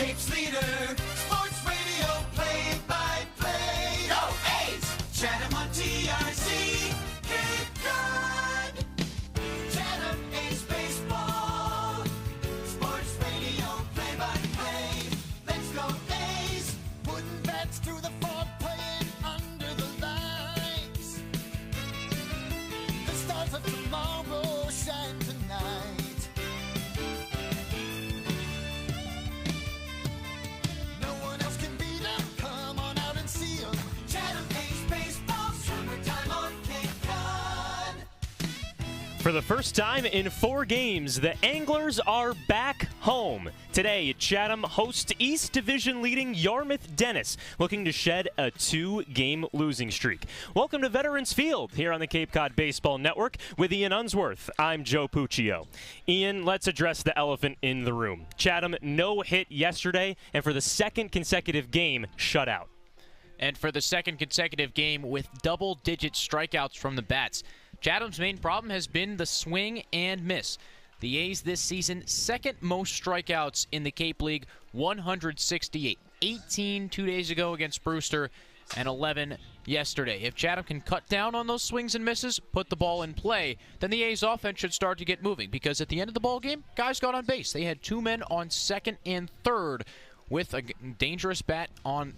Cape's leader, sports radio play-by-play. Go A's! Chatham on TRC, Cape Cod. Chatham A's baseball, sports radio play-by-play. Let's go A's! Wooden bats through the fog, playing under the lights. The stars of tomorrow shine tonight. For the first time in 4 games, the Anglers are back home. Today, Chatham hosts East Division leading Yarmouth-Dennis, looking to shed a 2-game losing streak. Welcome to Veterans Field here on the Cape Cod Baseball Network with Ian Unsworth. I'm Joe Puccio. Ian, let's address the elephant in the room. Chatham no hit yesterday, and for the second consecutive game, shut out. And for the second consecutive game with double-digit strikeouts from the bats. Chatham's main problem has been the swing and miss. The A's this season, second most strikeouts in the Cape League, 168. 18 2 days ago against Brewster and 11 yesterday. If Chatham can cut down on those swings and misses, put the ball in play, then the A's offense should start to get moving, because at the end of the ball game, guys got on base. They had 2 men on second and third with a dangerous bat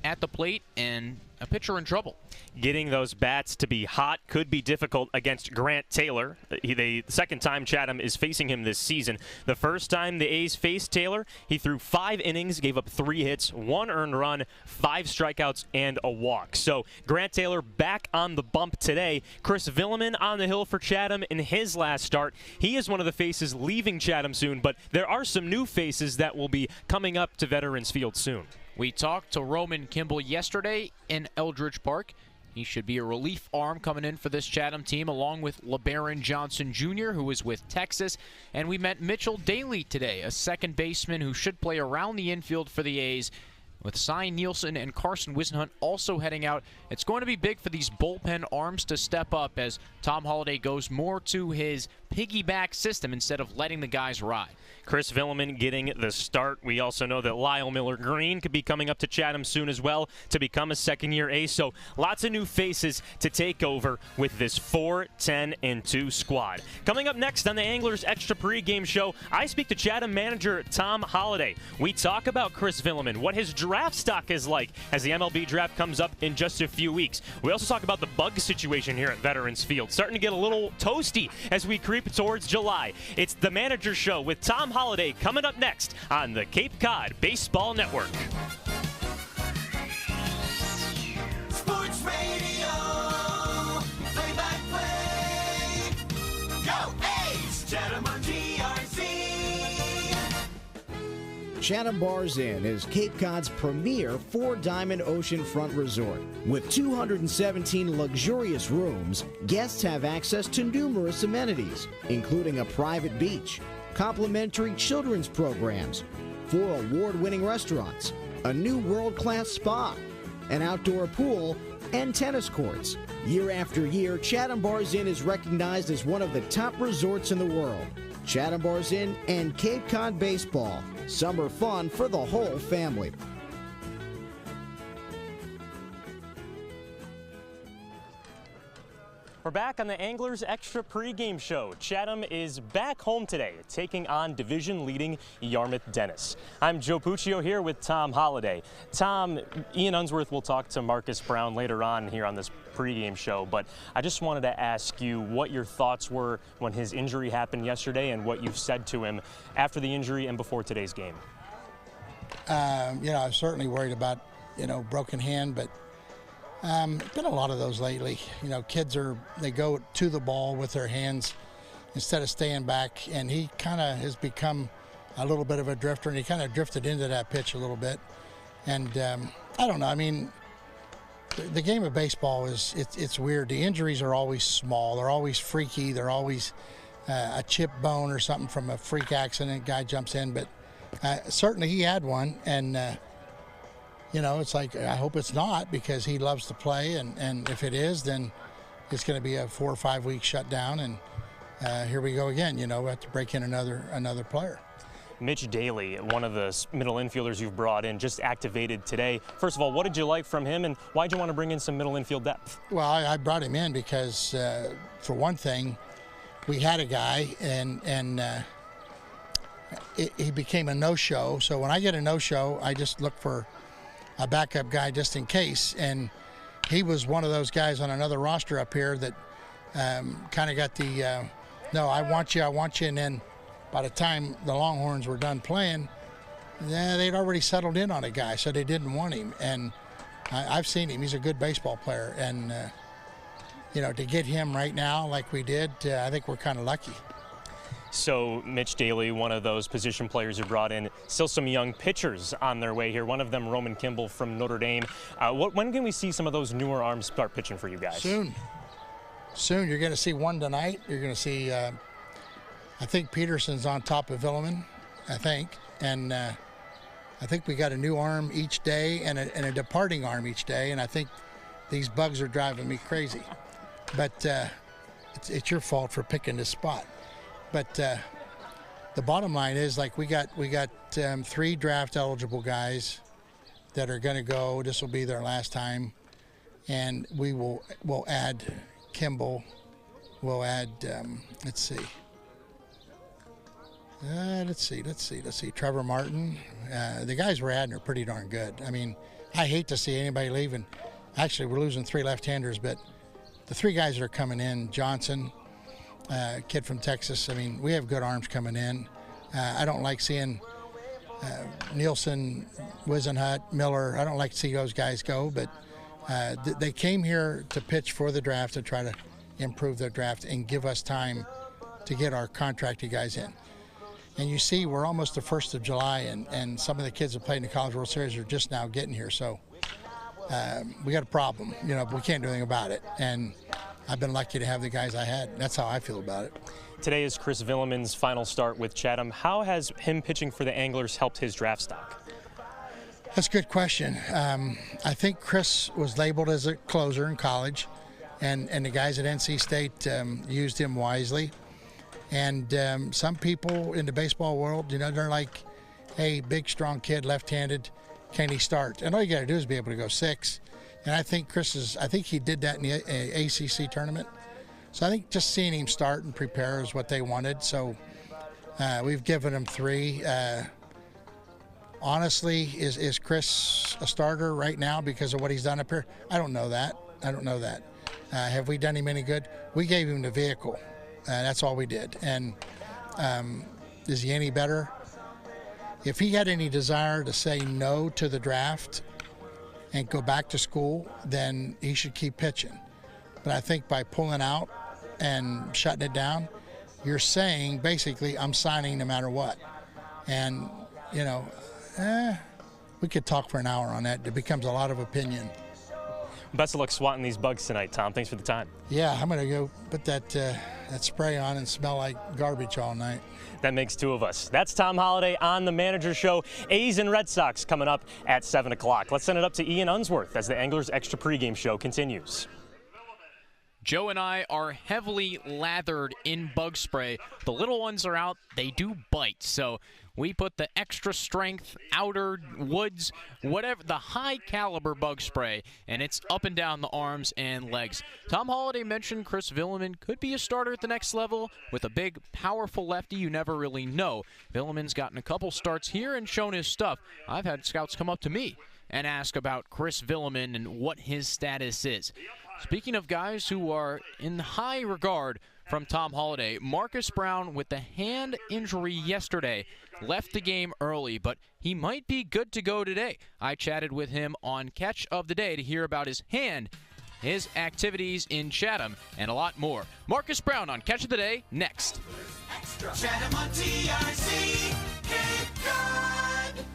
at the plate and a pitcher in trouble. Getting those bats to be hot could be difficult against Grant Taylor. The second time Chatham is facing him this season. The first time the A's faced Taylor, he threw 5 innings, gave up 3 hits, 1 earned run, 5 strikeouts, and a walk. So Grant Taylor back on the bump today. Chris Villeman on the hill for Chatham in his last start. He is one of the faces leaving Chatham soon, but there are some new faces that will be coming up to Veterans Field soon. We talked to Roman Kimball yesterday in Eldridge Park. He should be a relief arm coming in for this Chatham team, along with LeBaron Johnson Jr., who is with Texas. And we met Mitchell Daly today, a second baseman who should play around the infield for the A's, with Cy Nielsen and Carson Wisenhunt also heading out. It's going to be big for these bullpen arms to step up as Tom Holliday goes more to his piggyback system instead of letting the guys ride. Chris Villeman getting the start. We also know that Lyle Miller-Green could be coming up to Chatham soon as well to become a second-year ace. So lots of new faces to take over with this 4-10-2 squad. Coming up next on the Anglers Extra Pregame Show, I speak to Chatham manager Tom Holliday. We talk about Chris Villeman, what his draft stock is like as the MLB draft comes up in just a few weeks. We also talk about the bug situation here at Veterans Field, starting to get a little toasty as we creep towards July. It's the Manager Show with Tom Holliday coming up next on the Cape Cod Baseball Network. Sports Radio, play-by-play. Go A's! Chatham on TRC. Chatham Bars Inn is Cape Cod's premier 4-diamond oceanfront resort. With 217 luxurious rooms, guests have access to numerous amenities, including a private beach, complimentary children's programs, 4 award-winning restaurants, a new world-class spa, an outdoor pool, and tennis courts. Year after year, Chatham Bars Inn is recognized as one of the top resorts in the world. Chatham Bars Inn and Cape Cod Baseball. Summer fun for the whole family. We're back on the Anglers Extra Pregame Show. Chatham is back home today, taking on division-leading Yarmouth-Dennis. I'm Joe Puccio here with Tom Holliday. Tom, Ian Unsworth will talk to Marcus Brown later on here on this pregame show, but I just wanted to ask you what your thoughts were when his injury happened yesterday and what you've said to him after the injury and before today's game. I was certainly worried about, broken hand, but been a lot of those lately. Kids they go to the ball with their hands instead of staying back, and he kind of has become a little bit of a drifter, and he kind of drifted into that pitch a little bit. And I don't know. I mean, the game of baseball it's weird. The injuries are always small. They're always freaky. They're always a chip bone or something from a freak accident. Guy jumps in, but certainly he had one, and it's like, I hope it's not, because he loves to play, and if it is, then it's going to be a 4 or 5 week shutdown, and here we go again. We have to break in another player. Mitch Daly, one of the middle infielders you've brought in, just activated today. First of all, what did you like from him, and why did you want to bring in some middle infield depth? Well, I brought him in because, for one thing, we had a guy, and he became a no-show. So when I get a no-show, I just look for a backup guy just in case. And he was one of those guys on another roster up here that kind of got the, no, I want you. And then by the time the Longhorns were done playing, they'd already settled in on a guy, so they didn't want him. And I've seen him. He's a good baseball player. And, to get him right now like we did, I think we're kind of lucky. So Mitch Daly, one of those position players you brought in, still some young pitchers on their way here. One of them, Roman Kimball from Notre Dame. When can we see some of those newer arms start pitching for you guys? Soon. You're going to see one tonight. You're going to see, I think Peterson's on top of Villeman, I think. And I think we got a new arm each day and a departing arm each day. And I think these bugs are driving me crazy. But it's your fault for picking this spot. But the bottom line is, like, we got 3 draft eligible guys that are going to go. This will be their last time, and we'll add Kimball. We'll add let's see. Trevor Martin. The guys we're adding are pretty darn good. I mean, I hate to see anybody leaving. Actually, we're losing 3 left-handers, but the 3 guys that are coming in, Johnson. Kid from Texas. I mean, we have good arms coming in. I don't like seeing Nielsen, Wisenhut, Miller. I don't like to see those guys go, but they came here to pitch for the draft to try to improve their draft and give us time to get our contracted guys in. And you see, we're almost the 1st of July, and some of the kids that played in the College World Series are just now getting here. So we got a problem, but we can't do anything about it. And I've been lucky to have the guys I had. That's how I feel about it. Today is Chris Villeman's final start with Chatham. How has him pitching for the Anglers helped his draft stock? That's a good question. I think Chris was labeled as a closer in college, and the guys at NC State used him wisely. And some people in the baseball world, they're like, hey, big, strong kid, left-handed, can he start? And all you got to do is be able to go 6. And I think I think he did that in the ACC tournament. So I think just seeing him start and prepare is what they wanted. So we've given him 3. Honestly, is Chris a starter right now because of what he's done up here? I don't know that. Have we done him any good? We gave him the vehicle. That's all we did. And is he any better? If he had any desire to say no to the draft and go back to school, then he should keep pitching. But I think by pulling out and shutting it down, you're saying basically I'm signing no matter what. And, we could talk for an hour on that. It becomes a lot of opinion. Best of luck swatting these bugs tonight, Tom. Thanks for the time. Yeah, I'm going to go put that spray on and smell like garbage all night. That makes 2 of us. That's Tom Holliday on the Manager Show. A's and Red Sox coming up at 7 o'clock. Let's send it up to Ian Unsworth as the Anglers Extra Pregame Show continues. Joe and I are heavily lathered in bug spray. The little ones are out. They do bite. So we put the extra strength, outer woods, whatever, the high caliber bug spray, and it's up and down the arms and legs. Tom Holliday mentioned Chris Villeman could be a starter at the next level with a big, powerful lefty. You never really know. Villeman's gotten a couple starts here and shown his stuff. I've had scouts come up to me and ask about Chris Villeman and what his status is. Speaking of guys who are in high regard from Tom Holliday, Marcus Brown with the hand injury yesterday left the game early, but he might be good to go today. I chatted with him on Catch of the Day to hear about his hand, his activities in Chatham, and a lot more. Marcus Brown on Catch of the Day next. Chatham on TRC, Cape Cod.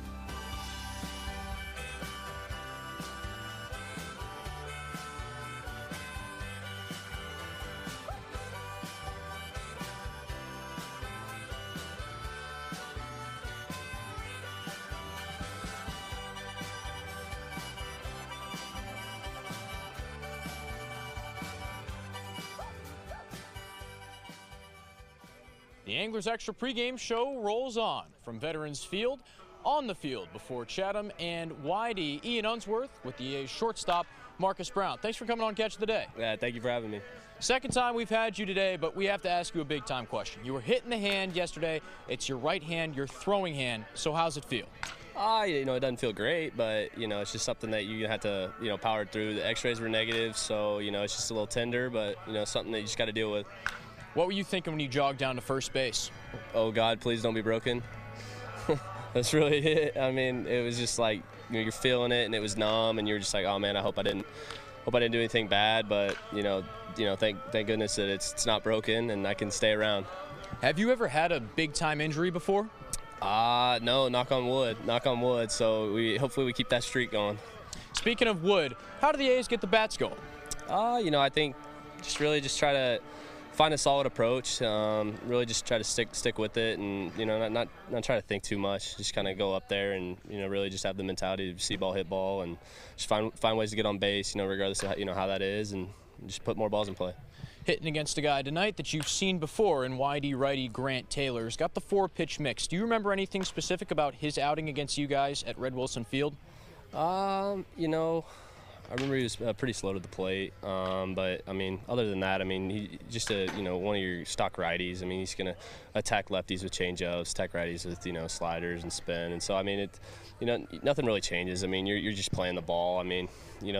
The Anglers Extra pregame show rolls on from Veterans Field, on the field before Chatham and YD. Ian Unsworth with the A's shortstop, Marcus Brown. Thanks for coming on Catch of the Day. Yeah, thank you for having me. Second time we've had you today, but we have to ask you a big-time question. You were hitting the hand yesterday. It's your right hand, your throwing hand. So how's it feel? It doesn't feel great, but, it's just something that you have to, power through. The x-rays were negative, so, it's just a little tender, but, something that you just got to deal with. What were you thinking when you jogged down to first base? Oh, God, please don't be broken. That's really it. I mean, it was just like, you're feeling it, and it was numb, and you're just like, oh, man, I hope I didn't do anything bad, but, thank goodness that it's not broken, and I can stay around. Have you ever had a big-time injury before? No, knock on wood. So hopefully we keep that streak going. Speaking of wood, how do the A's get the bats going? I think just try to find a solid approach. Really just try to stick with it, and not try to think too much. Just kind of go up there and really just have the mentality to see ball, hit ball, and just find ways to get on base. Regardless of how that is, and just put more balls in play. Hitting against a guy tonight that you've seen before in YD righty Grant Taylor's got the 4-pitch mix. Do you remember anything specific about his outing against you guys at Red Wilson Field? I remember he was pretty slow to the plate, but I mean, other than that, I mean, he just one of your stock righties. I mean, he's gonna attack lefties with changeups, attack righties with sliders and spin, and so I mean, nothing really changes. I mean, you're just playing the ball. I mean,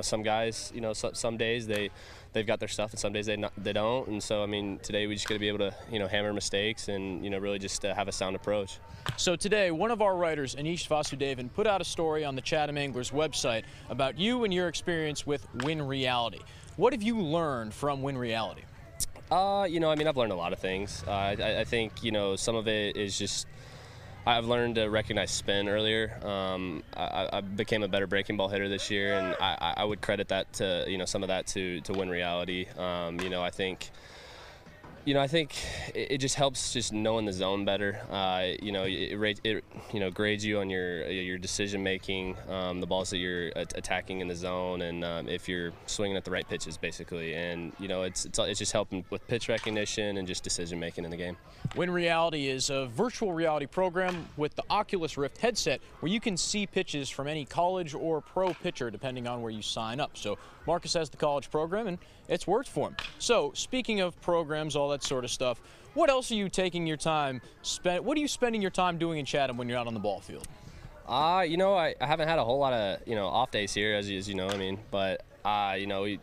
some guys, some days they've got their stuff, and some days they don't, and so I mean, today we just got to be able to hammer mistakes and really just have a sound approach. So today, one of our writers, Anish Vasudevan, put out a story on the Chatham Anglers website about you and your experience with Win Reality. What have you learned from Win Reality? I mean, I've learned a lot of things. I think, some of it is just I've learned to recognize spin earlier. I became a better breaking ball hitter this year, and I would credit that to, some of that to Win Reality. I think it just helps just knowing the zone better. It grades you on your decision making, the balls that you're attacking in the zone, and if you're swinging at the right pitches, basically. And it's just helping with pitch recognition and just decision making in the game. Win Reality is a virtual reality program with the Oculus Rift headset where you can see pitches from any college or pro pitcher depending on where you sign up. So Marcus has the college program, and it's worked for him. So speaking of programs, all that sort of stuff, what else are you taking your time what are you spending your time doing in Chatham when you're out on the ball field? I haven't had a whole lot of off days here, as you know. I mean, but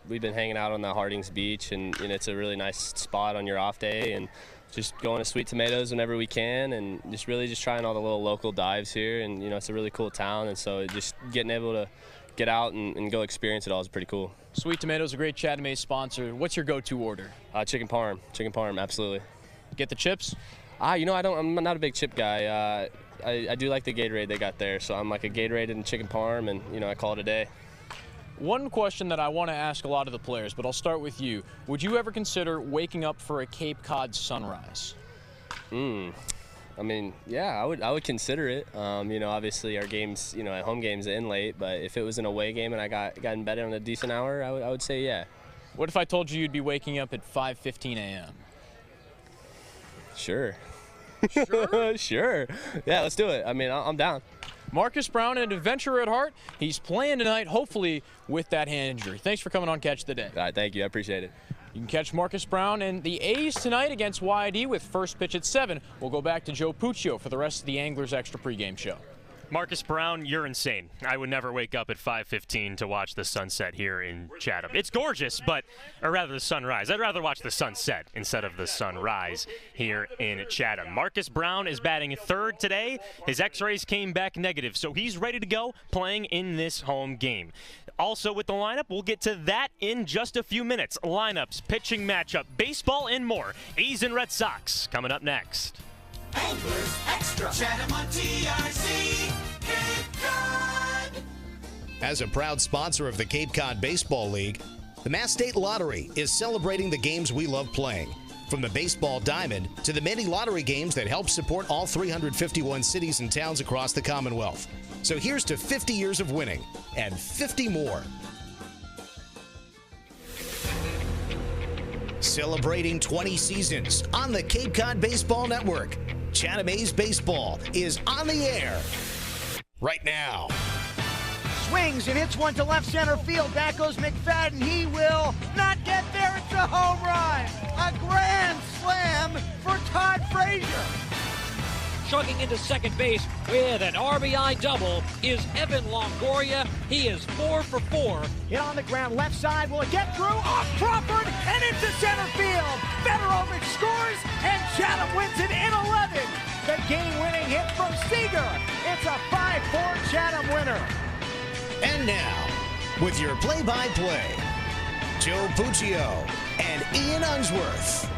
we've been hanging out on the Hardings Beach, and it's a really nice spot on your off day, and just going to Sweet Tomatoes whenever we can, and just trying all the little local dives here, and it's a really cool town, and so just getting able to get out and go experience it all is pretty cool. Sweet Tomatoes, a great Chatham A's sponsor. What's your go-to order? Chicken parm, absolutely. Get the chips? I'm not a big chip guy. I do like the Gatorade they got there, so I'm like a Gatorade and chicken parm, and I call it a day. One question that I want to ask a lot of the players, but I'll start with you. Would you ever consider waking up for a Cape Cod sunrise? I mean, yeah, I would consider it. Obviously our games, at home games end late, but if it was an away game and I got in bed on a decent hour, I would say yeah. What if I told you you'd be waking up at 5:15 a.m.? Sure. Sure? Sure. Yeah, let's do it. I mean, I'm down. Marcus Brown, an adventurer at heart. He's playing tonight, hopefully, with that hand injury. Thanks for coming on Catch the Day. All right, thank you. I appreciate it. You can catch Marcus Brown and the A's tonight against YD with first pitch at 7. We'll go back to Joe Puccio for the rest of the Anglers Extra pregame show. Marcus Brown, you're insane. I would never wake up at 5:15 to watch the sunset here in Chatham. It's gorgeous, or rather the sunrise. I'd rather watch the sunset instead of the sunrise here in Chatham. Marcus Brown is batting third today. His x-rays came back negative, so he's ready to go playing in this home game. Also with the lineup, we'll get to that in just a few minutes. Lineups, pitching matchup, baseball, and more. A's and Red Sox coming up next. Anglers Extra. Chatham on TRC. Cape Cod. As a proud sponsor of the Cape Cod Baseball League, the Mass State Lottery is celebrating the games we love playing. From the baseball diamond to the many lottery games that help support all 351 cities and towns across the Commonwealth. So here's to 50 years of winning and 50 more. Celebrating 20 seasons on the Cape Cod Baseball Network. Chatham A's baseball is on the air right now. Swings and hits one to left center field. Back goes McFadden. He will not get there. It's a home run. A grand slam for Todd Frazier. Chugging into second base with an RBI double is Evan Longoria. He is 4 for 4. Hit on the ground, left side. Will it get through? Off Crawford and into center field. Federovic scores and Chatham wins it in 11. The game-winning hit from Seager. It's a 5-4 Chatham winner. And now, with your play-by-play, Joe Puccio and Ian Unsworth.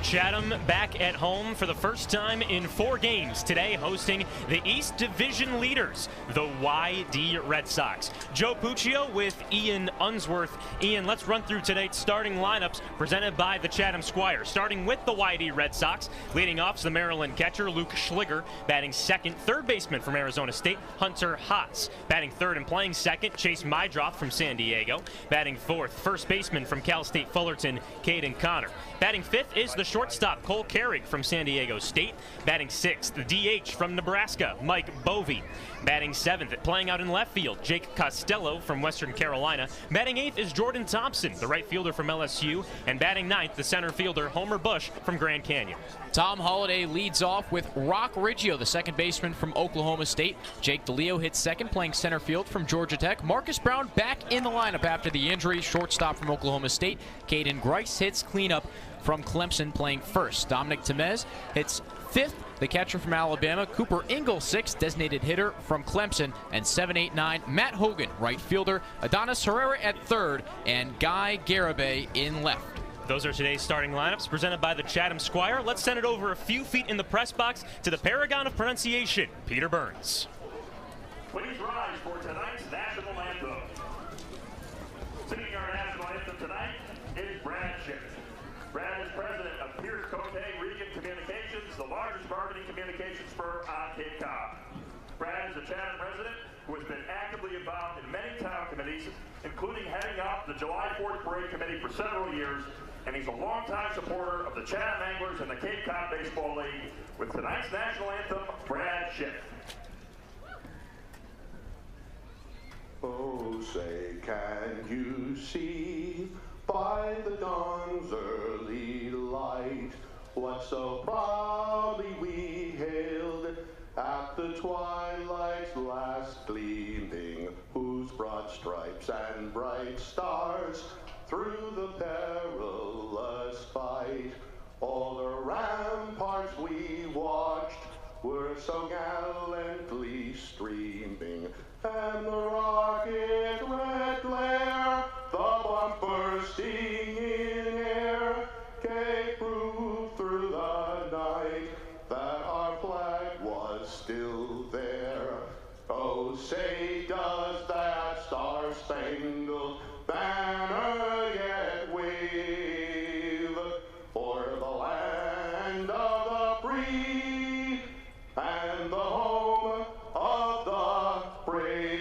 Chatham back at home for the first time in 4 games today, hosting the East Division leaders, the YD Red Sox. Joe Puccio with Ian Unsworth. Ian, let's run through tonight's starting lineups presented by the Chatham Squire. Starting with the YD Red Sox, leading off is the Maryland catcher, Luke Schliger. Batting second, third baseman from Arizona State, Hunter Haas. Batting third and playing second, Chase Mydroff from San Diego. Batting fourth, first baseman from Cal State Fullerton, Caden Connor. Batting fifth is the shortstop, Cole Carrick from San Diego State. Batting sixth, the DH from Nebraska, Mike Bovey. Batting seventh, playing out in left field, Jake Costello from Western Carolina. Batting eighth is Jordan Thompson, the right fielder from LSU. And batting ninth, the center fielder, Homer Bush from Grand Canyon. Tom Holliday leads off with Rock Riggio, the second baseman from Oklahoma State. Jake DeLeo hits second, playing center field from Georgia Tech. Marcus Brown back in the lineup after the injury, shortstop from Oklahoma State. Caden Grice hits cleanup from Clemson, playing first. Dominic Temez hits fifth, the catcher from Alabama. Cooper Ingle sixth, designated hitter from Clemson. And 7-8-9, Matt Hogan, right fielder. Adonis Herrera at third, and Guy Garibay in left. Those are today's starting lineups presented by the Chatham Squire. Let's send it over a few feet in the press box to the paragon of pronunciation, Peter Burns. Please rise for tonight's national anthem. Singing our national anthem tonight is Brad Schiff. Brad is president of Pierce Cote Regan Communications, the largest marketing communications firm on Cape Cod. Brad is a Chatham resident who has been actively involved in many town committees, including heading up the July 4th Parade Committee for several years, and he's a longtime supporter of the Chatham Anglers and the Cape Cod Baseball League. With tonight's national anthem, Brad Schiff. Oh, say, can you see by the dawn's early light what so proudly we hailed at the twilight's last gleaming, whose broad stripes and bright stars through the perilous fight all the ramparts we watched were so gallantly streaming, and the rocket red glare, the bomb bursting in air, gave proof through the night that our flag was still there. Oh, say, does that star-spangled banner yet wave for the land of the free and the home of the brave?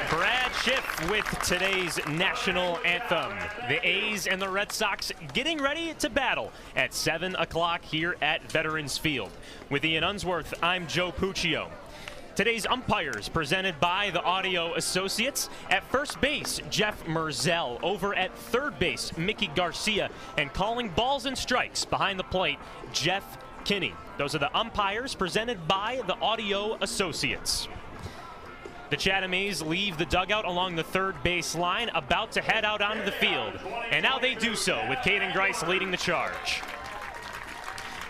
Brad Schiff with today's national anthem. The A's and the Red Sox getting ready to battle at 7 o'clock here at Veterans Field. With Ian Unsworth, I'm Joe Puccio. Today's umpires presented by the Audio Associates. At first base, Jeff Merzel. Over at third base, Mickey Garcia. And calling balls and strikes behind the plate, Jeff Kinney. Those are the umpires presented by the Audio Associates. The Chatham A's leave the dugout along the third base line, about to head out onto the field. And now they do so, with Caden Grice leading the charge.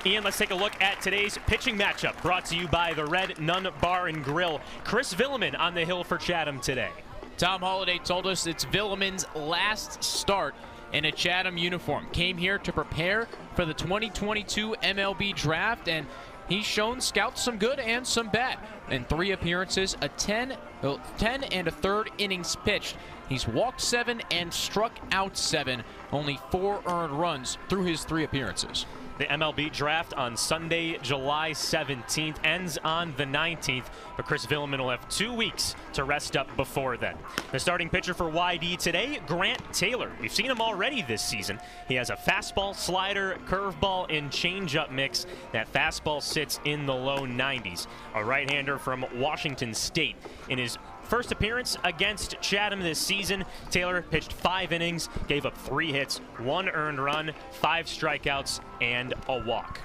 Ian, let's take a look at today's pitching matchup, brought to you by the Red Nun Bar and Grill. Chris Villeman on the hill for Chatham today. Tom Holliday told us it's Villeman's last start in a Chatham uniform. Came here to prepare for the 2022 MLB draft, and he's shown scouts some good and some bad. In 3 appearances, a 10 and a third innings pitched. He's walked 7 and struck out 7. Only 4 earned runs through his 3 appearances. The MLB draft on Sunday, July 17th, ends on the 19th, but Chris Villeman will have 2 weeks to rest up before then. The starting pitcher for YD today, Grant Taylor. We've seen him already this season. He has a fastball, slider, curveball, and changeup mix. That fastball sits in the low 90s. A right-hander from Washington State. In his first appearance against Chatham this season, Taylor pitched 5 innings, gave up 3 hits, 1 earned run, 5 strikeouts, and a walk.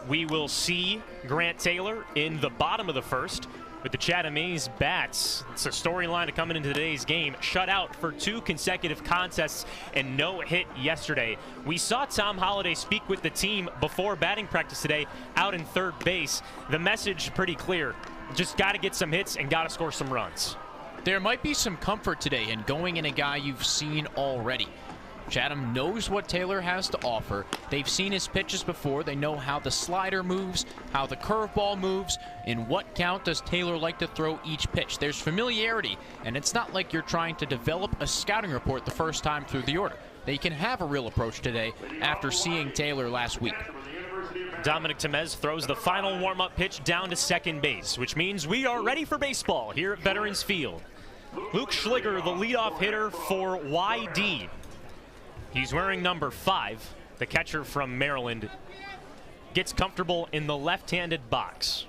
We will see Grant Taylor in the bottom of the first with the Chatham A's bats. It's a storyline to come into today's game. Shut out for 2 consecutive contests and no hit yesterday. We saw Tom Holliday speak with the team before batting practice today out in third base. The message pretty clear. Just got to get some hits and got to score some runs. There might be some comfort today in going in a guy you've seen already. Chatham knows what Taylor has to offer. They've seen his pitches before. They know how the slider moves, how the curveball moves, in what count does Taylor like to throw each pitch. There's familiarity, and it's not like you're trying to develop a scouting report the first time through the order. They can have a real approach today after seeing Taylor last week. Dominic Temez throws the final warm-up pitch down to second base, which means we are ready for baseball here at Veterans Field. Luke Schliger, the leadoff hitter for YD. He's wearing number 5. The catcher from Maryland gets comfortable in the left-handed box.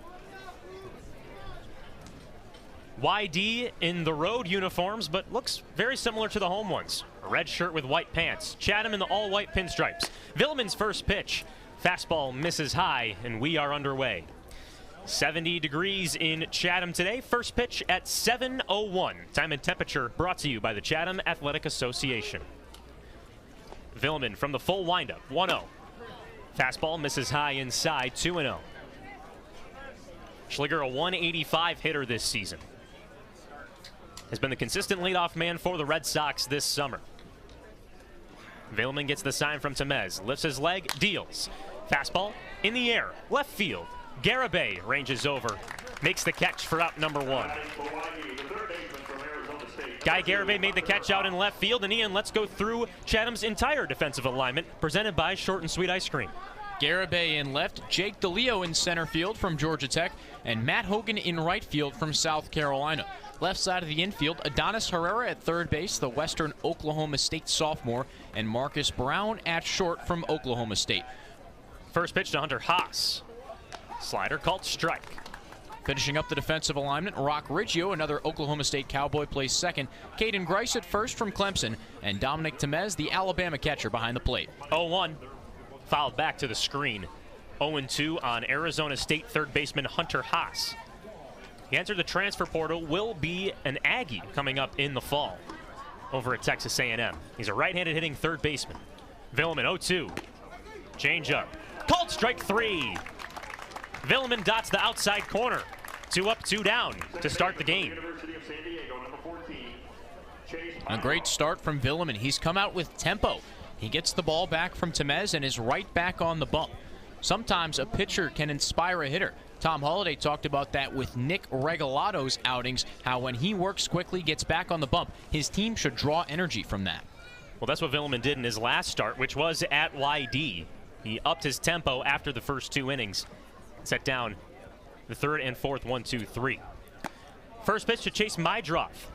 YD in the road uniforms, but looks very similar to the home ones. A red shirt with white pants. Chatham in the all-white pinstripes. Villeman's first pitch. Fastball misses high, and we are underway. 70 degrees in Chatham today. First pitch at 7:01. Time and temperature brought to you by the Chatham Athletic Association. Villeman from the full windup, 1-0. Fastball misses high inside, 2-0. Schliger, a 185 hitter this season. Has been the consistent leadoff man for the Red Sox this summer. Villeman gets the sign from Temez, lifts his leg, deals. Fastball in the air, left field. Garibay ranges over, makes the catch for out number 1. Guy Garibay made the catch out in left field, and Ian, let's go through Chatham's entire defensive alignment, presented by Short and Sweet Ice Cream. Garibay in left, Jake DeLeo in center field from Georgia Tech, and Matt Hogan in right field from South Carolina. Left side of the infield, Adonis Herrera at third base, the Western Oklahoma State sophomore, and Marcus Brown at short from Oklahoma State. First pitch to Hunter Haas. Slider called strike. Finishing up the defensive alignment, Rock Riggio, another Oklahoma State Cowboy, plays second. Caden Grice at first from Clemson, and Dominic Temez, the Alabama catcher, behind the plate. 0-1. Fouled back to the screen. 0-2 on Arizona State third baseman Hunter Haas. He entered the transfer portal, will be an Aggie coming up in the fall over at Texas A&M. He's a right-handed hitting third baseman. Villeman, 0-2. Change up. Called strike 3. Villeman dots the outside corner. 2 up, 2 down to start the game. A great start from Villeman. He's come out with tempo. He gets the ball back from Temez and is right back on the bump. Sometimes a pitcher can inspire a hitter. Tom Holliday talked about that with Nick Regalato's outings, how when he works quickly, gets back on the bump, his team should draw energy from that. Well, that's what Villeman did in his last start, which was at YD. He upped his tempo after the first 2 innings. Set down the third and fourth, 1-2-3. First pitch to Chase Mydroth.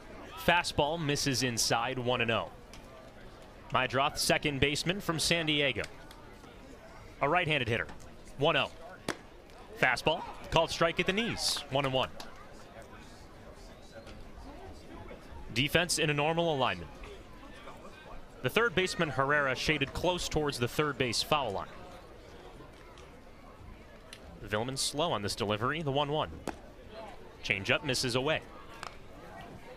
Fastball misses inside, 1-0. Mydroth, second baseman from San Diego. A right-handed hitter, 1-0. Fastball, called strike at the knees, 1-1. Defense in a normal alignment. The third baseman, Herrera, shaded close towards the third base foul line. Villeman slow on this delivery, the 1-1. Changeup misses away.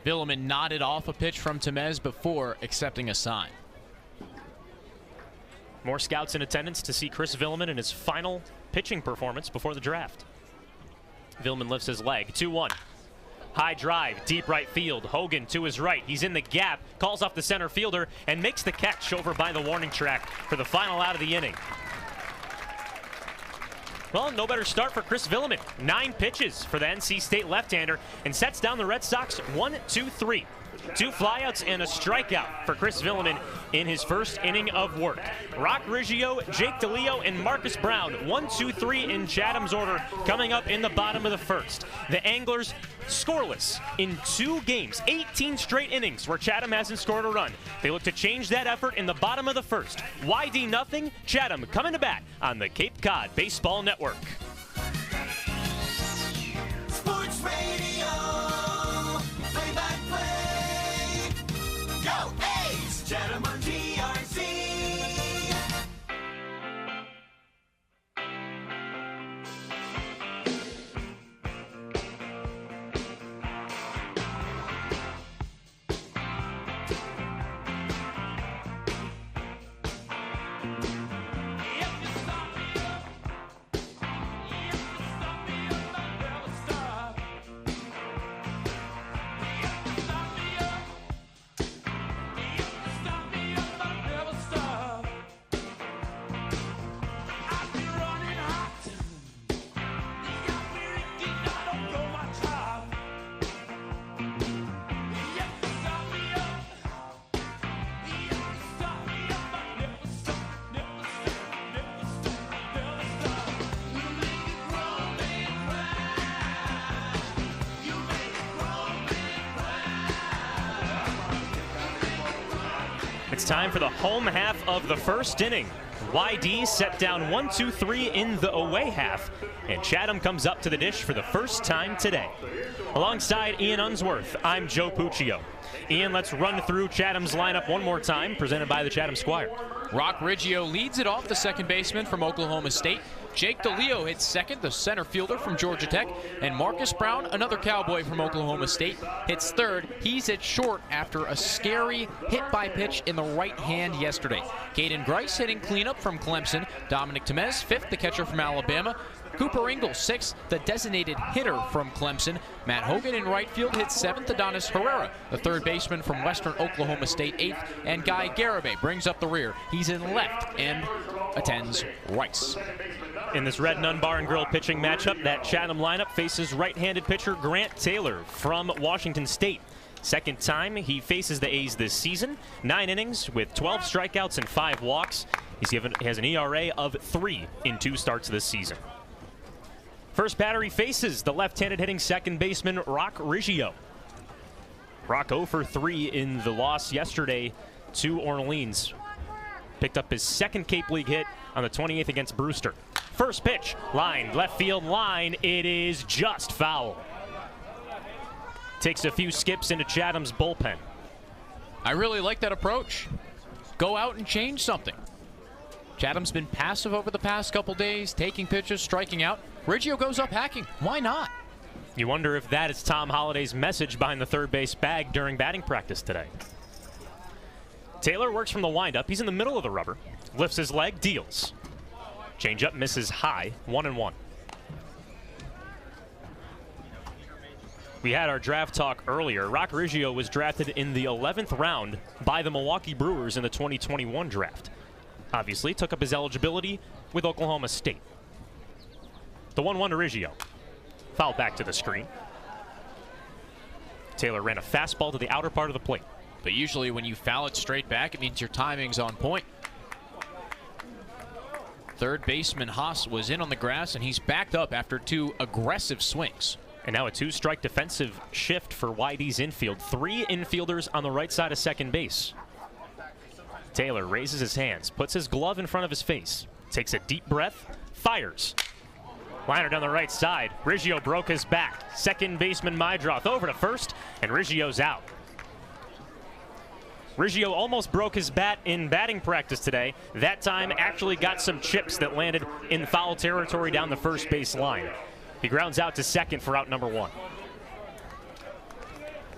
Villeman nodded off a pitch from Temez before accepting a sign. More scouts in attendance to see Chris Villeman in his final pitching performance before the draft. Villeman lifts his leg, 2-1. High drive, deep right field. Hogan to his right. He's in the gap, calls off the center fielder, and makes the catch over by the warning track for the final out of the inning. Well, no better start for Chris Villeman. 9 pitches for the NC State left-hander and sets down the Red Sox 1-2-3. 2 flyouts and a strikeout for Chris Villeman in his first inning of work. Rock Riggio, Jake DeLeo, and Marcus Brown, 1, 2, 3 in Chatham's order coming up in the bottom of the first. The Anglers scoreless in 2 games, 18 straight innings where Chatham hasn't scored a run. They look to change that effort in the bottom of the first. YD nothing, Chatham coming to bat on the Cape Cod Baseball Network. Sports Radio, play-by-play. Go A's! Chatham on TRC. It's time for the home half of the first inning. YD set down 1, 2, 3 in the away half, and Chatham comes up to the dish for the first time today. Alongside Ian Unsworth, I'm Joe Puccio. Ian, let's run through Chatham's lineup one more time, presented by the Chatham Squire. Rock Riggio leads it off, the second baseman from Oklahoma State. Jake DeLeo hits second, the center fielder from Georgia Tech. And Marcus Brown, another Cowboy from Oklahoma State, hits third. He's at short after a scary hit-by-pitch in the right hand yesterday. Caden Grice hitting cleanup from Clemson. Dominic Temez, fifth, the catcher from Alabama. Cooper Ingalls, sixth, the designated hitter from Clemson. Matt Hogan in right field hits seventh. Adonis Herrera, the third baseman from Western Oklahoma State, eighth. And Guy Garibay brings up the rear. He's in left and attends Rice. In this Red Nun Bar and Grill pitching matchup, that Chatham lineup faces right-handed pitcher Grant Taylor from Washington State. Second time he faces the A's this season. 9 innings with 12 strikeouts and 5 walks. He has an ERA of 3 in 2 starts this season. First batter he faces the left-handed hitting second baseman Rock Riggio. Rock 0 for 3 in the loss yesterday to Orleans. Picked up his second Cape League hit on the 28th against Brewster. First pitch, line, left field line. It is just foul. Takes a few skips into Chatham's bullpen. I really like that approach. Go out and change something. Chatham's been passive over the past couple days, taking pitches, striking out. Riggio goes up hacking. Why not? You wonder if that is Tom Holliday's message behind the third base bag during batting practice today. Taylor works from the windup. He's in the middle of the rubber. Lifts his leg, deals. Changeup misses high, 1-1. We had our draft talk earlier. Rock Riggio was drafted in the 11th round by the Milwaukee Brewers in the 2021 draft. Obviously, took up his eligibility with Oklahoma State. The 1-1 to Riggio. Foul back to the screen. Taylor ran a fastball to the outer part of the plate. But usually when you foul it straight back, it means your timing's on point. Third baseman Haas was in on the grass, and he's backed up after 2 aggressive swings. And now a 2-strike defensive shift for YD's infield. 3 infielders on the right side of second base. Taylor raises his hands, puts his glove in front of his face, takes a deep breath, fires. Liner down the right side. Riggio broke his back. Second baseman Mydroth over to first, and Riggio's out. Riggio almost broke his bat in batting practice today. That time actually got some chips that landed in foul territory down the first base line. He grounds out to second for out number 1.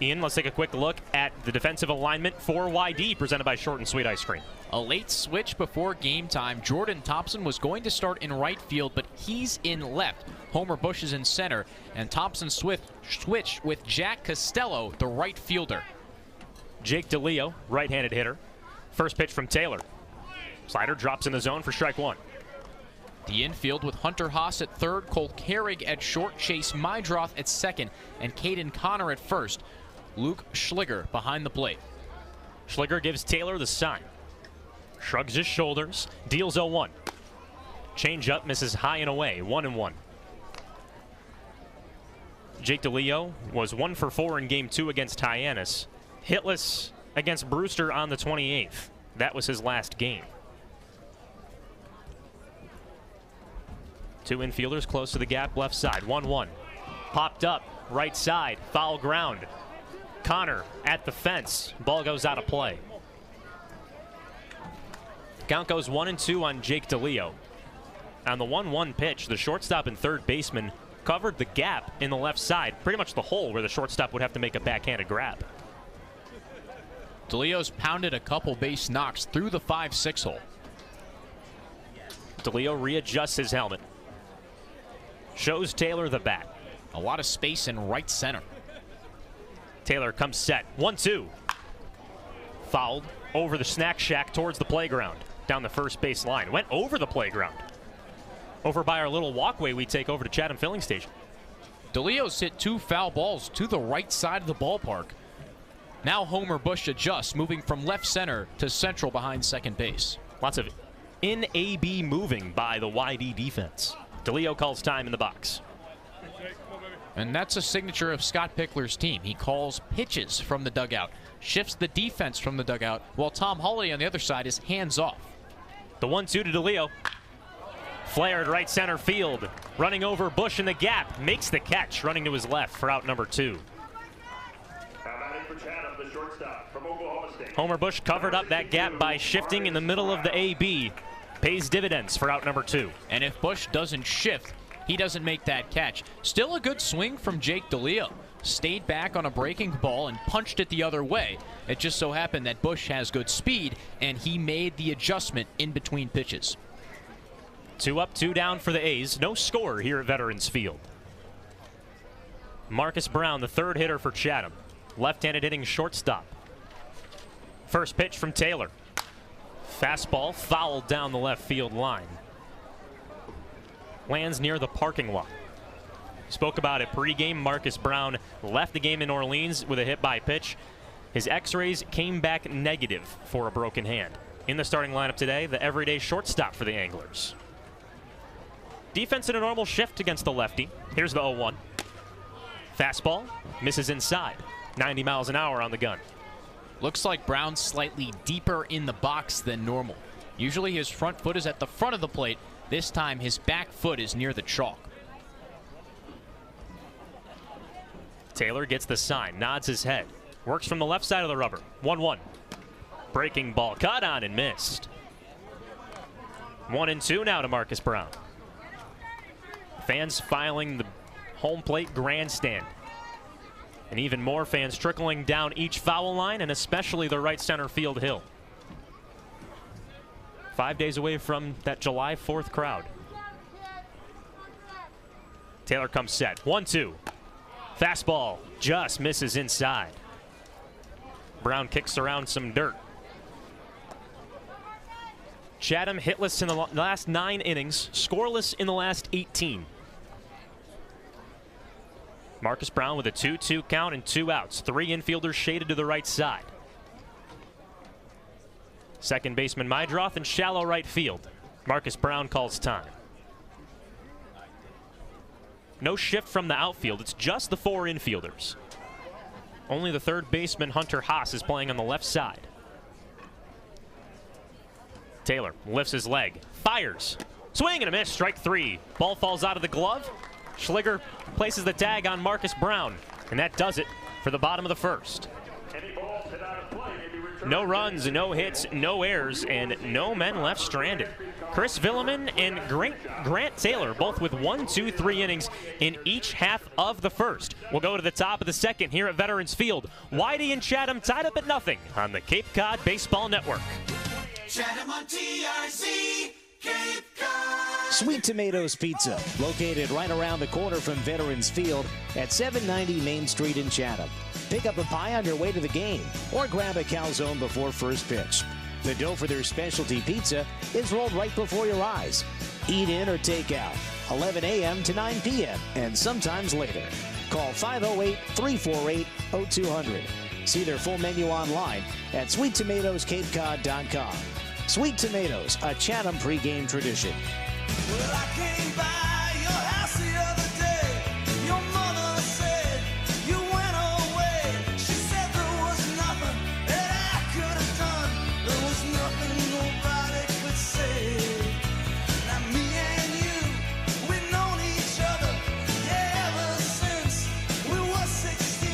Ian, let's take a quick look at the defensive alignment for YD, presented by Short and Sweet Ice Cream. A late switch before game time. Jordan Thompson was going to start in right field, but he's in left. Homer Bush is in center, and Thompson switched with Jack Costello, the right fielder. Jake DeLeo, right-handed hitter. First pitch from Taylor. Slider drops in the zone for strike 1. The infield with Hunter Haas at third, Cole Carrig at short, Chase Mydroth at second, and Caden Connor at first. Luke Schliger behind the plate. Schliger gives Taylor the sign. Shrugs his shoulders, deals 0-1. Change up, misses high and away, 1-1. Jake DeLeo was 1 for 4 in game 2 against Hyannis. Hitless against Brewster on the 28th. That was his last game. Two infielders close to the gap, left side, 1-1. Popped up, right side, foul ground. Connor at the fence, ball goes out of play. Count goes 1-2 on Jake DeLeo. On the 1-1 pitch, the shortstop and third baseman covered the gap in the left side, pretty much the hole where the shortstop would have to make a backhanded grab. DeLeo's pounded a couple base knocks through the 5-6 hole. DeLeo readjusts his helmet. Shows Taylor the bat. A lot of space in right center. Taylor comes set. 1-2. Fouled over the snack shack towards the playground. Down the first base line. Went over the playground. Over by our little walkway we take over to Chatham Filling Station. DeLeo's hit 2 foul balls to the right side of the ballpark. Now Homer Bush adjusts, moving from left center to central behind second base. Lots of in-AB moving by the YD defense. DeLeo calls time in the box. And that's a signature of Scott Pickler's team. He calls pitches from the dugout, shifts the defense from the dugout, while Tom Holiday on the other side is hands off. The 1-2 to DeLeo. Flared right center field. Running over Bush in the gap. Makes the catch, running to his left for out number 2. For Chatham, the shortstop from Oklahoma State. Homer Bush covered up that gap by shifting in the middle of the AB. Pays dividends for out number 2. And if Bush doesn't shift, he doesn't make that catch. Still a good swing from Jake DeLeo. Stayed back on a breaking ball and punched it the other way. It just so happened that Bush has good speed, and he made the adjustment in between pitches. 2 up, 2 down for the A's. No score here at Veterans Field. Marcus Brown, the third hitter for Chatham. Left-handed hitting shortstop. First pitch from Taylor. Fastball fouled down the left field line. Lands near the parking lot. Spoke about it pregame. Marcus Brown left the game in Orleans with a hit by pitch. His x-rays came back negative for a broken hand. In the starting lineup today, the everyday shortstop for the Anglers. Defense in a normal shift against the lefty. Here's the 0-1. Fastball misses inside. 90 miles an hour on the gun. Looks like Brown's slightly deeper in the box than normal. Usually his front foot is at the front of the plate. This time his back foot is near the chalk. Taylor gets the sign, nods his head. Works from the left side of the rubber. 1-1. Breaking ball, caught on and missed. 1-2 now to Marcus Brown. Fans filing the home plate grandstand. And even more fans trickling down each foul line, and especially the right center field hill. 5 days away from that July 4th crowd. Taylor comes set. 1-2. Fastball just misses inside. Brown kicks around some dirt. Chatham hitless in the last 9 innings, scoreless in the last 18. Marcus Brown with a 2-2 count and 2 outs. 3 infielders shaded to the right side. Second baseman Mydroth in shallow right field. Marcus Brown calls time. No shift from the outfield. It's just the 4 infielders. Only the third baseman Hunter Haas is playing on the left side. Taylor lifts his leg, fires. Swing and a miss, strike 3. Ball falls out of the glove. Schliger places the tag on Marcus Brown, and that does it for the bottom of the first. No runs, no hits, no errors, and no men left stranded. Chris Villeman and Grant Taylor both with 1, 2, 3 innings in each half of the first. We'll go to the top of the second here at Veterans Field. Whitey and Chatham tied up at 0 on the Cape Cod Baseball Network. Chatham on TRC, Cape Cod. Sweet Tomatoes Pizza, located right around the corner from Veterans Field at 790 Main Street in Chatham. Pick up a pie on your way to the game or grab a calzone before first pitch. The dough for their specialty pizza is rolled right before your eyes. Eat in or take out, 11 a.m. to 9 p.m. and sometimes later. Call 508-348-0200. See their full menu online at sweettomatoescapecod.com. Sweet Tomatoes, a Chatham pregame tradition. Well, I came by your house the other day. Your mother said you went away. She said there was nothing that I could have done. There was nothing nobody could say. Now me and you, we've known each other, yeah, ever since we were 16.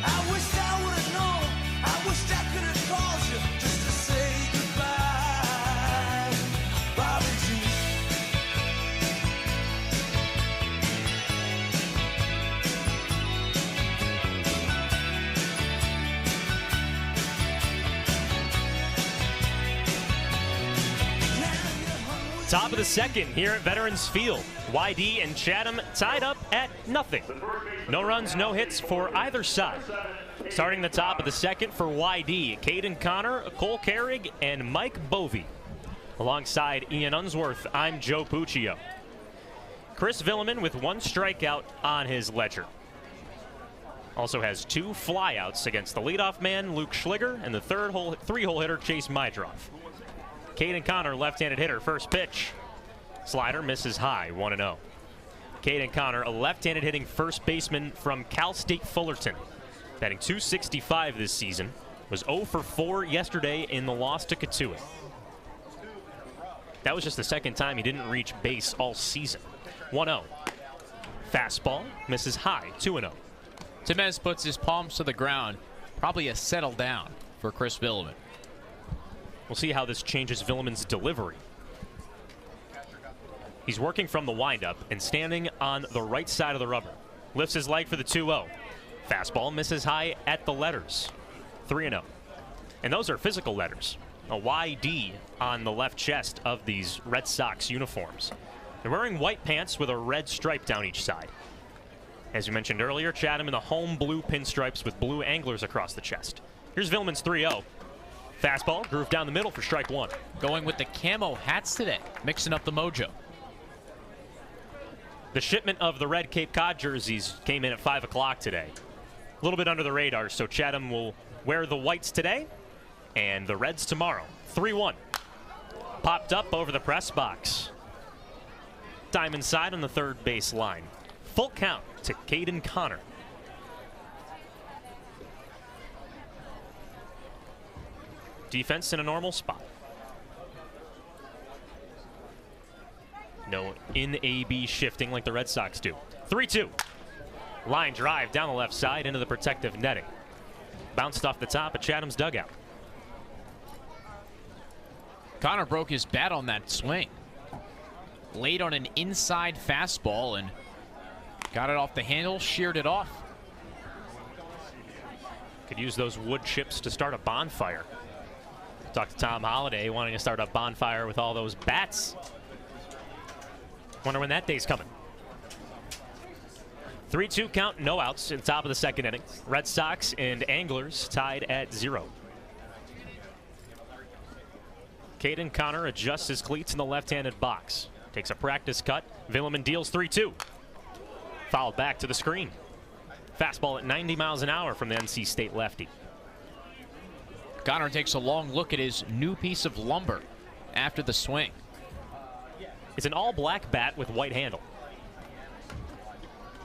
I wished I would have known. I wished I could have called you just to say goodbye, Bobby G. Top of the second here at Veterans Field. YD and Chatham tied up at nothing. No runs, no hits for either side. Starting the top of the second for YD, Caden Connor, Cole Carrig, and Mike Bovey. Alongside Ian Unsworth, I'm Joe Puccio. Chris Villeman with 1 strikeout on his ledger. Also has 2 flyouts against the leadoff man, Luke Schliger, and the 3-hole hitter, Chase Mydroff. Caden Connor, left-handed hitter, first pitch. Slider misses high, 1-0. Caden Connor, a left-handed hitting first baseman from Cal State Fullerton. Batting .265 this season. Was 0 for 4 yesterday in the loss to Cotuit. That was just the second time he didn't reach base all season. 1-0. Fastball, misses high, 2-0. Temez puts his palms to the ground. Probably a settle down for Chris Villeman. We'll see how this changes Villeman's delivery. He's working from the windup and standing on the right side of the rubber. Lifts his leg for the 2-0. Fastball misses high at the letters. 3-0. And those are physical letters. A YD on the left chest of these Red Sox uniforms. They're wearing white pants with a red stripe down each side. As we mentioned earlier, Chatham in the home blue pinstripes with blue anglers across the chest. Here's Villeman's 3-0. Fastball, groove down the middle for strike 1. Going with the camo hats today, mixing up the mojo. The shipment of the red Cape Cod jerseys came in at 5 o'clock today. A little bit under the radar, so Chatham will wear the whites today and the reds tomorrow. 3-1. Popped up over the press box. Diamond side on the third base line. Full count to Caden Connor. Defense in a normal spot. No in-A-B shifting like the Red Sox do. 3-2. Line drive down the left side into the protective netting. Bounced off the top of Chatham's dugout. Connor broke his bat on that swing. Laid on an inside fastball and got it off the handle, sheared it off. Could use those wood chips to start a bonfire. Talked to Tom Holliday wanting to start a bonfire with all those bats. Wonder when that day's coming. 3-2 count, no outs in the top of the second inning. Red Sox and Anglers tied at 0. Caden Connor adjusts his cleats in the left-handed box. Takes a practice cut. Villeman deals 3-2. Fouled back to the screen. Fastball at 90 miles an hour from the NC State lefty. Connor takes a long look at his new piece of lumber after the swing. It's an all-black bat with white handle.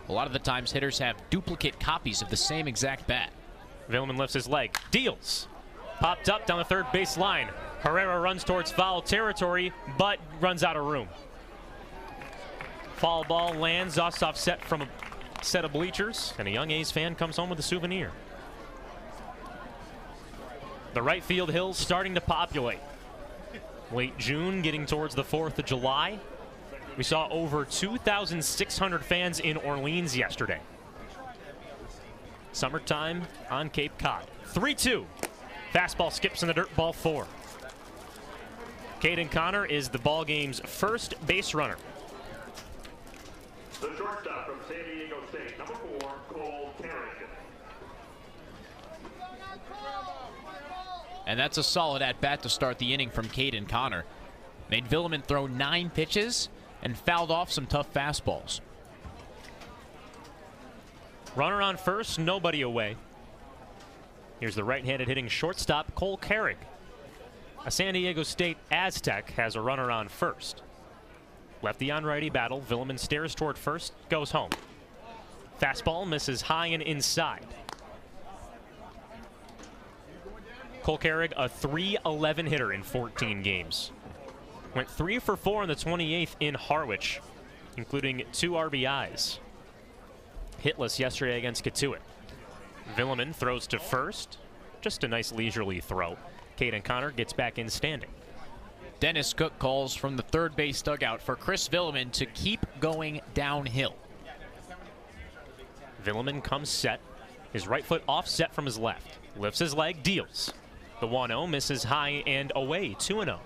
A lot of the times hitters have duplicate copies of the same exact bat. Villeman lifts his leg, deals. Popped up down the third base line. Herrera runs towards foul territory, but runs out of room. Foul ball lands offset from a set of bleachers, and a young A's fan comes home with a souvenir. The right field hills starting to populate. Late June, getting towards the 4th of July. We saw over 2,600 fans in Orleans yesterday. Summertime on Cape Cod. 3-2. Fastball skips in the dirt, ball 4. Caden Connor is the ball game's first base runner. The shortstop from San Diego State, number 4, Cole Carrig. And that's a solid at-bat to start the inning from Caden Connor. Made Villeman throw 9 pitches and fouled off some tough fastballs. Runner on first, nobody away. Here's the right-handed hitting shortstop, Cole Carrig. A San Diego State Aztec has a runner on first. Lefty on righty battle. Villeman stares toward first, goes home. Fastball misses high and inside. Cole Carrig, a .311 hitter in 14 games. Went 3 for 4 in the 28th in Harwich, including 2 RBIs. Hitless yesterday against Katuitt. Villeman throws to first. Just a nice leisurely throw. Caden Connor gets back in standing. Dennis Cook calls from the third base dugout for Chris Villeman to keep going downhill. Villeman comes set. His right foot offset from his left. Lifts his leg, deals. The 1-0 misses high and away, 2-0.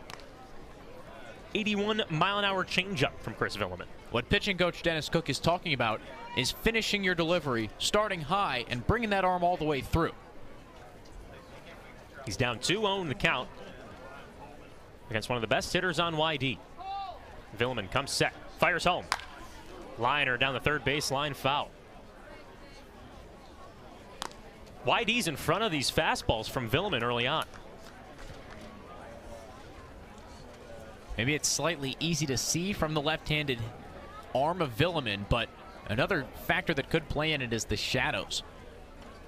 81-mile-an-hour changeup from Chris Villeman. What pitching coach Dennis Cook is talking about is finishing your delivery, starting high, and bringing that arm all the way through. He's down 2-0 in the count against one of the best hitters on YD. Villeman comes set, fires home. Liner down the third baseline, foul. YD's in front of these fastballs from Villeman early on. Maybe it's slightly easy to see from the left-handed arm of Villeman, but another factor that could play in it is the shadows.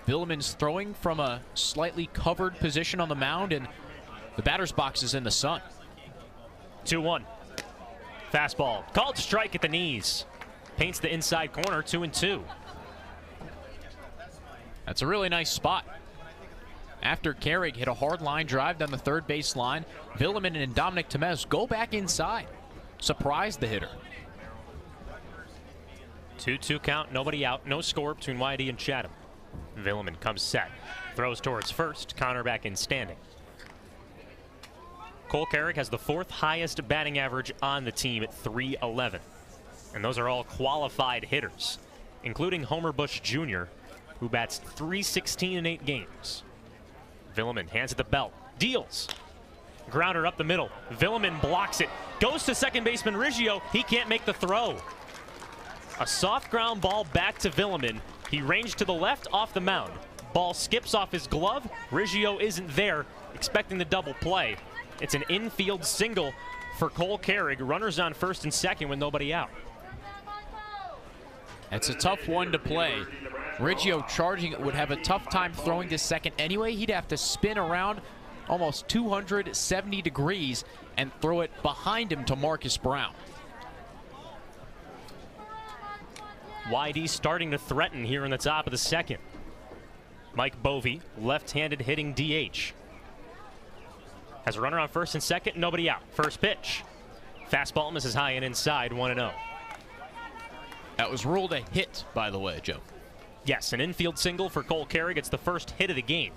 Villeman's throwing from a slightly covered position on the mound, and the batter's box is in the sun. 2-1. Fastball. Called strike at the knees. Paints the inside corner, 2-2. That's a really nice spot. After Carrig hit a hard line drive down the third base line, Villeman and Dominic Temez go back inside. Surprise the hitter. 2-2 count, nobody out, no score between YD and Chatham. Villeman comes set, throws towards first, Connor back in standing. Cole Carrig has the 4th highest batting average on the team at .311. And those are all qualified hitters, including Homer Bush Jr., who bats .316 in 8 games. Villeman hands at the belt, deals. Grounder up the middle. Villeman blocks it, goes to second baseman Riggio. He can't make the throw. A soft ground ball back to Villeman. He ranged to the left off the mound. Ball skips off his glove. Riggio isn't there, expecting the double play. It's an infield single for Cole Carrig. Runners on first and second with nobody out. It's a tough one to play. Riggio charging it would have a tough time throwing to second anyway. He'd have to spin around almost 270 degrees and throw it behind him to Marcus Brown. YD starting to threaten here in the top of the second. Mike Bovey, left-handed hitting DH. Has a runner on first and second, nobody out. First pitch. Fastball misses high and inside, 1-0. That was ruled a hit, by the way, Joe. Yes, an infield single for Cole Carrig. It's the first hit of the game.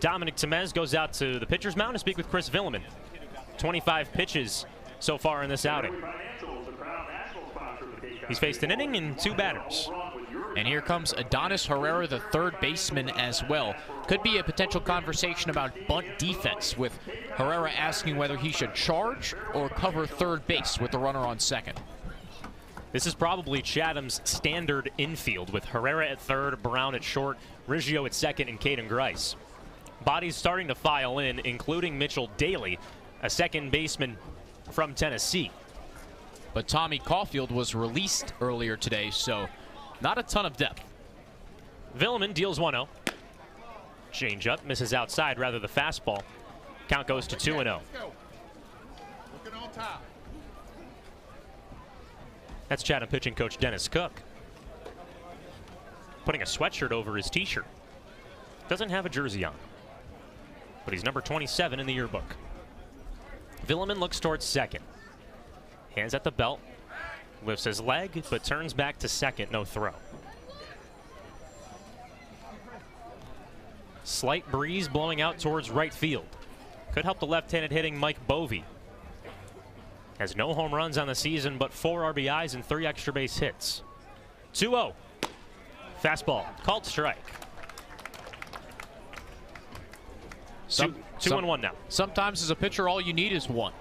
Dominic Temez goes out to the pitcher's mound to speak with Chris Villeman. 25 pitches so far in this outing. He's faced an inning and 2 batters. And here comes Adonis Herrera, the third baseman, as well. Could be a potential conversation about bunt defense, with Herrera asking whether he should charge or cover third base with the runner on second. This is probably Chatham's standard infield, with Herrera at third, Brown at short, Riggio at second, and Caden Grice. Bodies starting to file in, including Mitchell Daly, a second baseman from Tennessee. But Tommy Caulfield was released earlier today, so not a ton of depth. Villeman deals 1-0. Change-up, misses outside, rather the fastball. Count goes to 2-0. Looking on top. That's Chatham pitching coach Dennis Cook, putting a sweatshirt over his t-shirt. Doesn't have a jersey on, but he's number 27 in the yearbook. Villeman looks towards second. Hands at the belt, lifts his leg, but turns back to second, no throw. Slight breeze blowing out towards right field. Could help the left-handed hitting Mike Bovey. Has no home runs on the season, but 4 RBIs and 3 extra base hits. 2-0. Fastball, called strike. 2-1 now. Sometimes as a pitcher, all you need is 1.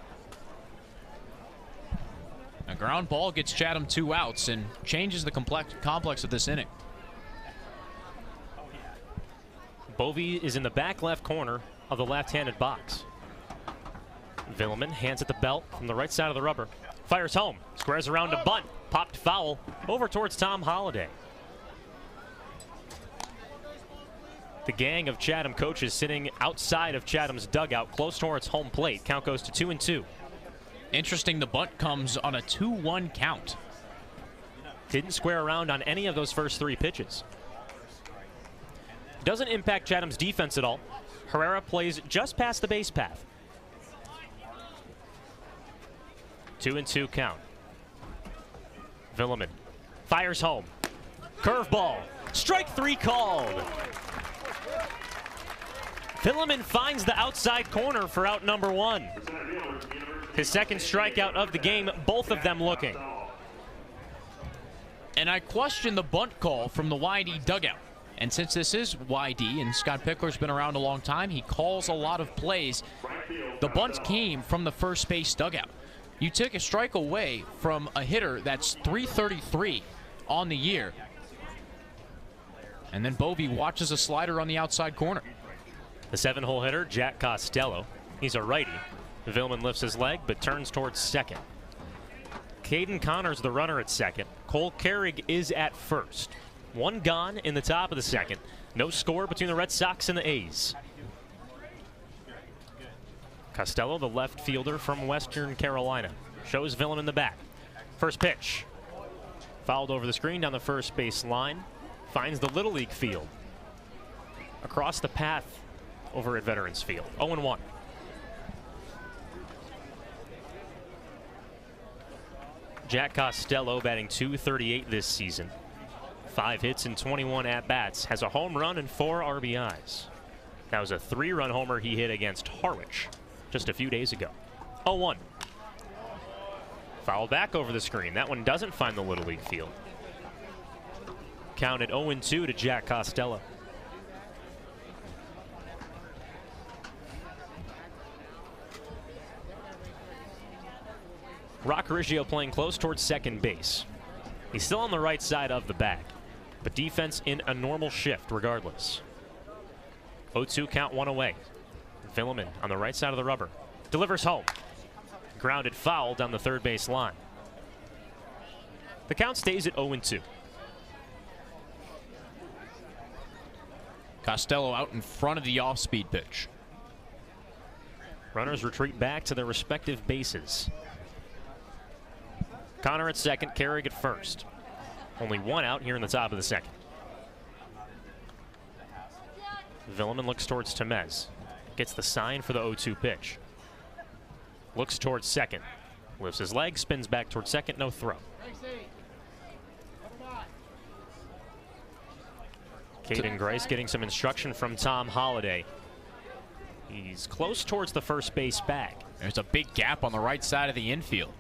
A ground ball gets Chatham 2 outs and changes the complex of this inning. Bovee is in the back left corner of the left-handed box. Villeman hands at the belt from the right side of the rubber. Fires home. Squares around to bunt. Popped foul over towards Tom Holliday. The gang of Chatham coaches sitting outside of Chatham's dugout close towards home plate. Count goes to 2-2. Interesting, the bunt comes on a 2-1 count. Didn't square around on any of those first 3 pitches. Doesn't impact Chatham's defense at all. Herrera plays just past the base path. 2-2 count. Villeman fires home. Curveball. Strike 3 called. Villeman finds the outside corner for out number 1. His second strikeout of the game, both of them looking. And I question the bunt call from the YD dugout. And since this is YD and Scott Pickler's been around a long time, he calls a lot of plays. The bunt came from the first base dugout. You took a strike away from a hitter that's .333 on the year. And then Bovee watches a slider on the outside corner. The 7-hole hitter, Jack Costello. He's a righty. Villeman lifts his leg but turns towards second. Caden Connor's the runner at second. Cole Carrig is at first. 1 gone in the top of the second. No score between the Red Sox and the A's. Costello, the left fielder from Western Carolina, shows Villeman the bat. First pitch. Fouled over the screen down the first base line. Finds the Little League field. Across the path over at Veterans Field. 0-1. Jack Costello batting .238 this season. 5 hits and 21 at-bats. Has a home run and 4 RBIs. That was a 3-run homer he hit against Harwich just a few days ago. 0-1. Fouled back over the screen. That one doesn't find the Little League field. Counted 0-2 to Jack Costello. Rock Riggio playing close towards second base. He's still on the right side of the bag, but defense in a normal shift regardless. 0-2 count, 1 away. Villeman on the right side of the rubber. Delivers home. Grounded foul down the third base line. The count stays at 0-2. Costello out in front of the off-speed pitch. Runners retreat back to their respective bases. Connor at second, Carrig at first. Only 1 out here in the top of the second. Villeman looks towards Temez. Gets the sign for the 0-2 pitch. Looks towards second. Lifts his leg, spins back towards second, no throw. Caden Grice getting some instruction from Tom Holliday. He's close towards the first base bag. There's a big gap on the right side of the infield.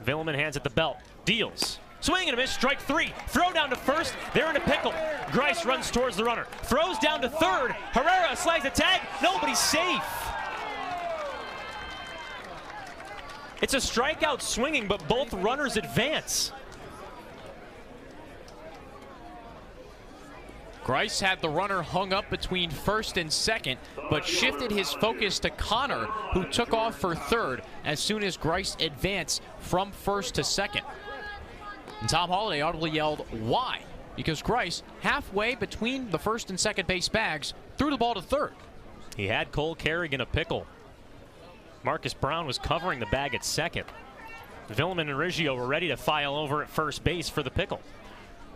Villeman hands at the belt. Deals. Swing and a miss. Strike 3. Throw down to first. They're in a pickle. Grice runs towards the runner. Throws down to third. Herrera slides the tag. Nobody's safe. It's a strikeout swinging, but both runners advance. Grice had the runner hung up between first and second, but shifted his focus to Connor, who took off for third as soon as Grice advanced from first to second. And Tom Holliday audibly yelled, "Why?" Because Grice, halfway between the first and second base bags, threw the ball to third. He had Cole Carrig in a pickle. Marcus Brown was covering the bag at second. Villeman and Riggio were ready to file over at first base for the pickle.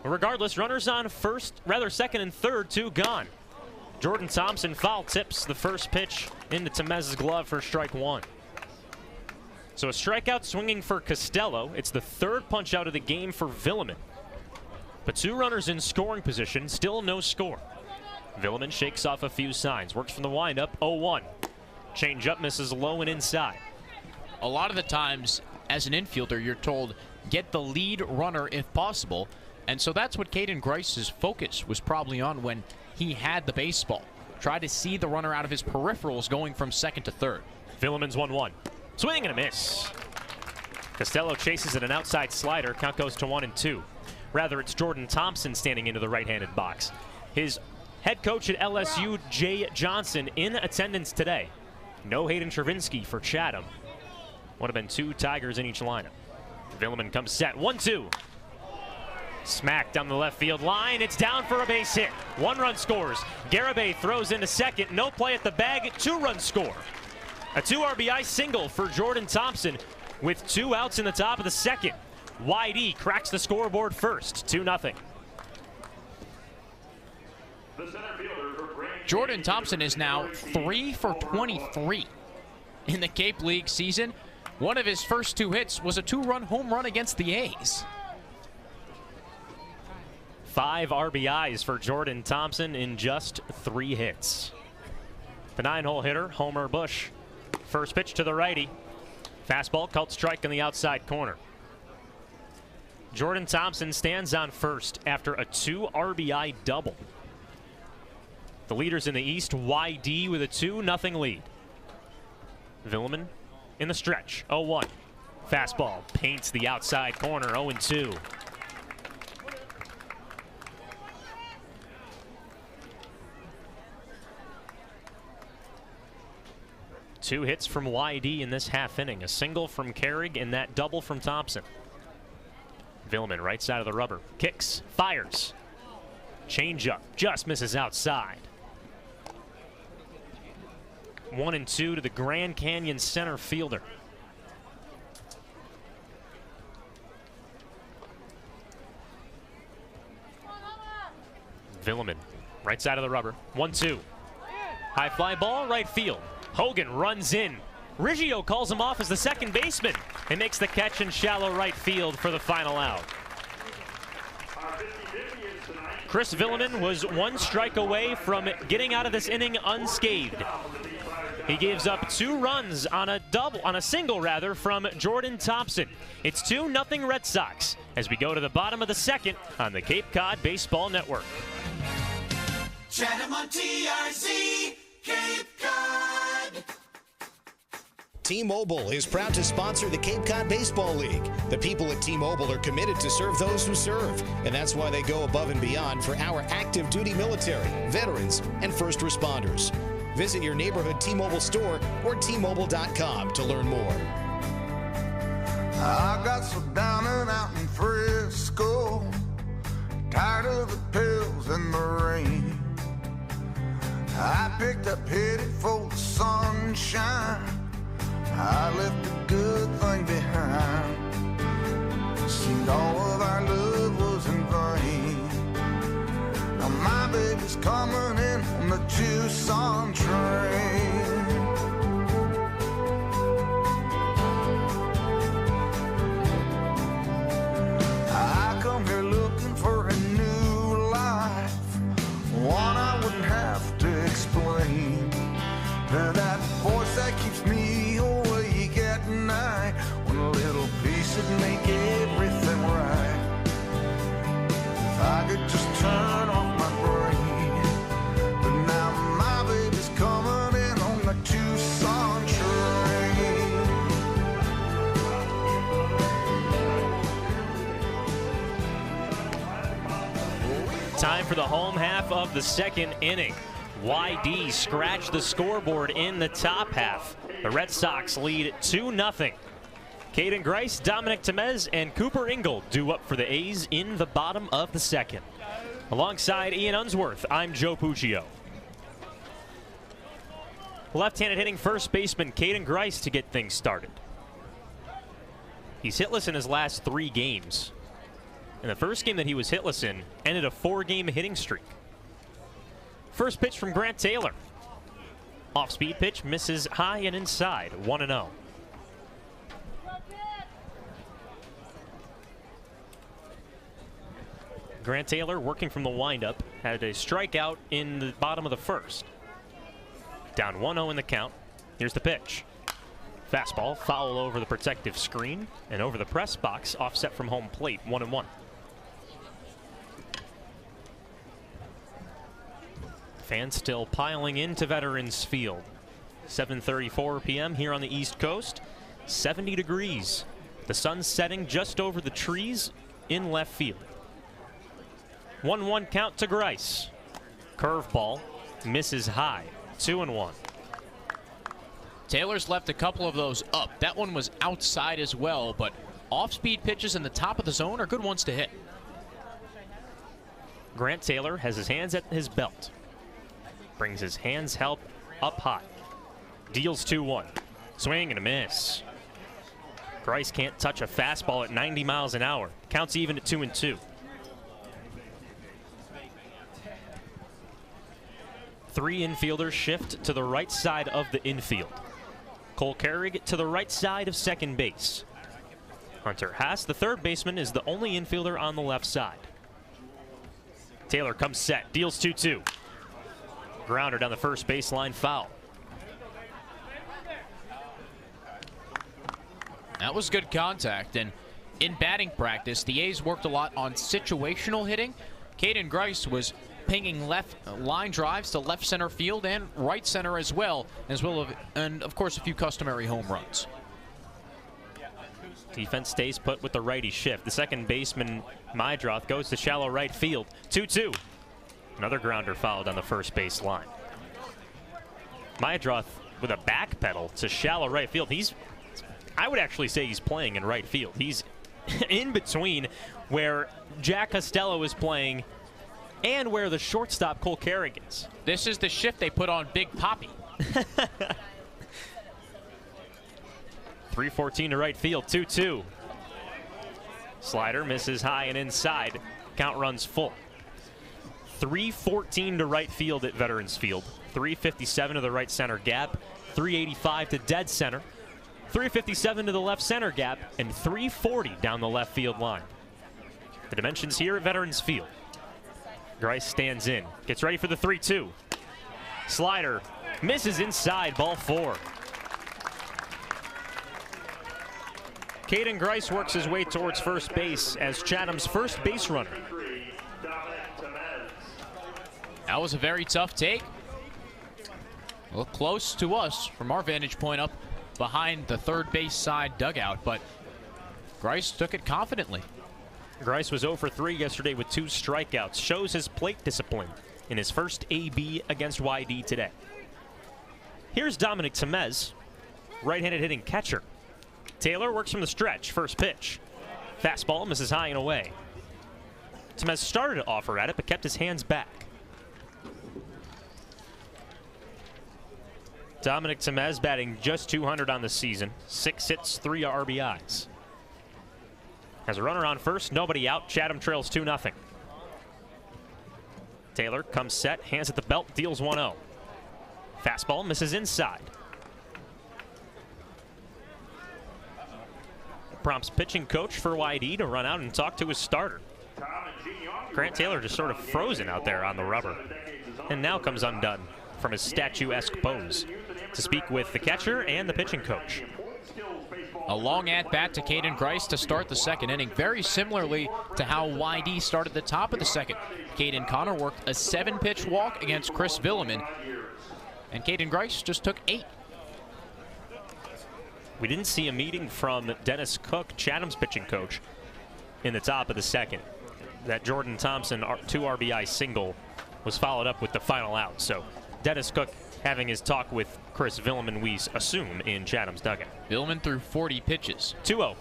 Regardless, runners on second and third, 2 gone. Jordan Thompson foul tips the first pitch into Temez's glove for strike 1. So a strikeout swinging for Costello. It's the 3rd punch out of the game for Villeman. But 2 runners in scoring position, still no score. Villeman shakes off a few signs, works from the windup, 0-1. Change up, misses low and inside. A lot of the times, as an infielder, you're told, get the lead runner if possible. And so that's what Caden Grice's focus was probably on when he had the baseball. Try to see the runner out of his peripherals going from second to third. Villeman's 1-1. Swing and a miss. Costello chases at an outside slider. Count goes to 1-2. Rather, it's Jordan Thompson standing into the right-handed box. His Head coach at LSU, Jay Johnson, in attendance today. No Hayden Travinsky for Chatham. Would have been 2 Tigers in each lineup. Villeman comes set, 1-2. Smack down the left field line. It's down for a base hit. 1 run scores. Garibay throws into second. No play at the bag. 2-run score. A 2 RBI single for Jordan Thompson with 2 outs in the top of the second. YD cracks the scoreboard first, 2-0. Jordan Thompson is now 3 for 23 in the Cape League season. One of his first 2 hits was a 2-run home run against the A's. 5 RBIs for Jordan Thompson in just 3 hits. The 9-hole hitter, Homer Bush. First pitch to the righty. Fastball called strike in the outside corner. Jordan Thompson stands on first after a 2 RBI double. The leaders in the East, YD with a 2-0 lead. Villeman in the stretch, 0-1. Fastball paints the outside corner, 0-2. Two hits from YD in this half inning. A single from Carrig and that double from Thompson. Villeman, right side of the rubber. Kicks, fires. Changeup, just misses outside. 1-2 to the Grand Canyon center fielder. Villeman, right side of the rubber. 1-2. High fly ball, right field. Hogan runs in. Riggio calls him off as the second baseman and makes the catch in shallow right field for the final out. Chris Villeman was 1 strike away from getting out of this inning unscathed. He gives up 2 runs on a single from Jordan Thompson. It's 2-0 Red Sox as we go to the bottom of the second on the Cape Cod Baseball Network. Chatham on TRZ, Cape Cod. T-Mobile is proud to sponsor the Cape Cod Baseball League. The people at T-Mobile are committed to serve those who serve, and that's why they go above and beyond for our active duty military, veterans, and first responders. Visit your neighborhood T-Mobile store or T-Mobile.com to learn more. I got so down and out in Frisco, tired of the pills and the rain. I picked up, headed for the sunshine. I left a good thing behind. Seemed all of our love was in vain. Now my baby's coming in on the Tucson train. I come here looking for a new life, one I wouldn't have to explain. That voice that keeps me awake at night, when a little piece would make everything right. If I could just turn off my brain, but now my baby's coming in on the Tucson train. Time for the home half of the second inning. YD scratched the scoreboard in the top half. The Red Sox lead 2-0. Caden Grice, Dominic Temez, and Cooper Ingle due up for the A's in the bottom of the second. Alongside Ian Unsworth, I'm Joe Puccio. Left-handed hitting first baseman Caden Grice to get things started. He's hitless in his last 3 games. And the first game that he was hitless in ended a 4-game hitting streak. First pitch from Grant Taylor. Off-speed pitch, misses high and inside, 1-0. Grant Taylor working from the windup, had a strikeout in the bottom of the first. Down 1-0 in the count. Here's the pitch. Fastball, foul over the protective screen and over the press box, offset from home plate, 1-1. Fans still piling into Veterans Field. 7:34 p.m. here on the East Coast. 70 degrees. The sun's setting just over the trees in left field. 1-1 count to Grice. Curveball misses high. 2-1. Taylor's left a couple of those up. That one was outside as well, but off-speed pitches in the top of the zone are good ones to hit. Grant Taylor has his hands at his belt. Brings his hands held up high. Deals 2-1. Swing and a miss. Grice can't touch a fastball at 90 miles an hour. Counts even at 2-2. 3 infielders shift to the right side of the infield. Cole Carrig to the right side of second base. Hunter Haas, the third baseman, is the only infielder on the left side. Taylor comes set, deals 2-2. Grounder down the first baseline, foul. That was good contact, and in batting practice, the A's worked a lot on situational hitting. Caden Grice was pinging left line drives to left center field and right center as well and of course a few customary home runs. Defense stays put with the righty shift. The second baseman, Mydroth, goes to shallow right field. 2-2. Another grounder fouled on the first base line. Mydroth with a back pedal to shallow right field. I would actually say he's playing in right field. He's in between where Jack Costello is playing and where the shortstop Cole Carrig is. This is the shift they put on Big Poppy. 3-14 to right field, 2-2. Slider misses high and inside. Count runs full. 3-14 to right field at Veterans Field. 357 to the right center gap. 385 to dead center. 357 to the left center gap. And 340 down the left field line. The dimensions here at Veterans Field. Grice stands in, gets ready for the 3-2. Slider misses inside, ball 4. Caden Grice works his way towards first base as Chatham's first base runner. That was a very tough take. A little close to us from our vantage point up behind the third base side dugout, but Grice took it confidently. Grice was 0 for 3 yesterday with 2 strikeouts. Shows his plate discipline in his first AB against YD today. Here's Dominic Temez, right-handed hitting catcher. Taylor works from the stretch, first pitch. Fastball misses high and away. Temez started to offer at it, but kept his hands back. Dominic Temez batting just 200 on the season. 6 hits, 3 RBIs. Has a runner on first, nobody out. Chatham trails 2-0. Taylor comes set, hands at the belt, deals 1-0. Fastball misses inside. Prompts pitching coach for YD to run out and talk to his starter. Grant Taylor just sort of frozen out there on the rubber, and now comes undone from his statue-esque pose to speak with the catcher and the pitching coach. A long at-bat to Caden Grice to start the second inning, very similarly to how YD started the top of the second. Caden Connor worked a 7-pitch walk against Chris Villeman, and Caden Grice just took 8. We didn't see a meeting from Dennis Cook, Chatham's pitching coach, in the top of the second. That Jordan Thompson 2 RBI single was followed up with the final out. So Dennis Cook having his talk with Chris Villeman, we assume, in Chatham's dugout. Villeman threw 40 pitches. 2-0.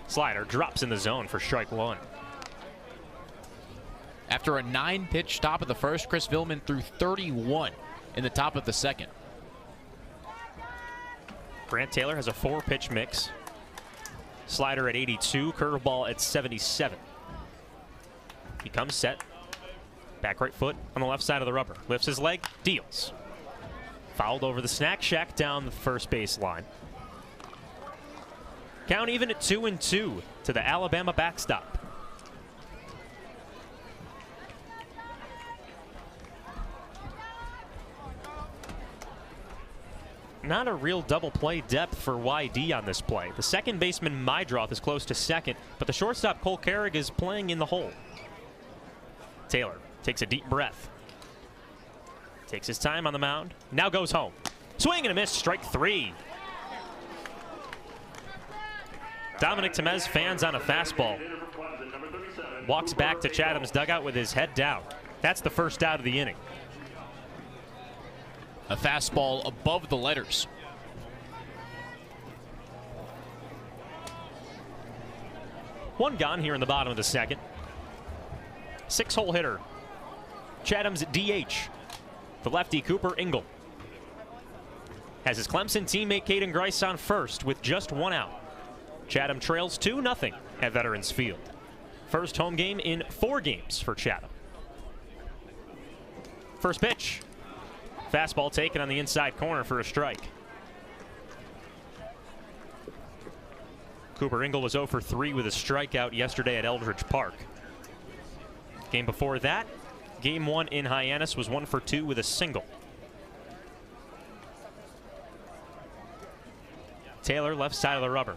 Slider drops in the zone for strike 1. After a 9-pitch top of the first, Chris Villeman threw 31 in the top of the second. Grant Taylor has a 4-pitch mix. Slider at 82, curveball at 77. He comes set. Back right foot on the left side of the rubber. Lifts his leg, deals. Fouled over the snack shack down the first base line. Count even at 2-2 to the Alabama backstop. Not a real double play depth for YD on this play. The second baseman Mydroth is close to second, but the shortstop Cole Carrig is playing in the hole. Taylor takes a deep breath. Takes his time on the mound. Now goes home. Swing and a miss, strike 3. Dominic Temez fans on a fastball. Walks back to Chatham's dugout with his head down. That's the first out of the inning. A fastball above the letters. One gone here in the bottom of the second. 6-hole hitter. Chatham's DH. The lefty Cooper Ingle has his Clemson teammate Caden Grice on first with just 1 out. Chatham trails 2-0 at Veterans Field. First home game in 4 games for Chatham. First pitch. Fastball taken on the inside corner for a strike. Cooper Ingle was 0 for 3 with a strikeout yesterday at Eldridge Park. Game before that, game 1 in Hyannis, was 1 for 2 with a single. Taylor left side of the rubber.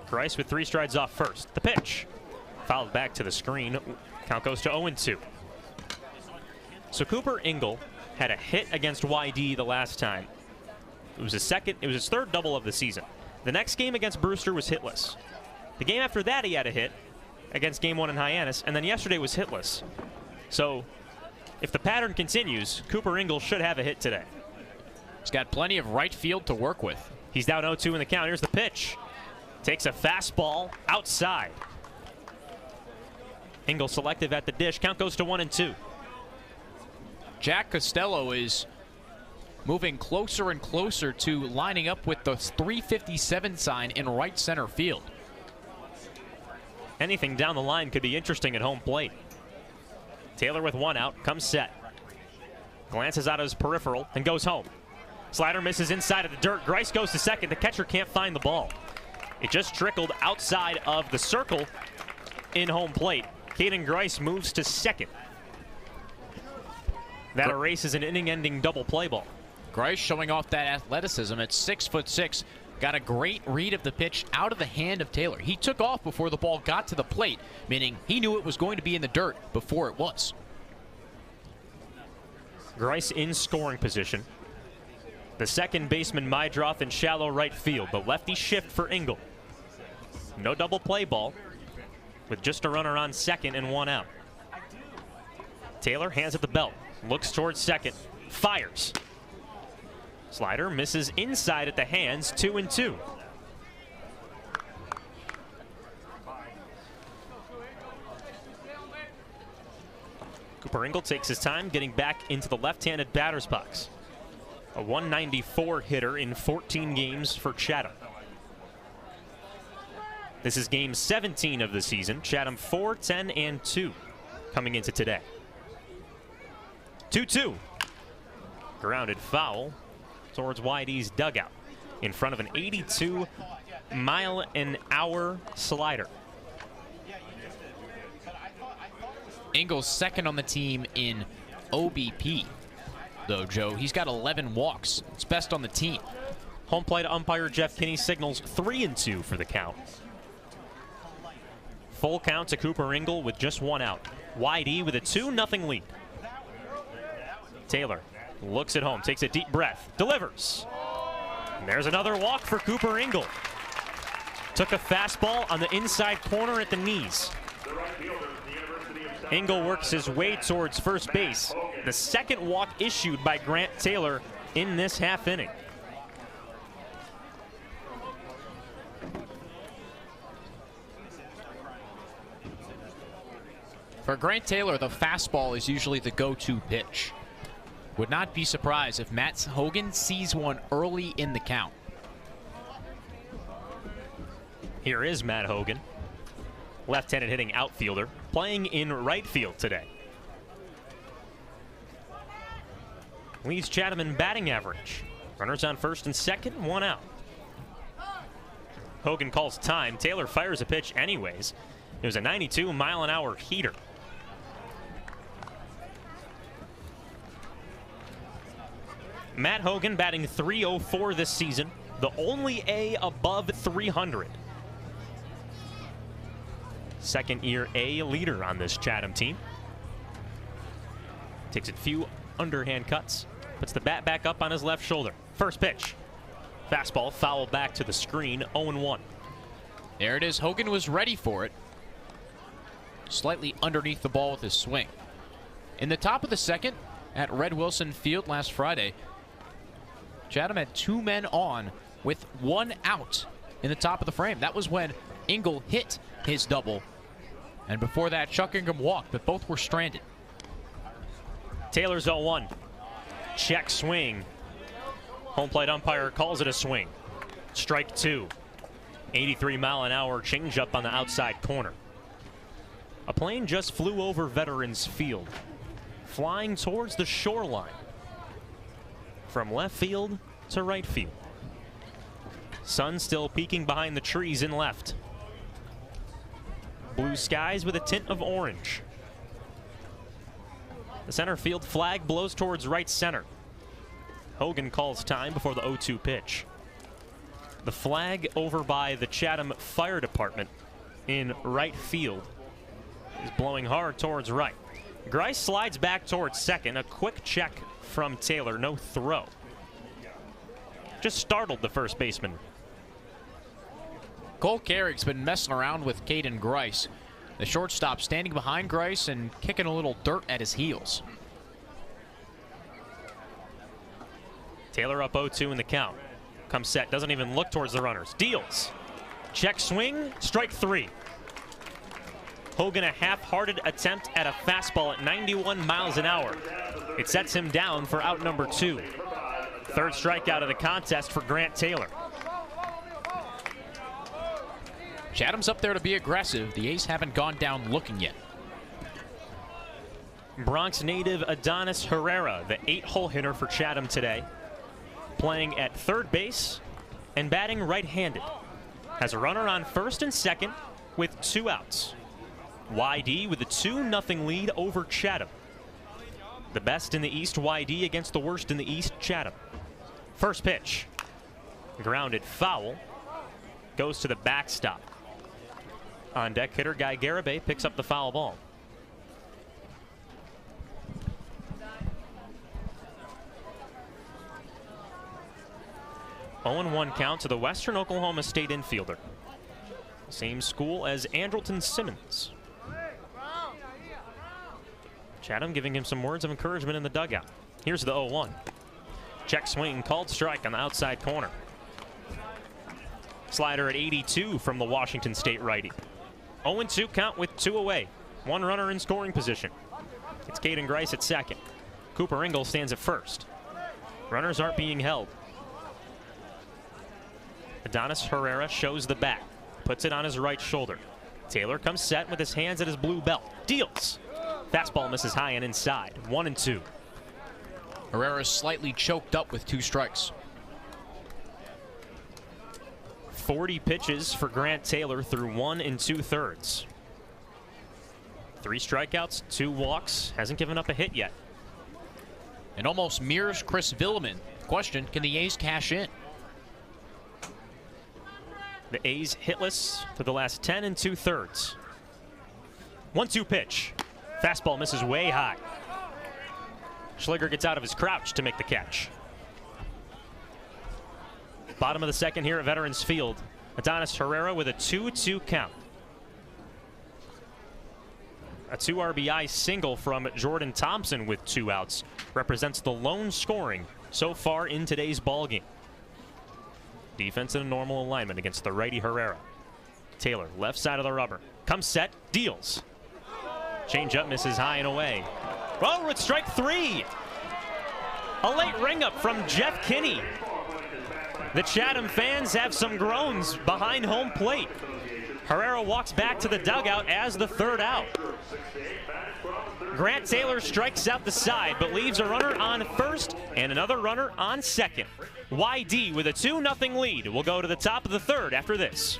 Grice with 3 strides off first. The pitch. Fouled back to the screen. Count goes to 0-2. So Cooper Ingle had a hit against YD the last time. It was his third double of the season. The next game against Brewster was hitless. The game after that he had a hit against game 1 in Hyannis, and then yesterday was hitless. So if the pattern continues, Cooper Ingle should have a hit today. He's got plenty of right field to work with. He's down 0-2 in the count. Here's the pitch. Takes a fastball outside. Ingle selective at the dish. Count goes to 1-2. Jack Costello is moving closer and closer to lining up with the 357 sign in right center field. Anything down the line could be interesting at home plate. Taylor with 1 out, comes set. Glances out of his peripheral and goes home. Slider misses inside of the dirt. Grice goes to second. The catcher can't find the ball. It just trickled outside of the circle in home plate. Caden Grice moves to second. That erases an inning-ending double play ball. Grice showing off that athleticism at 6'6". Got a great read of the pitch out of the hand of Taylor. He took off before the ball got to the plate, meaning he knew it was going to be in the dirt before it was. Grice in scoring position. The second baseman Mydroth in shallow right field. The lefty shift for Ingle. No double play ball with just a runner on second and 1 out. Taylor hands at the belt. Looks towards second. Fires. Slider misses inside at the hands. 2-2. Cooper Ingle takes his time getting back into the left-handed batter's box. A 194 hitter in 14 games for Chatham. This is game 17 of the season. Chatham 4-10-2 coming into today. 2-2. Grounded foul towards YD's dugout in front of an 82-mile-an-hour slider. Ingle's second on the team in OBP, though, Joe. He's got 11 walks. It's best on the team. Home plate umpire Jeff Kinney signals 3-2 for the count. Full count to Cooper Ingle with just 1 out. YD with a 2-0 lead. Taylor looks at home, takes a deep breath, delivers. And there's another walk for Cooper Ingle. Took a fastball on the inside corner at the knees. Ingle works his way towards first base. The second walk issued by Grant Taylor in this half inning. For Grant Taylor, the fastball is usually the go-to pitch. Would not be surprised if Matt Hogan sees one early in the count. Here is Matt Hogan, left-handed hitting outfielder, playing in right field today. Leads Chatham in batting average. Runners on first and second, 1 out. Hogan calls time. Taylor fires a pitch anyways. It was a 92-mile-an-hour heater. Matt Hogan batting .304 this season, the only A above 300. Second-year A leader on this Chatham team. Takes a few underhand cuts, puts the bat back up on his left shoulder. First pitch. Fastball foul back to the screen, 0-1. There it is. Hogan was ready for it. Slightly underneath the ball with his swing. In the top of the second at Red Wilson Field last Friday, Chatham had 2 men on with 1 out in the top of the frame. That was when Engel hit his double. And before that, Chuck Ingram walked, but both were stranded. Taylor's 0-1. Check swing. Home plate umpire calls it a swing. Strike 2. 83-mile-an-hour changeup on the outside corner. A plane just flew over Veterans Field, flying towards the shoreline. From left field to right field. Sun still peeking behind the trees in left. Blue skies with a tint of orange. The center field flag blows towards right center. Hogan calls time before the 0-2 pitch. The flag over by the Chatham Fire Department in right field is blowing hard towards right. Grice slides back towards second. A quick check from Taylor, no throw. Just startled the first baseman. Cole Carrick's been messing around with Caden Grice. The shortstop standing behind Grice and kicking a little dirt at his heels. Taylor up 0-2 in the count. Comes set, doesn't even look towards the runners. Deals. Check swing, strike 3. Hogan a half-hearted attempt at a fastball at 91 miles an hour. It sets him down for out number 2. Third strikeout of the contest for Grant Taylor. Chatham's up there to be aggressive. The A's haven't gone down looking yet. Bronx native Adonis Herrera, the 8-hole hitter for Chatham today, playing at third base and batting right-handed. Has a runner on first and second with 2 outs. YD with a 2-0 lead over Chatham. The best in the East, YD, against the worst in the East, Chatham. First pitch. Grounded foul. Goes to the backstop. On deck hitter Guy Garibay picks up the foul ball. Oh, 0-1 count to the Western Oklahoma State infielder. Same school as Andrelton Simmons. Chatham giving him some words of encouragement in the dugout. Here's the 0-1. Check swing, called strike on the outside corner. Slider at 82 from the Washington State righty. 0-2 count with 2 away. 1 runner in scoring position. It's Caden Grice at second. Cooper Engel stands at first. Runners aren't being held. Adonis Herrera shows the bat. Puts it on his right shoulder. Taylor comes set with his hands at his blue belt. Deals. Fastball misses high and inside. 1-2. Herrera's slightly choked up with 2 strikes. 40 pitches for Grant Taylor through 1 2/3. 3 strikeouts, 2 walks. Hasn't given up a hit yet. And almost mirrors Chris Villeman. Question, can the A's cash in? The A's hitless for the last 10 2/3. 1-2 pitch. Fastball misses way high. Schliger gets out of his crouch to make the catch. Bottom of the second here at Veterans Field. Adonis Herrera with a 2-2 count. A 2 RBI single from Jordan Thompson with 2 outs represents the lone scoring so far in today's ballgame. Defense in a normal alignment against the righty Herrera. Taylor, left side of the rubber. Comes set, deals. Change up misses high and away. Oh, it's strike 3. A late ring up from Jeff Kinney. The Chatham fans have some groans behind home plate. Herrera walks back to the dugout as the 3rd out. Grant Taylor strikes out the side, but leaves a runner on first and another runner on second. YD with a 2-0 lead will go to the top of the 3rd after this.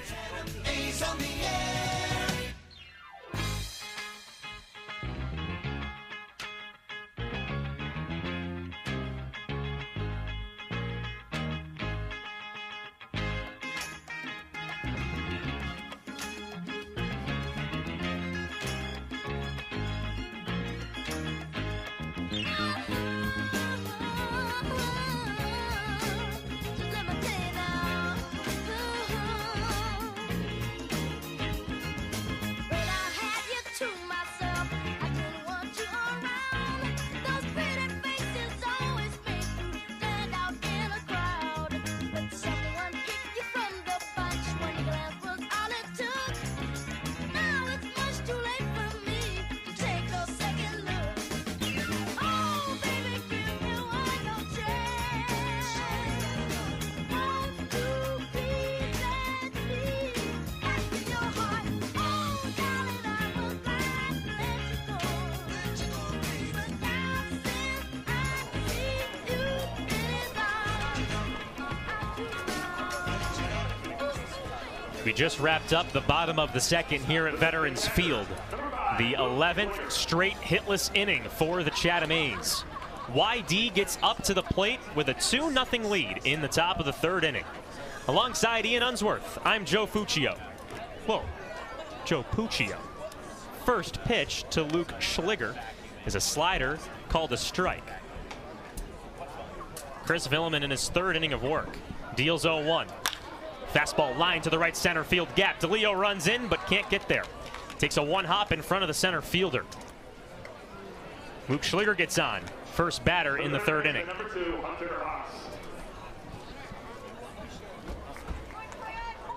We just wrapped up the bottom of the second here at Veterans Field. The 11th straight hitless inning for the Chatham A's. YD gets up to the plate with a 2-0 lead in the top of the third inning. Alongside Ian Unsworth, I'm Joe Puccio. Whoa, Joe Puccio. First pitch to Luke Schliger is a slider called a strike. Chris Villeman in his third inning of work. Deals 0-1. Fastball line to the right center field gap. DeLeo runs in but can't get there. Takes a one-hop in front of the center fielder. Luke Schliger gets on. First batter in the third inning.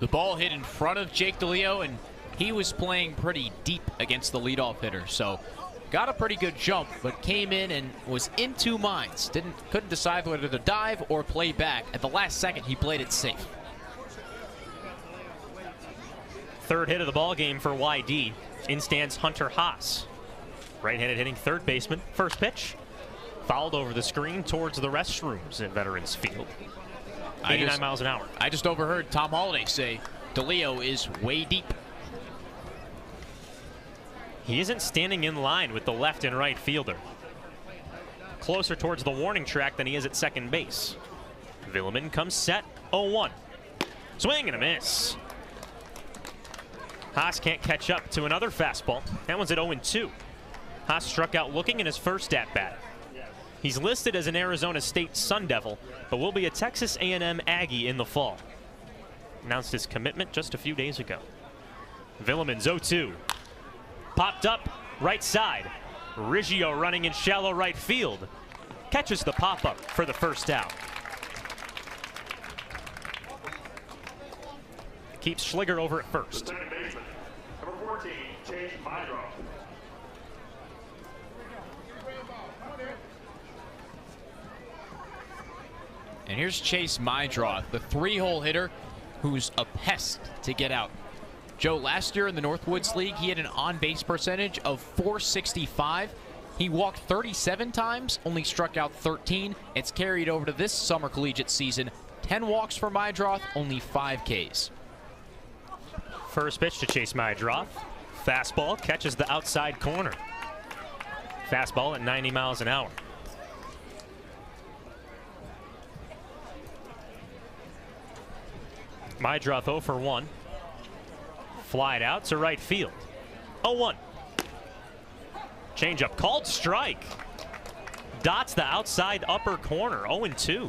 The ball hit in front of Jake DeLeo, and he was playing pretty deep against the leadoff hitter. So got a pretty good jump, but came in and was in two minds. Couldn't decide whether to dive or play back. At the last second, he played it safe. Third hit of the ball game for YD. In stands Hunter Haas. Right-handed hitting third baseman. First pitch. Fouled over the screen towards the restrooms at Veterans Field. 89 miles an hour. I just overheard Tom Holliday say DeLeo is way deep. He isn't standing in line with the left and right fielder. Closer towards the warning track than he is at second base. Villeman comes set, 0-1. Swing and a miss. Haas can't catch up to another fastball. That one's at 0-2. Haas struck out looking in his first at-bat. He's listed as an Arizona State Sun Devil, but will be a Texas A&M Aggie in the fall. Announced his commitment just a few days ago. Villeman's 0-2. Popped up, right side. Riggio running in shallow right field. Catches the pop-up for the first out. Keeps Schliger over at first. Second baseman, number 14, Chase Mydroff. And here's Chase Mydroth, the three-hole hitter who's a pest to get out. Joe, last year in the Northwoods League, he had an on-base percentage of .465. He walked 37 times, only struck out 13. It's carried over to this summer collegiate season. 10 walks for Mydroth, only 5 Ks. First pitch to Chase Mydroth. Fastball catches the outside corner. Fastball at 90 miles an hour. Mydroth 0 for 1. Flied out to right field. 0-1. Changeup called strike. Dots the outside upper corner. 0-2.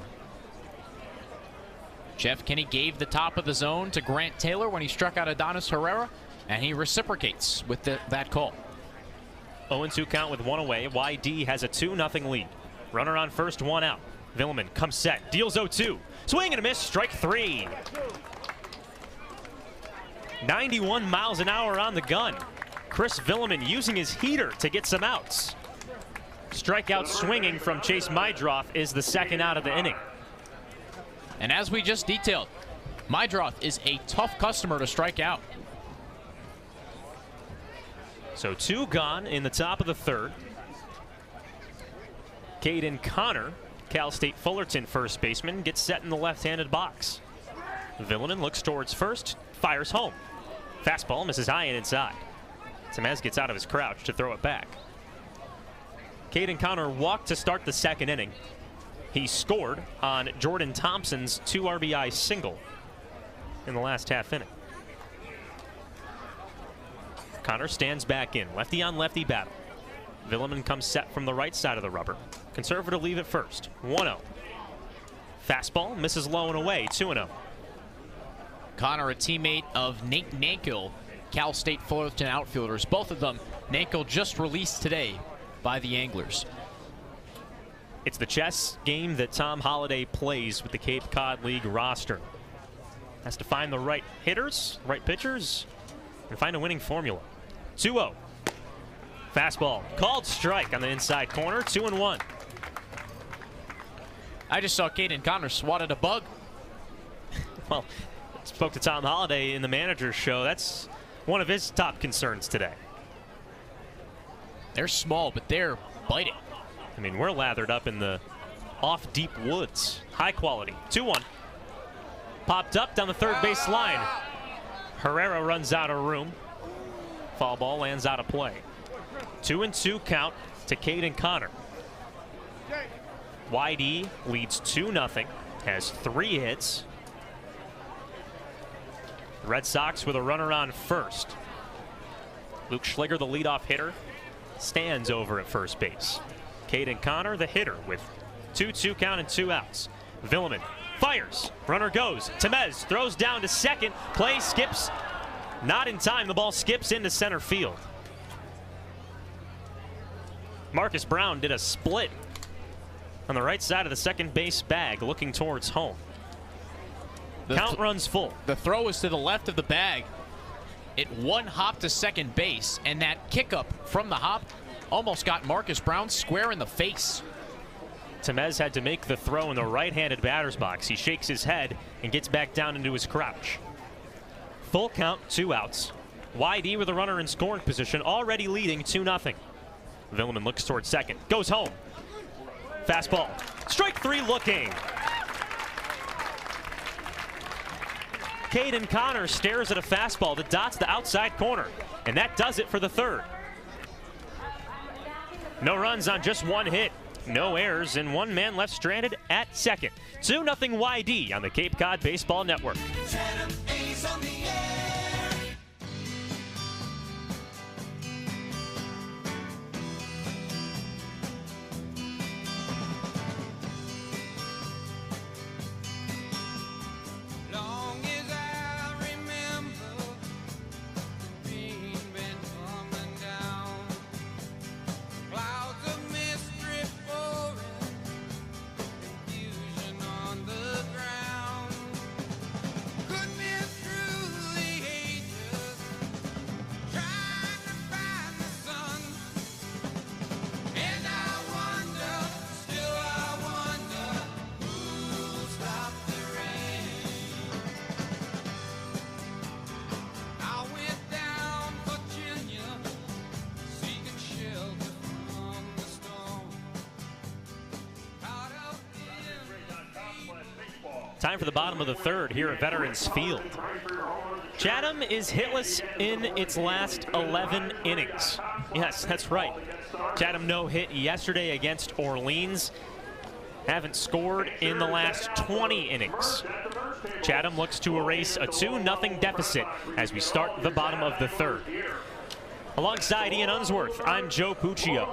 Jeff Kinney gave the top of the zone to Grant Taylor when he struck out Adonis Herrera, and he reciprocates with that call. 0-2 count with one away. YD has a 2-0 lead. Runner on first, one out. Villeman comes set, deals 0-2. Swing and a miss, strike 3. 91 miles an hour on the gun. Chris Villeman using his heater to get some outs. Strikeout swinging from Chase Mydroth is the second out of the inning. And as we just detailed, Mydroth is a tough customer to strike out. So 2 gone in the top of the third. Caden Connor, Cal State Fullerton first baseman, gets set in the left-handed box. Villeman looks towards first, fires home. Fastball misses high and inside. Temez gets out of his crouch to throw it back. Caden Connor walked to start the second inning. He scored on Jordan Thompson's 2 RBI single in the last half inning. Connor stands back in, lefty on lefty battle. Villeman comes set from the right side of the rubber. Conservative leave at first, 1-0. Fastball misses low and away, 2-0. Connor, a teammate of Nate Nankel, Cal State Fullerton outfielders. Both of them, Nankel just released today by the Anglers. It's the chess game that Tom Holliday plays with the Cape Cod League roster. Has to find the right hitters, right pitchers, and find a winning formula. 2-0. Fastball called strike on the inside corner, 2-1. I just saw Caden Connor swatted a bug. Well, spoke to Tom Holliday in the manager's show. That's one of his top concerns today. They're small, but they're biting. I mean, we're lathered up in the off deep woods. High quality. 2-1. Popped up down the third base line. Herrera runs out of room. Foul ball lands out of play. 2-2 count to Caden Connor. YD leads 2-0, has 3 hits. The Red Sox with a runner on first. Luke Schliger, the leadoff hitter, stands over at first base. Caden Connor, the hitter, with 2-2 count and 2 outs. Villeman fires. Runner goes. Temez throws down to second. Play skips. Not in time. The ball skips into center field. Marcus Brown did a split on the right side of the second base bag, looking towards home. Count runs full. The throw is to the left of the bag. It one hop to second base, and that kick up from the hop almost got Marcus Brown square in the face. Temez had to make the throw in the right-handed batter's box. He shakes his head and gets back down into his crouch. Full count, 2 outs. YD with a runner in scoring position, already leading 2-0. Villeman looks towards second, goes home. Fastball, strike 3 looking. Caden Connor stares at a fastball that dots the outside corner, and that does it for the third. No runs on just 1 hit, no errors, and 1 man left stranded at second. 2-0 YD on the Cape Cod Baseball Network. Chatham A's on the air. Long as I remember, the rain been coming down. Clouds of mist drift pouring, confusion on the ground. Could be through the ages, trying to find the sun. And I wonder, still I wonder, who'll stop the rain. I went down Virginia, seeking shelter from the storm. Out of Time for the bottom of the third here at Veterans Field. Chatham is hitless in its last 11 innings. Yes, that's right. Chatham no hit yesterday against Orleans. Haven't scored in the last 20 innings. Chatham looks to erase a 2-0 deficit as we start the bottom of the third. Alongside Ian Unsworth, I'm Joe Puccio.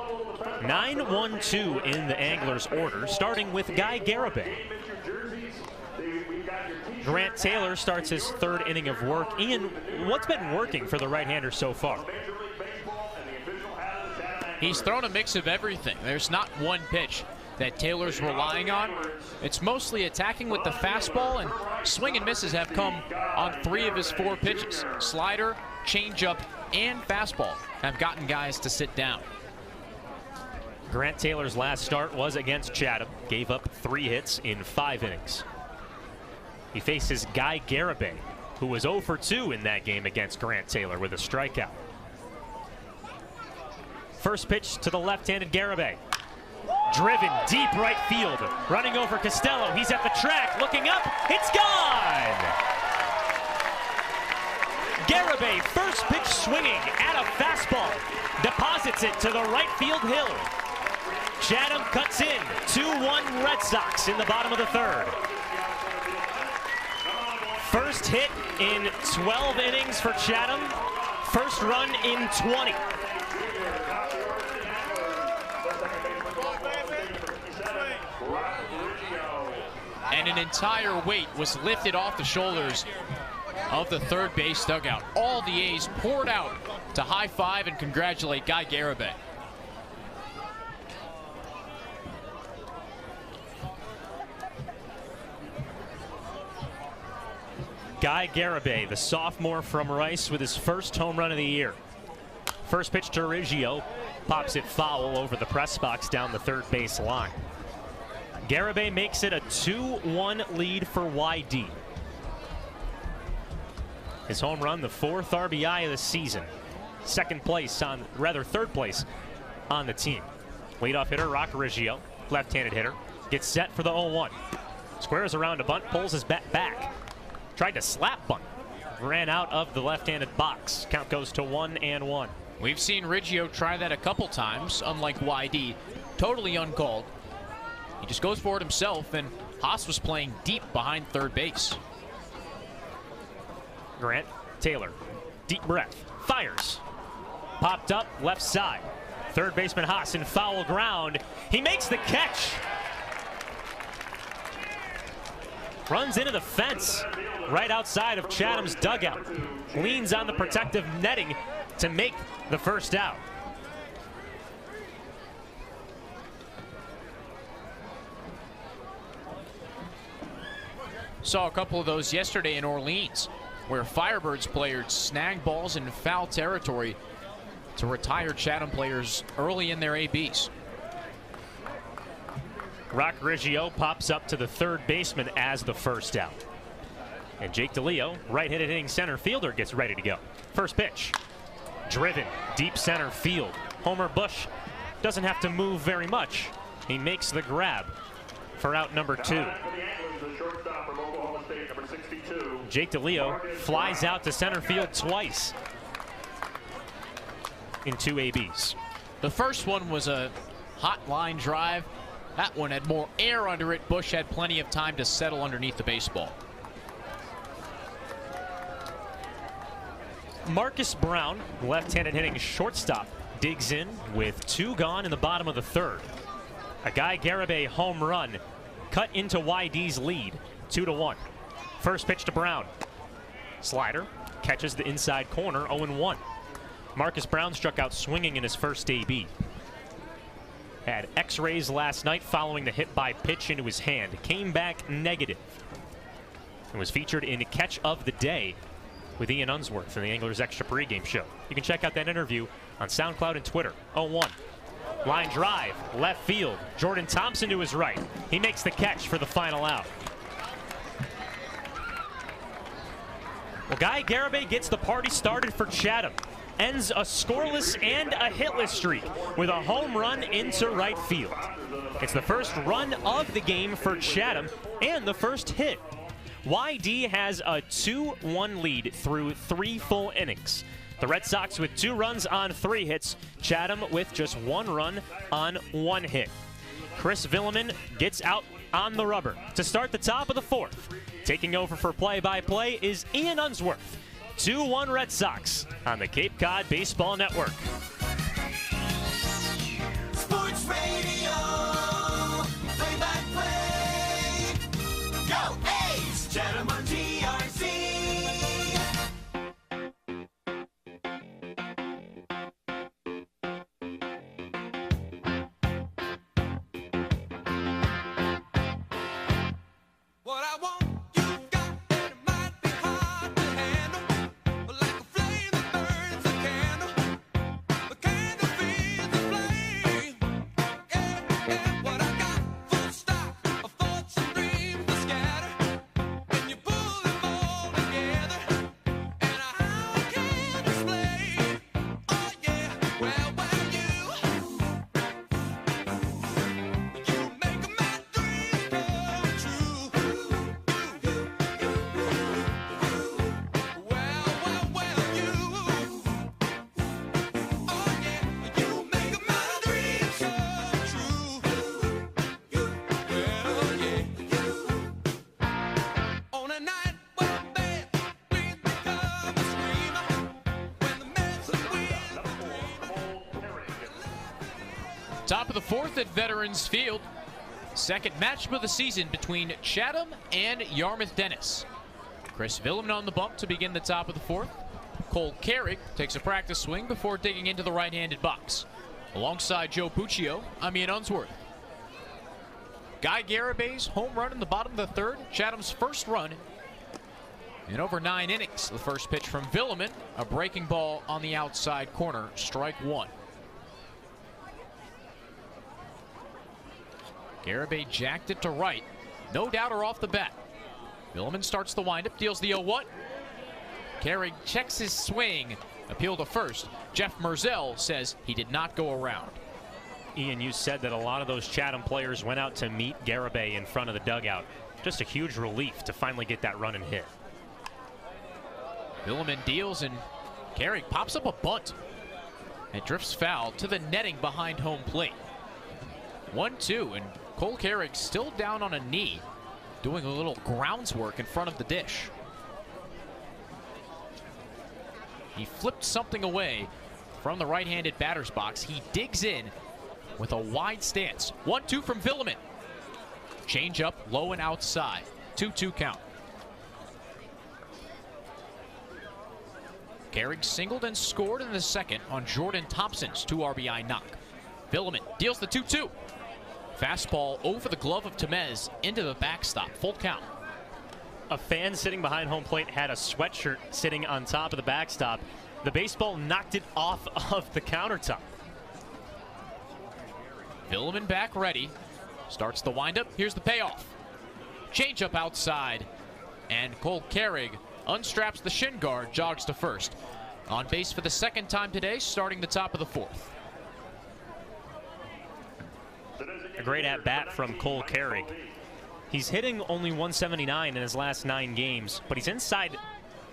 9-1-2 in the Anglers' order, starting with Guy Garibay. Grant Taylor starts his third inning of work. Ian, what's been working for the right-hander so far? He's thrown a mix of everything. There's not one pitch that Taylor's relying on. It's mostly attacking with the fastball, and swing and misses have come on 3 of his 4 pitches. Slider, changeup, and fastball have gotten guys to sit down. Grant Taylor's last start was against Chatham. Gave up 3 hits in 5 innings. He faces Guy Garibay, who was 0 for 2 in that game against Grant Taylor with a strikeout. First pitch to the left-handed Garibay. Driven deep right field. Running over Costello. He's at the track, looking up. It's gone! Garibay, first pitch swinging at a fastball. Deposits it to the right field hill. Chatham cuts in. 2-1 Red Sox in the bottom of the third. First hit in 12 innings for Chatham. First run in 20. And an entire weight was lifted off the shoulders of the third base dugout. All the A's poured out to high-five and congratulate Guy Garibay. Guy Garibay, the sophomore from Rice, with his first home run of the year. First pitch to Riggio, pops it foul over the press box down the third base line. Garibay makes it a 2-1 lead for YD. His home run, the 4th RBI of the season. Third place on the team. Leadoff hitter, Rock Riggio, left-handed hitter, gets set for the 0-1. Squares around a bunt, pulls his bat back. Tried to slap bunt. ran out of the left-handed box. Count goes to 1-1. We've seen Riggio try that a couple times, unlike YD. Totally uncalled. He just goes for it himself, and Haas was playing deep behind third base. Grant Taylor, deep breath, fires. Popped up, left side. Third baseman Haas in foul ground. He makes the catch. Runs into the fence right outside of Chatham's dugout. Leans on the protective netting to make the first out. Saw a couple of those yesterday in Orleans, where Firebirds players snagged balls in foul territory to retire Chatham players early in their ABs. Rock Riggio pops up to the third baseman as the first out. And Jake DeLeo, right-handed hitting center fielder, gets ready to go. First pitch, driven, deep center field. Homer Bush doesn't have to move very much. He makes the grab for out number 2. Jake DeLeo flies out to center field twice in 2 ABs. The first one was a hot line drive. That one had more air under it. Bush had plenty of time to settle underneath the baseball. Marcus Brown, left-handed hitting shortstop, digs in with 2 gone in the bottom of the 3rd. A Guy Garibay home run cut into YD's lead, 2-1. First pitch to Brown. Slider catches the inside corner, 0-1. Marcus Brown struck out swinging in his first AB. Had x-rays last night following the hit by pitch into his hand. Came back negative. And was featured in Catch of the Day with Ian Unsworth in the Anglers Extra pregame show. You can check out that interview on SoundCloud and Twitter. 0-1. Line drive, left field. Jordan Thompson to his right. He makes the catch for the final out. Well, Guy Garibay gets the party started for Chatham. Ends a scoreless and a hitless streak with a home run into right field. It's the first run of the game for Chatham and the first hit. YD has a 2-1 lead through 3 full innings. The Red Sox with 2 runs on 3 hits. Chatham with just 1 run on 1 hit. Chris Villeman gets out on the rubber to start the top of the 4th. Taking over for play-by-play is Ian Unsworth. 2-1 Red Sox on the Cape Cod Baseball Network. Sports Radio, play-by-play. Go A's, Chatham on GRC. What I want. Top of the 4th at Veterans Field. Second matchup of the season between Chatham and Yarmouth-Dennis. Chris Villeman on the bump to begin the top of the 4th. Cole Carrick takes a practice swing before digging into the right-handed box. Alongside Joe Puccio, I'm Ian Unsworth. Guy Garibay's home run in the bottom of the 3rd. Chatham's first run in over 9 innings. The first pitch from Villeman, a breaking ball on the outside corner, strike 1. Garibay jacked it to right. No doubter off the bat. Villeman starts the windup, deals the 0-1. Carrick checks his swing. Appeal to first. Jeff Merzell says he did not go around. Ian, you said that a lot of those Chatham players went out to meet Garibay in front of the dugout. Just a huge relief to finally get that run and hit. Villeman deals, and Carrick pops up a bunt. It drifts foul to the netting behind home plate. 1-2, and Cole Carrick still down on a knee, doing a little grounds work in front of the dish. He flipped something away from the right-handed batter's box. He digs in with a wide stance. 1-2 from Villeman. Change up, low and outside. 2-2 count. Carrick singled and scored in the second on Jordan Thompson's 2 RBI knock. Villeman deals the 2-2. Fastball over the glove of Temez into the backstop. Full count. A fan sitting behind home plate had a sweatshirt sitting on top of the backstop. The baseball knocked it off of the countertop. Villeman back ready. Starts the windup. Here's the payoff. Change up outside. And Cole Carrick unstraps the shin guard, jogs to first. On base for the second time today, starting the top of the fourth. A great at-bat from Cole Carrick. He's hitting only 179 in his last 9 games, but he's inside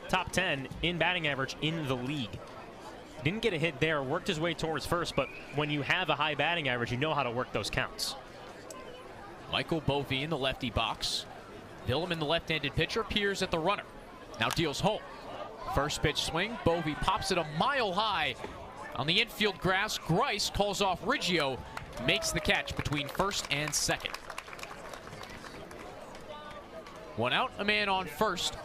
top 10 in batting average in the league. Didn't get a hit there, worked his way towards first, but when you have a high batting average, you know how to work those counts. Michael Bovee in the lefty box. Villeman, the left-handed pitcher, peers at the runner. Now deals home. First pitch swing. Bovee pops it a mile high on the infield grass. Grice calls off Riggio. Makes the catch between first and second. 1 out, a man on first.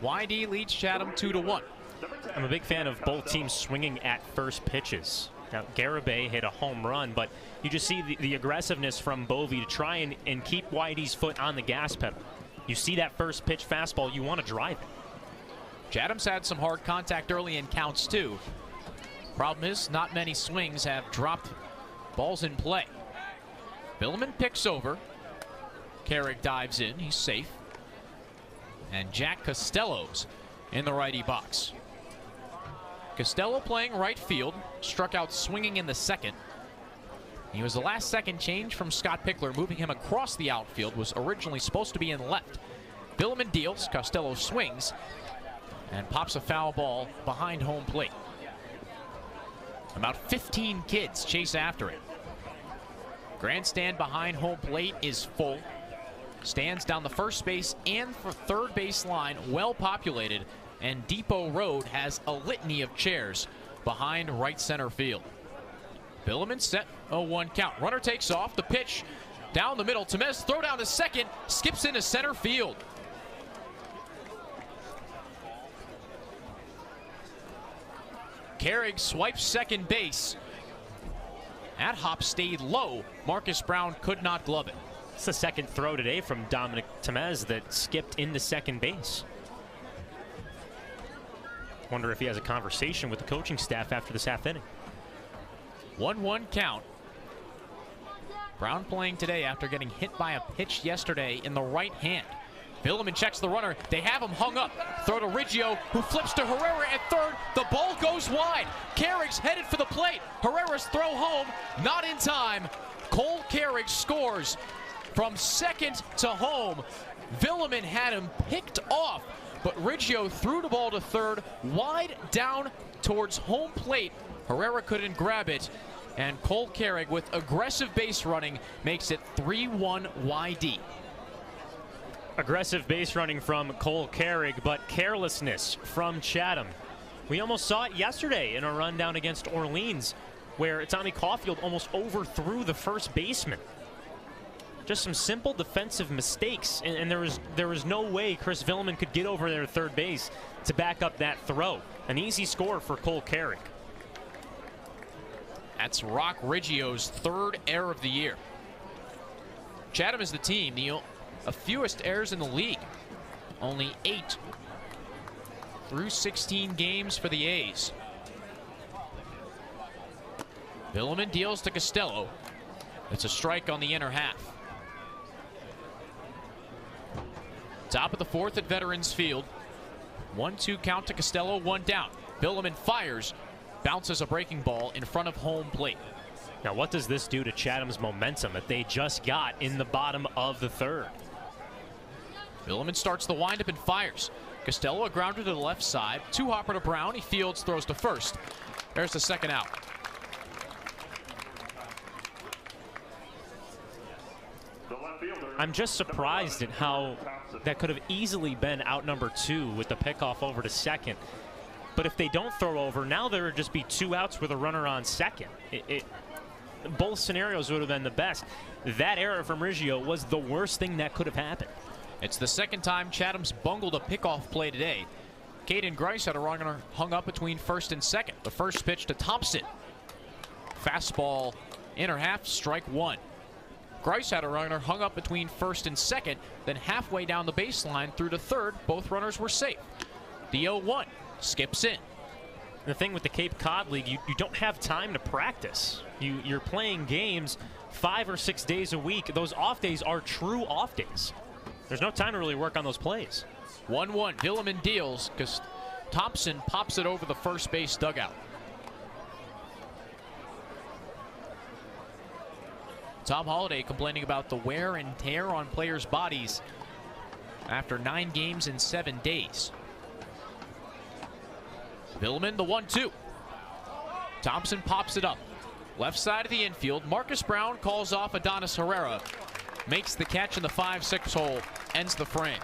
YD leads Chatham 2-1. I'm a big fan of both teams swinging at first pitches. Now, Garibay hit a home run, but you just see the aggressiveness from Bovee to try and keep YD's foot on the gas pedal. You see that first pitch fastball, you want to drive it. Chatham's had some hard contact early in counts, too. Problem is, not many swings have dropped balls in play. Villeman picks over. Carrick dives in. He's safe. And Jack Costello's in the righty box. Costello playing right field. Struck out swinging in the second. He was the last second change from Scott Pickler, moving him across the outfield. Was originally supposed to be in left. Villeman deals. Costello swings and pops a foul ball behind home plate. About 15 kids chase after it. Grandstand behind home plate is full. Stands down the first base and for third base line, well populated, and Depot Road has a litany of chairs behind right center field. Villeman set, 0-1 count. Runner takes off, the pitch down the middle. Temez throw down to second, skips into center field. Carrick swipes second base. That hop stayed low. Marcus Brown could not glove it. It's the second throw today from Dominic Temez that skipped into second base. Wonder if he has a conversation with the coaching staff after this half inning. 1-1 count. Brown playing today after getting hit by a pitch yesterday in the right hand. Villeman checks the runner. They have him hung up. Throw to Riggio, who flips to Herrera at third. The ball goes wide. Carrick's headed for the plate. Herrera's throw home, not in time. Cole Carrick scores from second to home. Villeman had him picked off, but Riggio threw the ball to third, wide down towards home plate. Herrera couldn't grab it, and Cole Carrick, with aggressive base running, makes it 3-1 YD. Aggressive base running from Cole Carrick, but carelessness from Chatham. We almost saw it yesterday in a run down against Orleans, where Tommy Caulfield almost overthrew the first baseman. Just some simple defensive mistakes, and there was no way Chris Villeman could get over there at third base to back up that throw. An easy score for Cole Carrick. That's Rock Riggio's third error of the year. Chatham is the team, the fewest errors in the league. Only 8 through 16 games for the A's. Villeman deals to Costello. It's a strike on the inner half. Top of the fourth at Veterans Field. 1-2 count to Costello, 1 down. Villeman fires, bounces a breaking ball in front of home plate. Now, what does this do to Chatham's momentum that they just got in the bottom of the third? Villeman starts the windup and fires. Costello, a grounder to the left side. Two-hopper to Brown. He fields, throws to first. There's the second out. I'm just surprised at how that could have easily been out number 2 with the pickoff over to second. But if they don't throw over, now there would just be 2 outs with a runner on second. Both scenarios would have been the best. That error from Riggio was the worst thing that could have happened. It's the second time Chatham's bungled a pickoff play today. Caden Grice had a runner hung up between first and second. The first pitch to Thompson. Fastball, inner half, strike 1. Grice had a runner hung up between first and second, then halfway down the baseline through to third. Both runners were safe. The 0-1 skips in. The thing with the Cape Cod League, you don't have time to practice. You're playing games 5 or 6 days a week. Those off days are true off days. There's no time to really work on those plays. 1-1, Villeman deals because Thompson pops it over the first base dugout. Tom Holliday complaining about the wear and tear on players' bodies after 9 games in 7 days. Villeman, the 1-2. Thompson pops it up. Left side of the infield. Marcus Brown calls off Adonis Herrera. Makes the catch in the 5-6 hole. Ends the frame.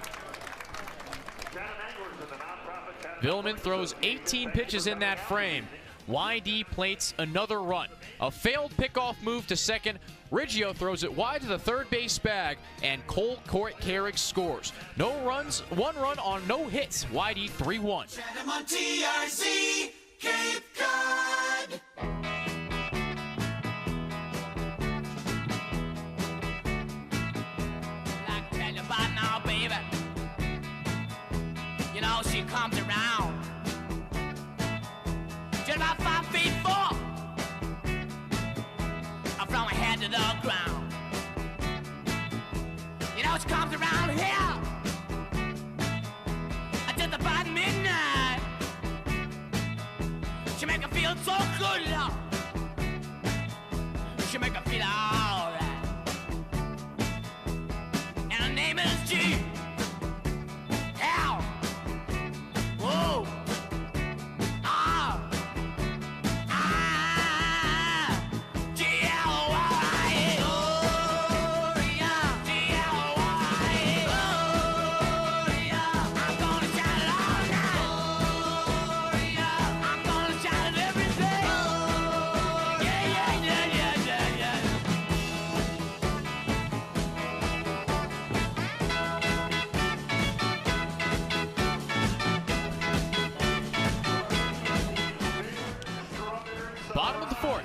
Villeman throws 18 pitches in that frame. YD plates another run. A failed pickoff move to second. Riggio throws it wide to the third base bag, and Cole Carrick scores. No runs, 1 run on no hits. YD 3-1. Chatham on TRC, Cape Cod. Like tell you about now, baby. You know she comes around. Just about 5'4". From her head to the ground. You know she comes around here just about midnight. She make her feel so good, Lord. She make her feel alright. And her name is G. L. Whoa.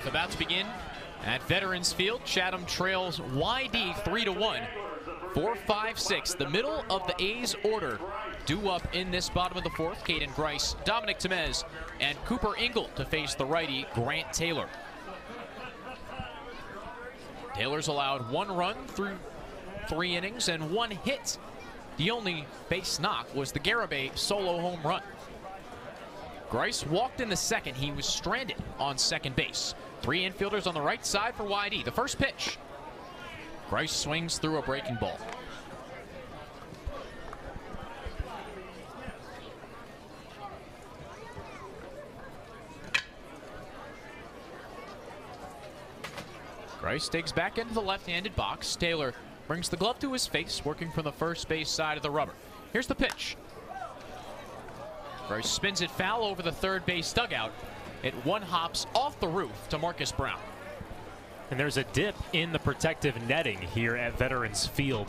About to begin at Veterans Field. Chatham trails YD 3-1. 4-5-6. The middle of the A's order due up in this bottom of the 4th. Caden Grice, Dominic Temez, and Cooper Ingle to face the righty Grant Taylor. Taylor's allowed 1 run through 3 innings and 1 hit. The only base knock was the Garibay solo home run. Grice walked in the second. He was stranded on second base. 3 infielders on the right side for YD. The first pitch. Grice swings through a breaking ball. Grice digs back into the left-handed box. Taylor brings the glove to his face, working from the first base side of the rubber. Here's the pitch. Grice spins it foul over the third base dugout. It 1-hops off the roof to Marcus Brown. And there's a dip in the protective netting here at Veterans Field.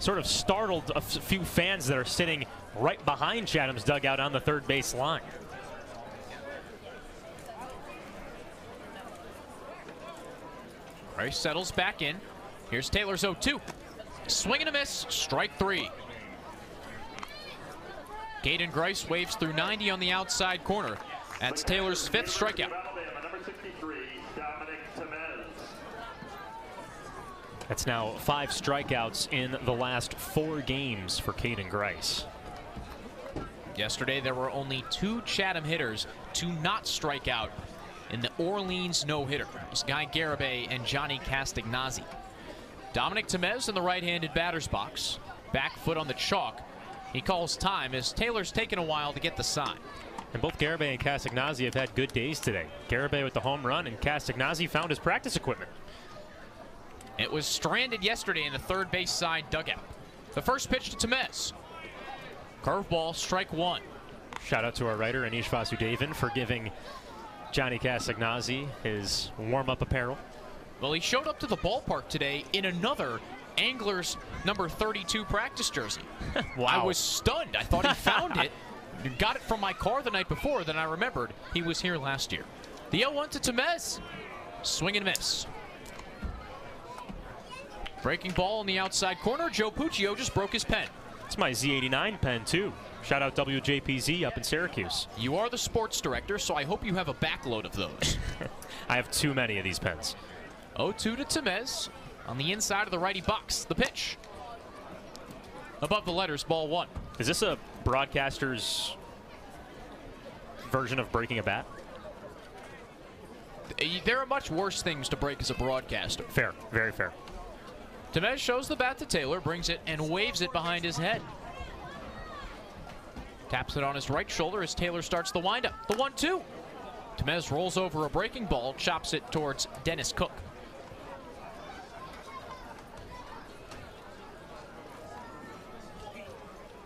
Sort of startled a few fans that are sitting right behind Chatham's dugout on the third base line. Grice settles back in. Here's Taylor's 0-2. Swing and a miss, strike 3. Caden Grice waves through 90 on the outside corner. That's Taylor's 5th strikeout. That's now 5 strikeouts in the last 4 games for Caden Grice. Yesterday, there were only 2 Chatham hitters to not strike out in the Orleans no-hitter. It's Guy Garibay and Johnny Castagnazzi. Dominic Temez in the right-handed batter's box. Back foot on the chalk. He calls time as Taylor's taken a while to get the sign. And both Garibay and Castagnazzi have had good days today. Garibay with the home run, and Castagnazzi found his practice equipment. It was stranded yesterday in the third base side dugout. The first pitch to Temez. Curveball, strike one. Shout out to our writer, Anish Vasudevan, for giving Johnny Castagnazzi his warm-up apparel. Well, he showed up to the ballpark today in another Anglers number 32 practice jersey. Wow. I was stunned. I thought he found it. Got it from my car the night before, then I remembered he was here last year. The 0-1 to Temez. Swing and miss. Breaking ball in the outside corner. Joe Puccio just broke his pen. It's my Z89 pen, too. Shout out WJPZ up in Syracuse. You are the sports director, so I hope you have a backload of those. I have too many of these pens. 0-2 to Temez on the inside of the righty box. The pitch. Above the letters, ball one. Is this a broadcaster's version of breaking a bat? There are much worse things to break as a broadcaster. Fair, very fair. Temez shows the bat to Taylor, brings it and waves it behind his head. Taps it on his right shoulder as Taylor starts the windup. The 1-2. Temez rolls over a breaking ball, chops it towards Dennis Cook.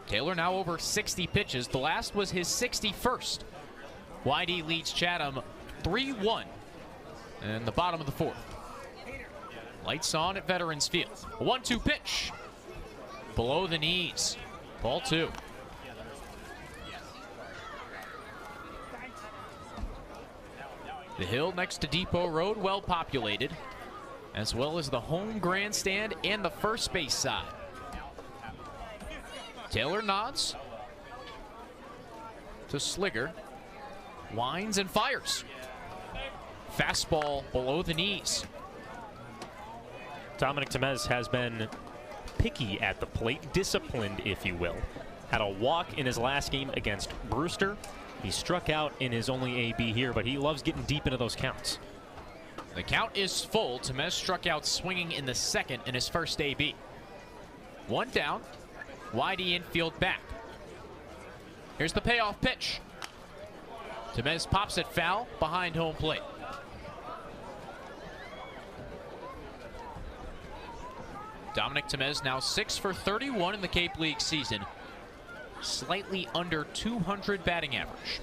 Taylor now over 60 pitches. The last was his 61st. YD leads Chatham 3-1 in the bottom of the fourth. Lights on at Veterans Field. A 1-2 pitch. Below the knees. Ball two. The hill next to Depot Road, well populated, as well as the home grandstand and the first base side. Taylor nods to Sliger. Winds and fires. Fastball below the knees. Dominic Temez has been picky at the plate, disciplined, if you will. Had a walk in his last game against Brewster. He struck out in his only AB here, but he loves getting deep into those counts. The count is full. Temez struck out swinging in the second in his first AB. One down. YD infield back. Here's the payoff pitch. Temez pops it foul behind home plate. Dominic Temez now 6 for 31 in the Cape League season. Slightly under 200 batting average.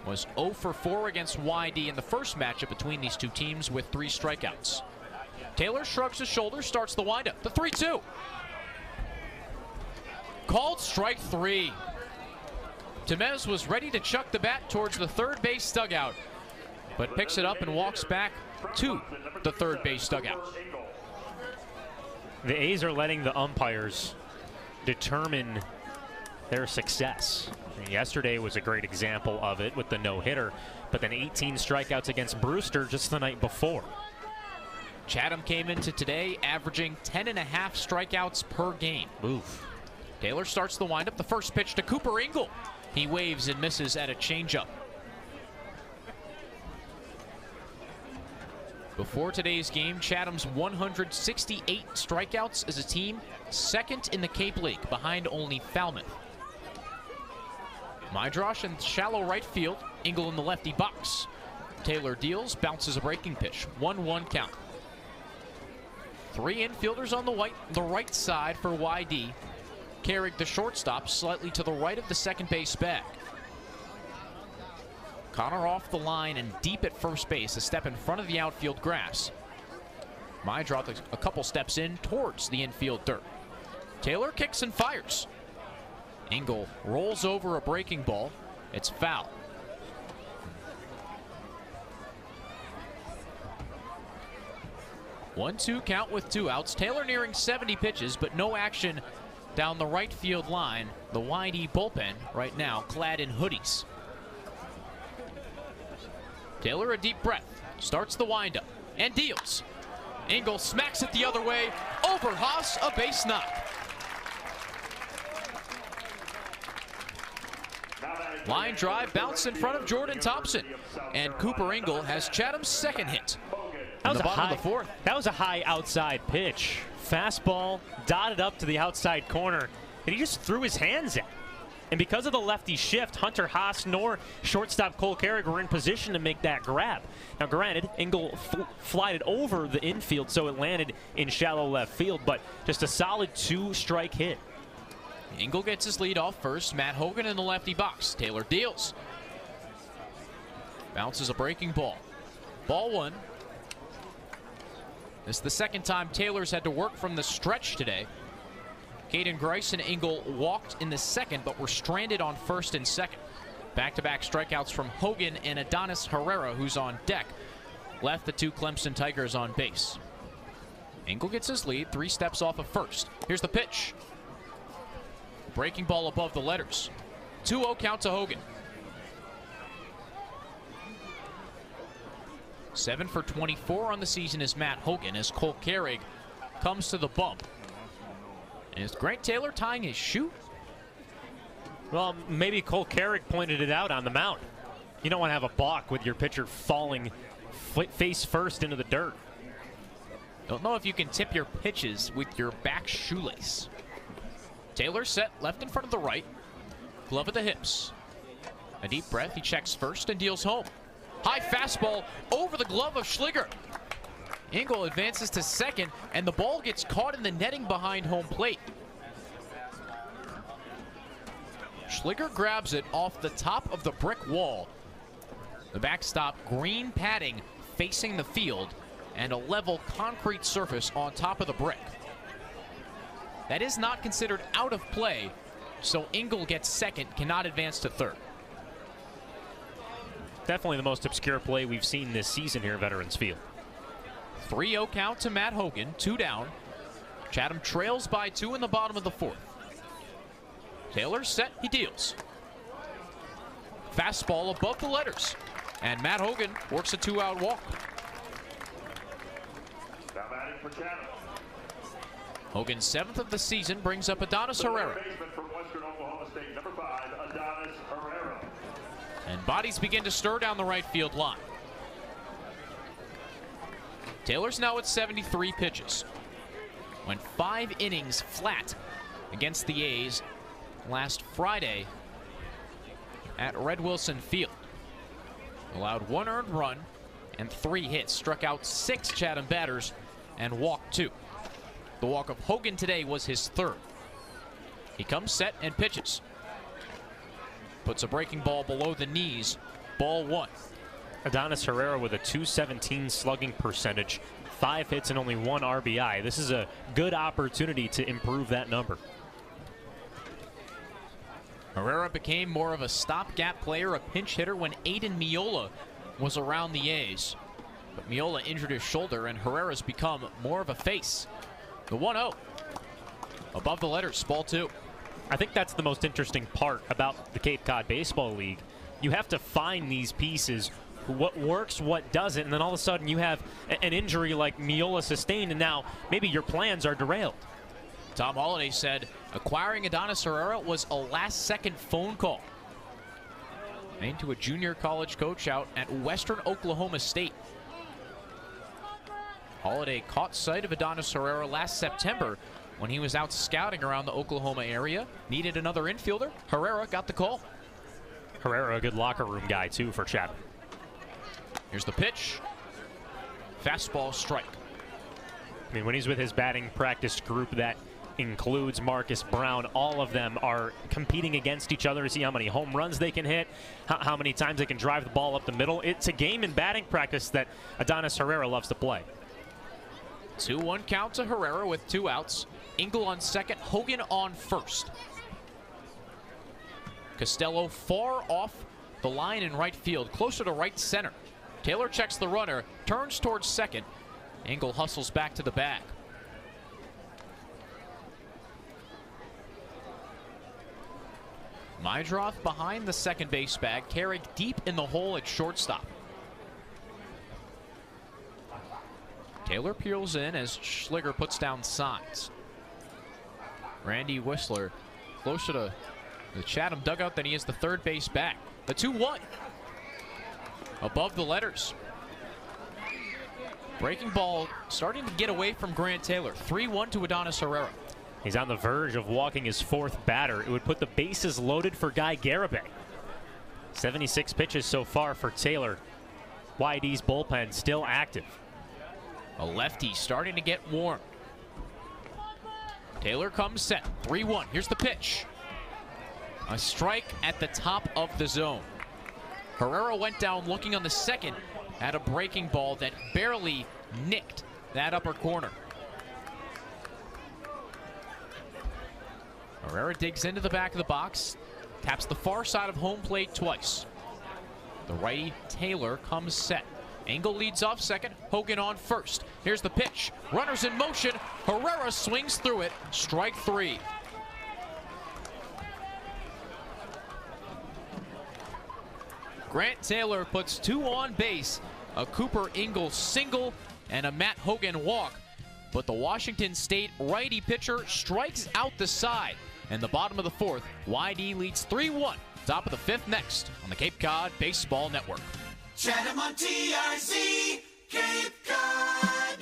Was 0 for 4 against YD in the first matchup between these two teams with 3 strikeouts. Taylor shrugs his shoulders, starts the windup. The 3-2. Called strike 3. Temez was ready to chuck the bat towards the third base dugout, but picks it up and walks back to the third base dugout. The A's are letting the umpires determine their success. Yesterday was a great example of it with the no-hitter, but then 18 strikeouts against Brewster just the night before. Chatham came into today averaging 10.5 strikeouts per game. Oof. Taylor starts the windup. The first pitch to Cooper Ingle. He waves and misses at a changeup. Before today's game, Chatham's 168 strikeouts as a team, second in the Cape League, behind only Falmouth. Mydrosh in shallow right field. Ingle in the lefty box. Taylor deals, bounces a breaking pitch. 1-1 count. 3 infielders on the right side for YD. Carried the shortstop slightly to the right of the second base bag. Connor off the line and deep at first base, a step in front of the outfield grass. Mydroth a couple steps in towards the infield dirt. Taylor kicks and fires. Ingle rolls over a breaking ball. It's foul. One-two count with 2 outs. Taylor nearing 70 pitches, but no action down the right field line. The YD bullpen right now clad in hoodies. Taylor a deep breath, starts the windup, and deals. Ingle smacks it the other way, over Haas, a base knock. Line drive, bounce in front of Jordan Thompson, and Cooper Ingle has Chatham's second hit. That was a high outside pitch. Fastball dotted up to the outside corner. and he just threw his hands at it. And because of the lefty shift, Hunter Haas nor shortstop Cole Carrick were in position to make that grab. Now, granted, Engel flied it over the infield, so it landed in shallow left field, but just a solid 2-strike hit. Engel gets his lead off first. Matt Hogan in the lefty box. Taylor deals. Bounces a breaking ball. Ball 1. This is the second time Taylor's had to work from the stretch today. Caden Grice and Engel walked in the second, but were stranded on first and second. Back-to-back strikeouts from Hogan and Adonis Herrera, who's on deck, left the 2 Clemson Tigers on base. Engel gets his lead, 3 steps off of first. Here's the pitch. Breaking ball above the letters. 2-0 count to Hogan. 7 for 24 on the season is Matt Hogan as Cole Carrick comes to the bump. And is Grant Taylor tying his shoe? Well, maybe Cole Carrick pointed it out on the mound. You don't want to have a balk with your pitcher falling face first into the dirt. Don't know if you can tip your pitches with your back shoelace. Taylor set left in front of the right. Glove at the hips. A deep breath. He checks first and deals home. High fastball over the glove of Schliger. Engel advances to second, and the ball gets caught in the netting behind home plate. Schliger grabs it off the top of the brick wall. The backstop green padding facing the field and a level concrete surface on top of the brick. That is not considered out of play, so Engel gets second, cannot advance to third. Definitely the most obscure play we've seen this season here at Veterans Field. 3-0 count to Matt Hogan, 2 down. Chatham trails by 2 in the bottom of the 4th. Taylor set, he deals. Fastball above the letters, and Matt Hogan works a 2-out walk. Now batting for Chatham. Hogan's 7th of the season brings up Adonis Herrera. Baseman from Western Oklahoma State, number 5, Adonis Herrera. And bodies begin to stir down the right field line. Taylor's now at 73 pitches. Went 5 innings flat against the A's last Friday at Red Wilson Field. Allowed 1 earned run and 3 hits. Struck out 6 Chatham batters and walked 2. The walk of Hogan today was his 3rd. He comes set and pitches. Puts a breaking ball below the knees. Ball 1. Adonis Herrera with a .217 slugging percentage, 5 hits and only 1 RBI. This is a good opportunity to improve that number. Herrera became more of a stopgap player, a pinch hitter when Aiden Miola was around the A's. But Miola injured his shoulder and Herrera's become more of a face. The 1-0. Above the letters, ball 2. I think that's the most interesting part about the Cape Cod Baseball League. You have to find these pieces, what works, what doesn't, and then all of a sudden you have an injury like Miola sustained, and now maybe your plans are derailed. Tom Holliday said acquiring Adonis Herrera was a last-second phone call made to a junior college coach out at Western Oklahoma State. Holliday caught sight of Adonis Herrera last September when he was out scouting around the Oklahoma area. Needed another infielder. Herrera got the call. Herrera, a good locker room guy, too, for Chatham. Here's the pitch. Fastball strike. I mean, when he's with his batting practice group that includes Marcus Brown, all of them are competing against each other to see how many home runs they can hit, how many times they can drive the ball up the middle. It's a game in batting practice that Adonis Herrera loves to play. 2-1 count to Herrera with 2 outs. Engel on second, Hogan on first. Costello far off the line in right field, closer to right center. Taylor checks the runner, turns towards second. Engel hustles back to the bag. Mydroth behind the second base bag, Carrick deep in the hole at shortstop. Taylor peels in as Schliger puts down signs. Randy Whistler closer to the Chatham dugout than he is the third base back. The 2-1. Above the letters. Breaking ball starting to get away from Grant Taylor. 3-1 to Adonis Herrera. He's on the verge of walking his 4th batter. It would put the bases loaded for Guy Garibay. 76 pitches so far for Taylor. YD's bullpen still active. A lefty starting to get warm. Taylor comes set. 3-1. Here's the pitch. A strike at the top of the zone. Herrera went down looking on the second at a breaking ball that barely nicked that upper corner. Herrera digs into the back of the box, taps the far side of home plate twice. The righty Taylor comes set. Engel leads off second, Hogan on first. Here's the pitch. Runners in motion. Herrera swings through it. Strike 3. Grant Taylor puts 2 on base. A Cooper Engel single and a Matt Hogan walk. But the Washington State righty pitcher strikes out the side. And the bottom of the 4th, YD leads 3-1. Top of the 5th next on the Cape Cod Baseball Network. Chatham on TRC, Cape Cod.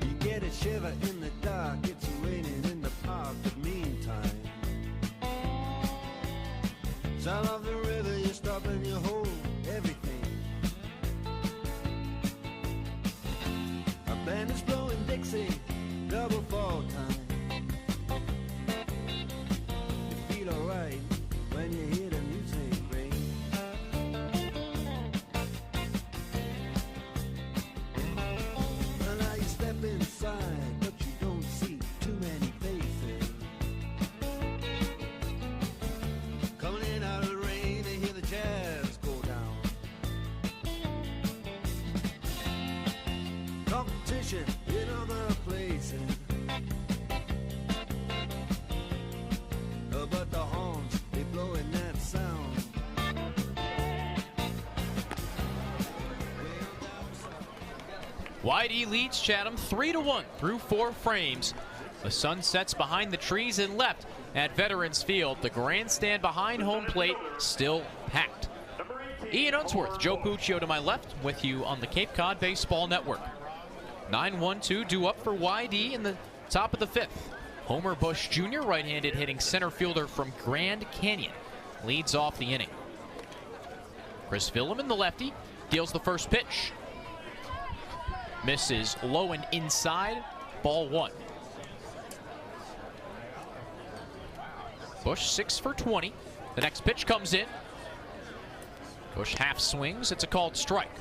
You get a shiver in the dark, it's raining in the park, but meantime, sound of the river, you stop and you hold everything. Band is blowing Dixie, double fall time. You feel alright when you hear the music ring. Well, now you step inside, but you don't see too many faces. Coming in out of the rain, they hear the jazz go down. Competition in other places, but the horns, they blowing that sound. YD leads Chatham 3-1 through 4 frames. The sun sets behind the trees and left at Veterans Field. The grandstand behind home plate still packed. Ian Unsworth, Joe Puccio to my left, with you on the Cape Cod Baseball Network. 9-1-2 due up for YD in the top of the 5th. Homer Bush Jr., right-handed hitting center fielder from Grand Canyon, leads off the inning. Chris Villeman, the lefty, deals the first pitch. Misses low and inside, ball 1. Bush 6 for 20. The next pitch comes in. Bush half swings, it's a called strike.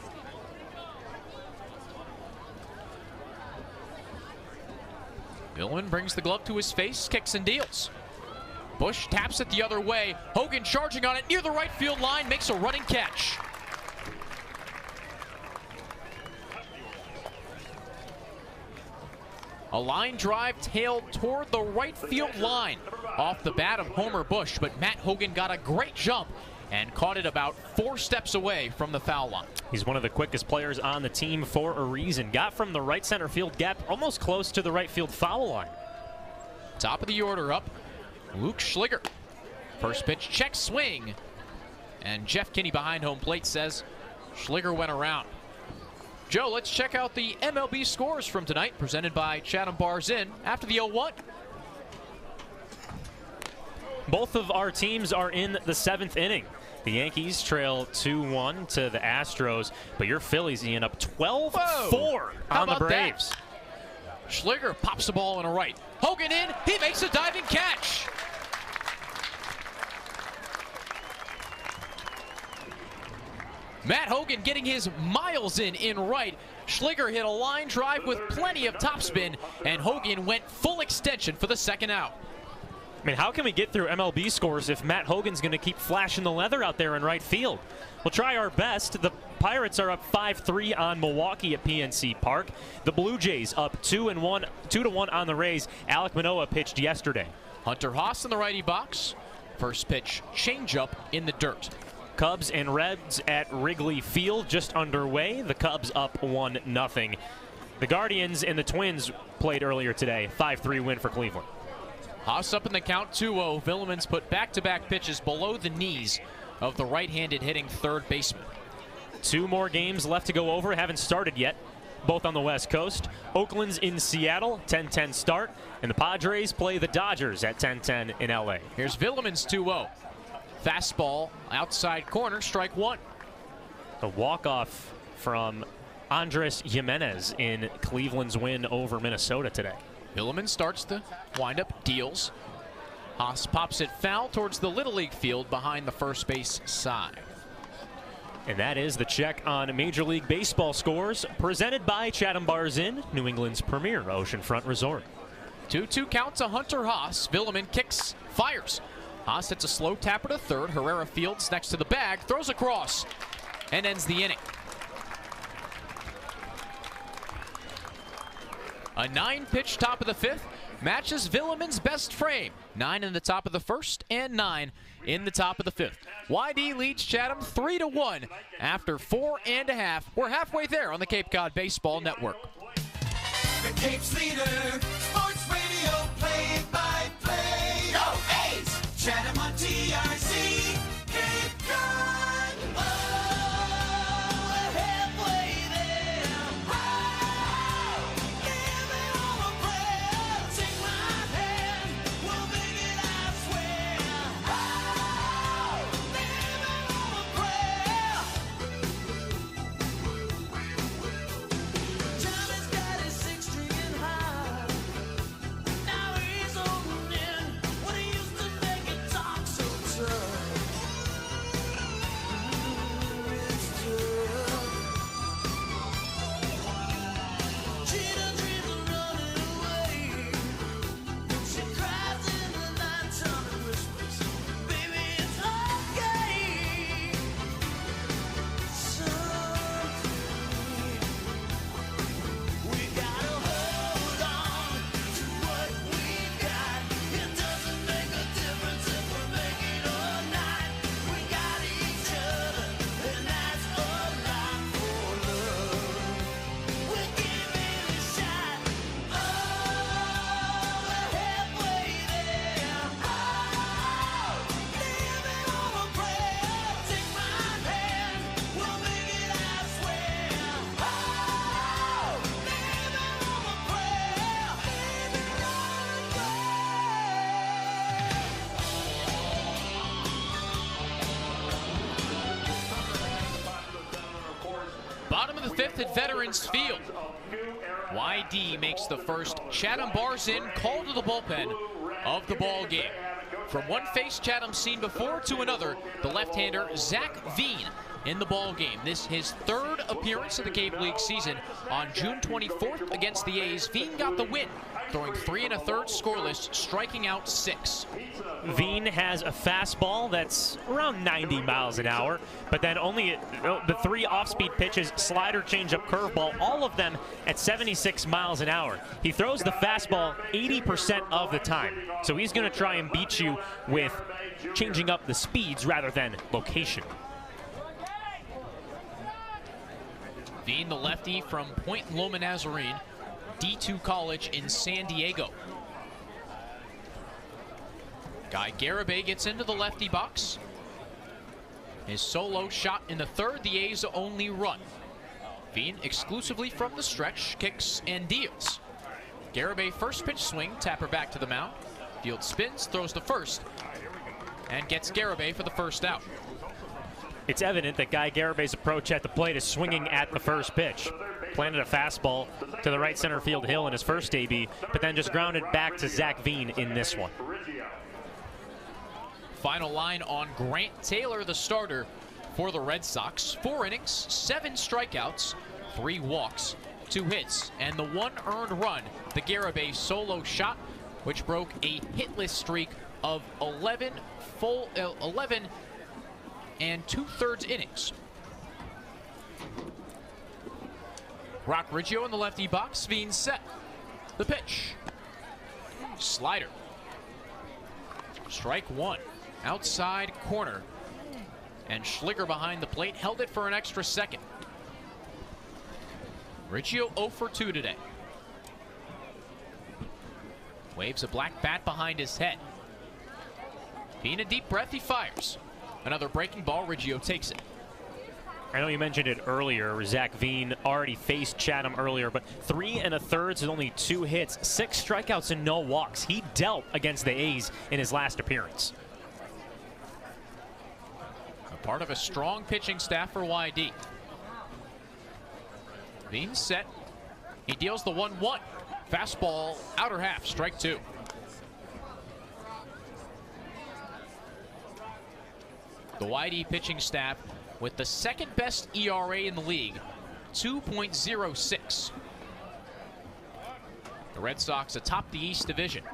Villeman brings the glove to his face, kicks and deals. Bush taps it the other way. Hogan charging on it near the right field line, makes a running catch. A line drive tailed toward the right field line off the bat of Homer Bush, but Matt Hogan got a great jump and caught it about 4 steps away from the foul line. He's one of the quickest players on the team for a reason. Got from the right center field gap almost close to the right field foul line. Top of the order up, Luke Schliger. First pitch, check swing. And Jeff Kinney behind home plate says Schliger went around. Joe, let's check out the MLB scores from tonight, presented by Chatham Bars Inn after the 0-1. Both of our teams are in the 7th inning. The Yankees trail 2-1 to the Astros, but your Phillies, Ian, up 12-4 on the Braves. That? Schliger pops the ball in a right. Hogan in, he makes a diving catch. Matt Hogan getting his miles in right. Schliger hit a line drive with plenty of topspin, and Hogan went full extension for the second out. I mean, how can we get through MLB scores if Matt Hogan's going to keep flashing the leather out there in right field? We'll try our best. The Pirates are up 5-3 on Milwaukee at PNC Park. The Blue Jays up 2-1 on the Rays. Alek Manoah pitched yesterday. Hunter Haas in the righty box. First pitch, changeup in the dirt. Cubs and Reds at Wrigley Field just underway. The Cubs up 1-0. The Guardians and the Twins played earlier today. 5-3 win for Cleveland. Haas up in the count, 2-0. Villemans put back-to-back pitches below the knees of the right-handed hitting third baseman. 2 more games left to go over. Haven't started yet, both on the West Coast. Oakland's in Seattle, 10-10 start. And the Padres play the Dodgers at 10-10 in LA. Here's Villemans, 2-0. Fastball, outside corner, strike 1. A walk-off from Andres Jimenez in Cleveland's win over Minnesota today. Villemans starts the windup, deals. Haas pops it foul towards the Little League field behind the first base side. And that is the check on Major League Baseball scores, presented by Chatham Bars Inn, New England's premier oceanfront resort. 2-2 count to Hunter Haas. Villeman kicks, fires. Haas hits a slow tapper to third. Herrera fields next to the bag, throws across, and ends the inning. A 9-pitch top of the 5th matches Villeman's best frame. 9 in the top of the 1st and 9 in the top of the 5th. YD leads Chatham 3-1 after 4.5. We're halfway there on the Cape Cod Baseball Network. The Cape's leader, sports radio play-by-play. Go A's! Chatham on TRC, Cape Cod. Oh, we're halfway there. Oh, give me all a prayer. Take my hand, we'll make it, I swear. Oh, give me all a prayer. Johnny's got his 6-string high. Now he's holding in what he used to make it talk so tough. It's tough. Cheetah dreams of running away. She cries in the nighttime and whispers, "Baby, it's okay." We gotta hold on to what we got. It doesn't make a difference if we make it or not. We got each other, and that's a lot for love. We're giving it a shot. Oh, we're halfway there. Oh, living on a prayer. Take my hand, we'll make it, I swear. Oh, living on a prayer. Living on a Bottom of the 5th at Veterans Field. YD makes the first Chatham Bars Inn call to the bullpen of the ball game. From one face Chatham's seen before to another, the left-hander Zach Veen in the ball game. This his 3rd appearance of the Cape League season. On June 24th against the A's, Veen got the win, throwing 3 1/3 scoreless, striking out 6. Veen has a fastball that's around 90 miles an hour, but then only the 3 off-speed pitches, slider, changeup, curveball, all of them at 76 miles an hour. He throws the fastball 80% of the time, so he's going to try and beat you with changing up the speeds rather than location. Veen, the lefty from Point Loma Nazarene, D2 college in San Diego. Guy Garibay gets into the lefty box. His solo shot in the 3rd, the A's only run. Veen exclusively from the stretch, kicks and deals. Garibay first pitch swing, tapper back to the mound. Field spins, throws to first, and gets Garibay for the first out. It's evident that Guy Garabay's approach at the plate is swinging at the first pitch. Planted a fastball to the right center field hill in his first AB, but then just grounded back to Zach Veen in this one. Final line on Grant Taylor, the starter for the Red Sox. 4 innings, 7 strikeouts, 3 walks, 2 hits, and the 1 earned run, the Garibay solo shot, which broke a hitless streak of 11 and 2/3 innings. Rock Riggio in the lefty box. Veen set. The pitch. Slider. Strike 1. Outside corner. And Schliger behind the plate held it for an extra second. Riggio 0 for 2 today. Waves a black bat behind his head. Being a deep breath, he fires. Another breaking ball, Riggio takes it. I know you mentioned it earlier. Zach Veen already faced Chatham earlier, but 3 1/3 is only 2 hits, 6 strikeouts and no walks. He dealt against the A's in his last appearance. A part of a strong pitching staff for YD. Veen set. He deals the 1-1. Fastball, outer half, strike 2. The YD pitching staff with the second best ERA in the league, 2.06. The Red Sox atop the East Division.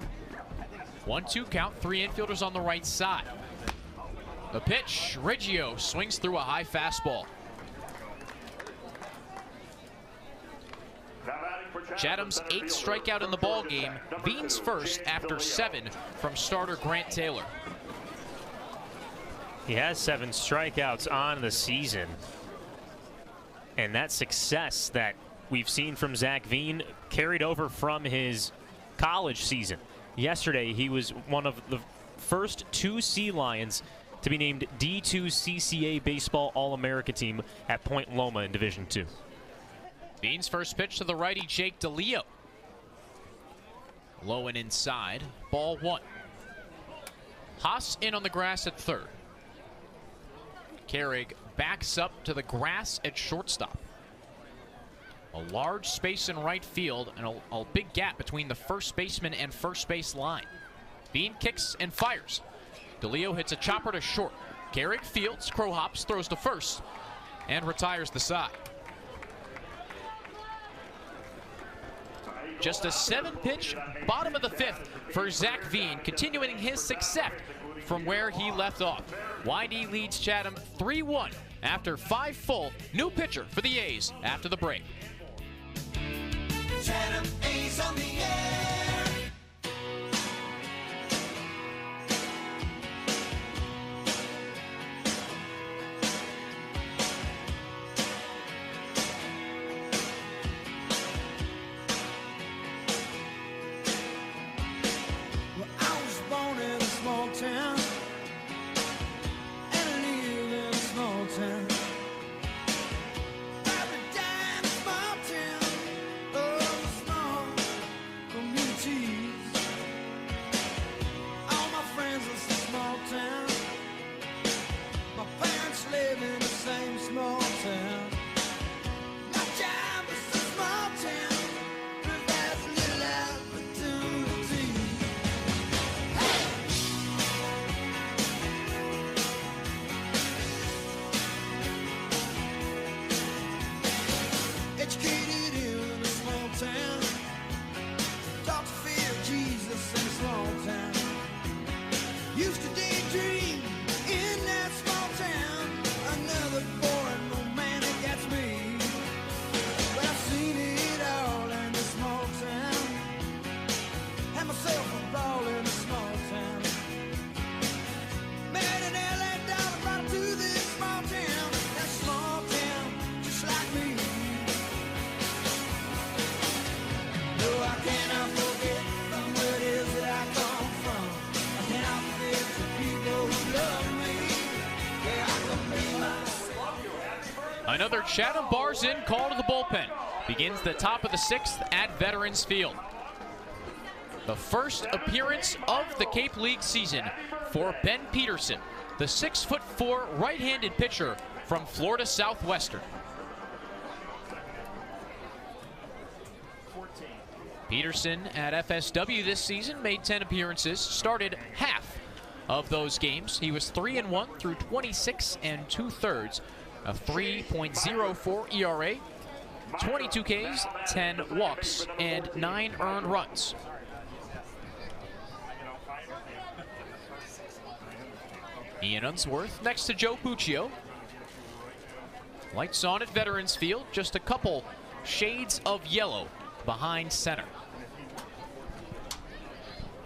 1-2 count, 3 infielders on the right side. The pitch, Riggio swings through a high fastball. Chatham's 8th strikeout in the ball game. Veen's first after 7 from starter Grant Taylor. He has 7 strikeouts on the season. And that success that we've seen from Zach Veen carried over from his college season. Yesterday, he was one of the first 2 Sea Lions to be named D2 CCA Baseball All-America team at Point Loma in Division II. Veen's first pitch to the righty, Jake DeLeo. Low and inside, ball 1. Haas in on the grass at third. Carrig backs up to the grass at shortstop. A large space in right field and a big gap between the first baseman and first base line. Veen kicks and fires. DeLeo hits a chopper to short. Carrig fields, crow hops, throws to first, and retires the side. Just a 7-pitch, bottom of the 5th for Zach Veen, continuing his success from where he left off. YD leads Chatham 3-1 after 5 full. New pitcher for the A's after the break. Chatham A's on the air. Well, I was born in a small town and I live in a small town. Educated in a small town, taught to fear Jesus in a small town. Used to daydream in that small town. Another boring romantic, that's me. But I've seen it all in a small town. Had myself a ball in a small town. Married an LA dollar, brought her to this small town. That small town, just like me. No, I cannot forget from where it is that I come from. I cannot forget the people who love me. Yeah, I can be myself. Another Chatham bars in call to the bullpen. Begins the top of the 6th at Veterans Field. The first appearance of the Cape League season for Ben Peterson, the 6'4" right-handed pitcher from Florida Southwestern. Peterson at FSW this season made 10 appearances, started half of those games. He was 3-1 through 26 2/3, a 3.04 ERA, 22 Ks, 10 walks, and 9 earned runs. Ian Unsworth next to Joe Puccio. Lights on at Veterans Field, just a couple shades of yellow behind center.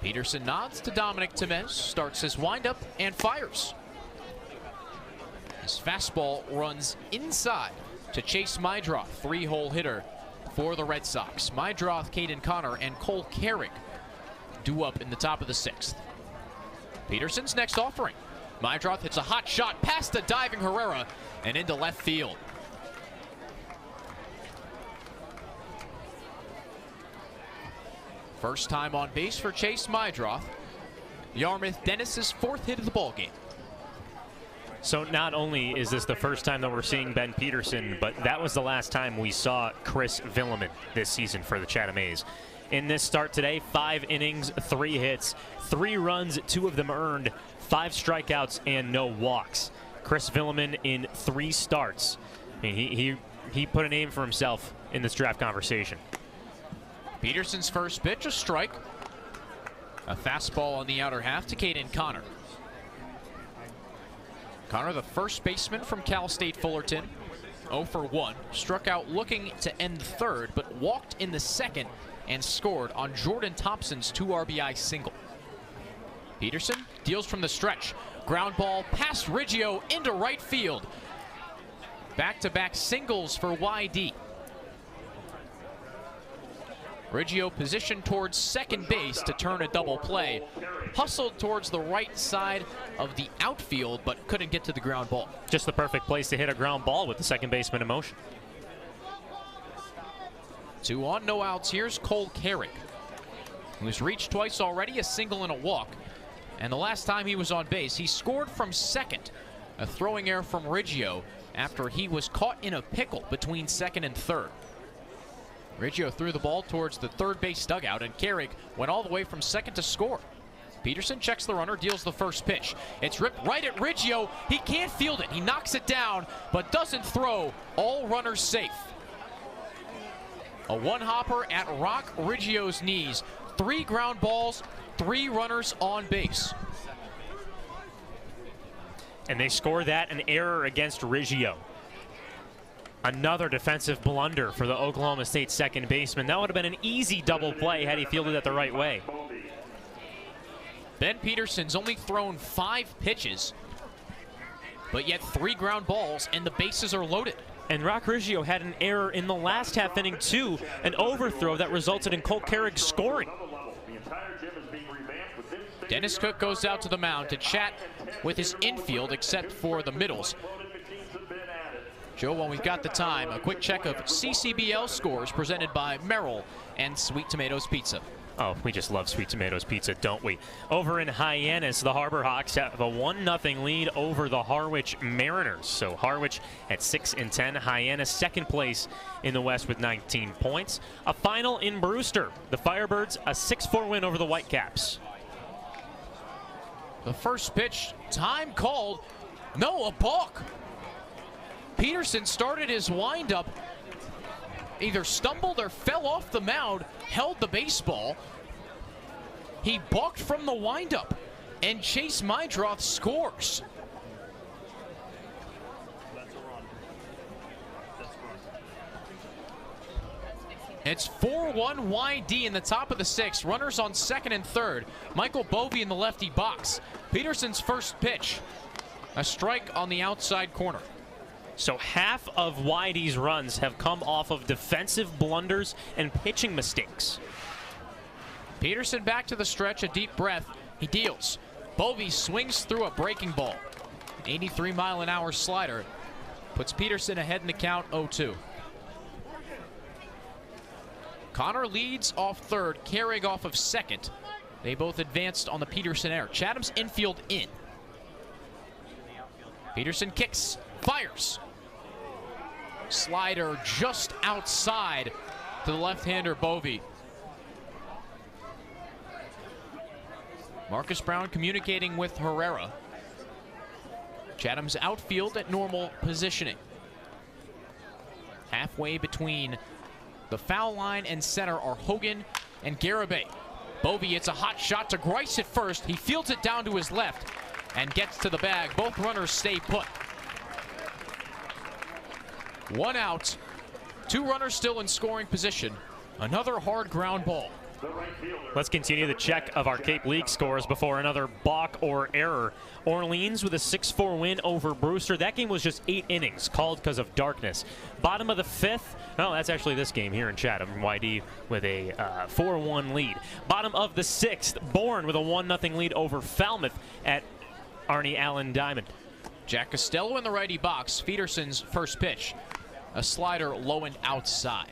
Peterson nods to Dominic Temez, starts his windup and fires. His fastball runs inside to Chase Mydroth, 3-hole hitter for the Red Sox. Mydroth, Caden Connor, and Cole Carrig due up in the top of the 6th. Peterson's next offering. Mydroth hits a hot shot past the diving Herrera and into left field. First time on base for Chase Mydroth. Yarmouth-Dennis' 4th hit of the ballgame. So not only is this the first time that we're seeing Ben Peterson, but that was the last time we saw Chris Villeman this season for the Chatham A's. In this start today, 5 innings, 3 hits, 3 runs, 2 of them earned, 5 strikeouts, and no walks. Chris Villeman in 3 starts. I mean, he put a name for himself in this draft conversation. Peterson's first pitch, a strike. A fastball on the outer half to Caden Connor. Connor, the first baseman from Cal State Fullerton, 0 for 1. Struck out looking to end the 3rd, but walked in the 2nd and scored on Jordan Thompson's 2 RBI single. Peterson deals from the stretch. Ground ball past Riggio into right field. Back-to-back singles for YD. Riggio positioned towards second base to turn a double play. Hustled towards the right side of the outfield, but couldn't get to the ground ball. Just the perfect place to hit a ground ball with the second baseman in motion. 2 on, no outs. Here's Cole Carrick, who's reached twice already, a single and a walk. And the last time he was on base, he scored from second. A throwing error from Riggio after he was caught in a pickle between second and third. Riggio threw the ball towards the third base dugout, and Carrick went all the way from second to score. Peterson checks the runner, deals the first pitch. It's ripped right at Riggio. He can't field it. He knocks it down, but doesn't throw. All runners safe. A one-hopper at Rock Riggio's knees. 3 ground balls, 3 runners on base. And they score that, an error against Riggio. Another defensive blunder for the Oklahoma State second baseman. That would have been an easy double play had he fielded it the right way. Ben Peterson's only thrown 5 pitches, but yet 3 ground balls, and the bases are loaded. And Rock Riggio had an error in the last half inning too, an overthrow that resulted in Cole Carrick scoring. Dennis Cook goes out to the mound to chat with his infield, except for the middles. Joe, while we've got the time, a quick check of CCBL scores presented by Merrill and Sweet Tomatoes Pizza. Oh, we just love Sweet Tomatoes Pizza, don't we? Over in Hyannis, the Harbor Hawks have a 1-0 lead over the Harwich Mariners. So Harwich at 6-10, Hyannis second place in the West with 19 points. A final in Brewster. The Firebirds a 6-4 win over the Whitecaps. The first pitch, time called. No, a balk. Peterson started his windup, either stumbled or fell off the mound, held the baseball. He balked from the windup, and Chase Mydroth scores. It's 4-1 YD in the top of the 6th. Runners on second and third. Michael Bovey in the lefty box. Peterson's first pitch, a strike on the outside corner. So half of YD's runs have come off of defensive blunders and pitching mistakes. Peterson back to the stretch, a deep breath. He deals. Bovey swings through a breaking ball. 83-mile-an-hour slider puts Peterson ahead in the count, 0-2. Connor leads off third, Carrick off of second. They both advanced on the Peterson error. Chatham's infield in. Peterson kicks, fires. Slider just outside to the left-hander Bovey. Marcus Brown communicating with Herrera. Chatham's outfield at normal positioning. Halfway between the foul line and center are Hogan and Garibay. Bovey hits a hot shot to Grice at first. He fields it down to his left and gets to the bag. Both runners stay put. 1 out, 2 runners still in scoring position. Another hard ground ball. Let's continue the check of our Cape League scores before another balk or error. Orleans with a 6-4 win over Brewster. That game was just 8 innings, called because of darkness. Bottom of the 5th. No, that's actually this game here in Chatham. YD with a 4-1 lead. Bottom of the 6th. Bourne with a 1-0 lead over Falmouth at Arnie Allen Diamond. Jack Costello in the righty box. Peterson's first pitch. A slider low and outside.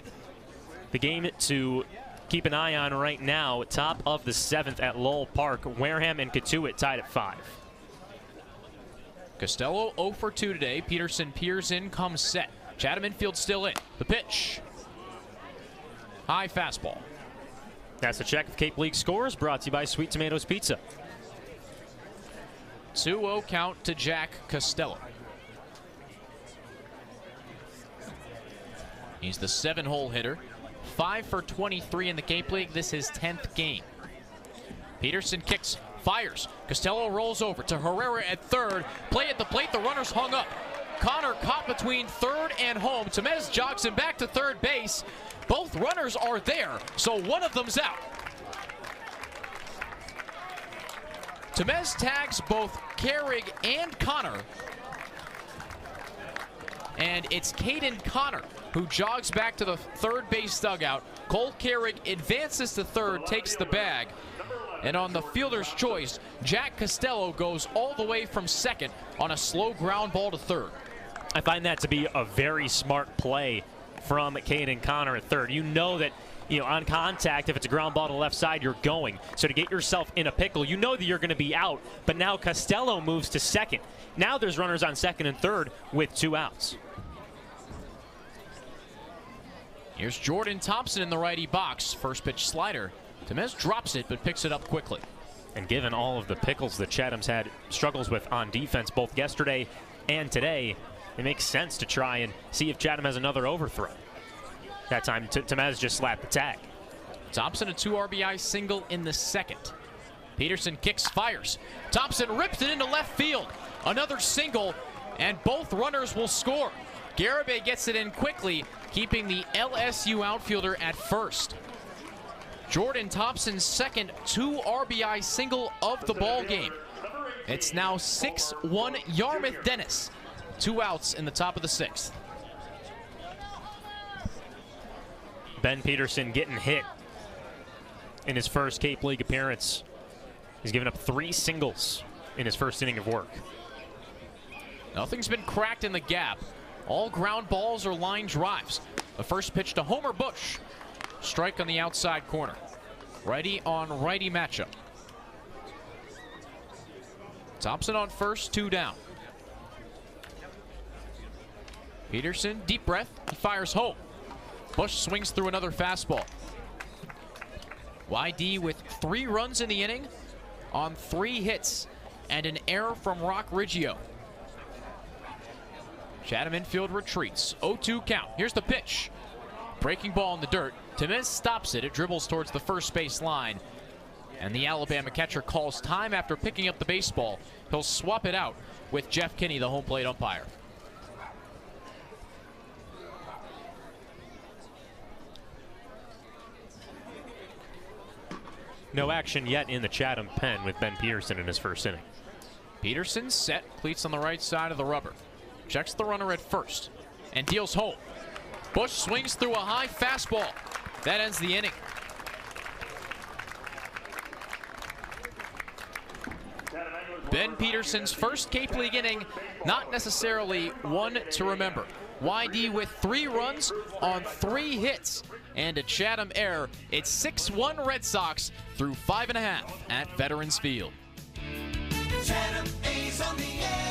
The game to keep an eye on right now, top of the 7th at Lowell Park. Wareham and Katuitt tied at 5. Costello 0 for 2 today. Peterson peers in, comes set. Chatham infield still in. The pitch. High fastball. That's a check of Cape League scores brought to you by Sweet Tomatoes Pizza. 2-0 count to Jack Costello. He's the 7-hole hitter. 5 for 23 in the Cape League. This is his 10th game. Peterson kicks, fires. Costello rolls over to Herrera at third. Play at the plate, the runner's hung up. Connor caught between third and home. Temez jogs him back to third base. Both runners are there, so one of them's out. Temez tags both Carrig and Connor. And it's Caden Connor who jogs back to the third base dugout. Cole Carrig advances to third, takes the bag. And on the fielder's choice, Jack Costello goes all the way from second on a slow ground ball to third. I find that to be a very smart play from Caden Connor at third. You know that, on contact, if it's a ground ball to the left side, you're going. So to get yourself in a pickle, you know that you're going to be out. But now Costello moves to second. Now there's runners on second and third with 2 outs. Here's Jordan Thompson in the righty box. First pitch slider. Temez drops it, but picks it up quickly. And given all of the pickles that Chatham's had struggles with on defense both yesterday and today, it makes sense to try and see if Chatham has another overthrow. That time, Temez just slapped the tag. Thompson a 2 RBI single in the second. Peterson kicks, fires. Thompson rips it into left field. Another single, and both runners will score. Garibay gets it in quickly, keeping the LSU outfielder at first. Jordan Thompson's second 2 RBI single of the ball game. It's now 6-1 Yarmouth-Dennis. 2 outs in the top of the 6th. Ben Peterson getting hit in his first Cape League appearance. He's given up 3 singles in his first inning of work. Nothing's been cracked in the gap. All ground balls or line drives. The first pitch to Homer Bush. Strike on the outside corner. Righty on righty matchup. Thompson on first, 2 down. Peterson, deep breath, he fires home. Bush swings through another fastball. YD with 3 runs in the inning on 3 hits and an error from Rock Riggio. Chatham infield retreats. 0-2 count. Here's the pitch. Breaking ball in the dirt. Temez stops it. It dribbles towards the first base line. And the Alabama catcher calls time after picking up the baseball. He'll swap it out with Jeff Kinney, the home plate umpire. No action yet in the Chatham pen with Ben Peterson in his first inning. Peterson set, cleats on the right side of the rubber. Checks the runner at first and deals home. Bush swings through a high fastball. That ends the inning. Ben Peterson's first Cape League inning, not necessarily one to remember. YD with 3 runs on 3 hits and a Chatham error. It's 6-1 Red Sox through 5.5 at Veterans Field. Chatham A's on the air.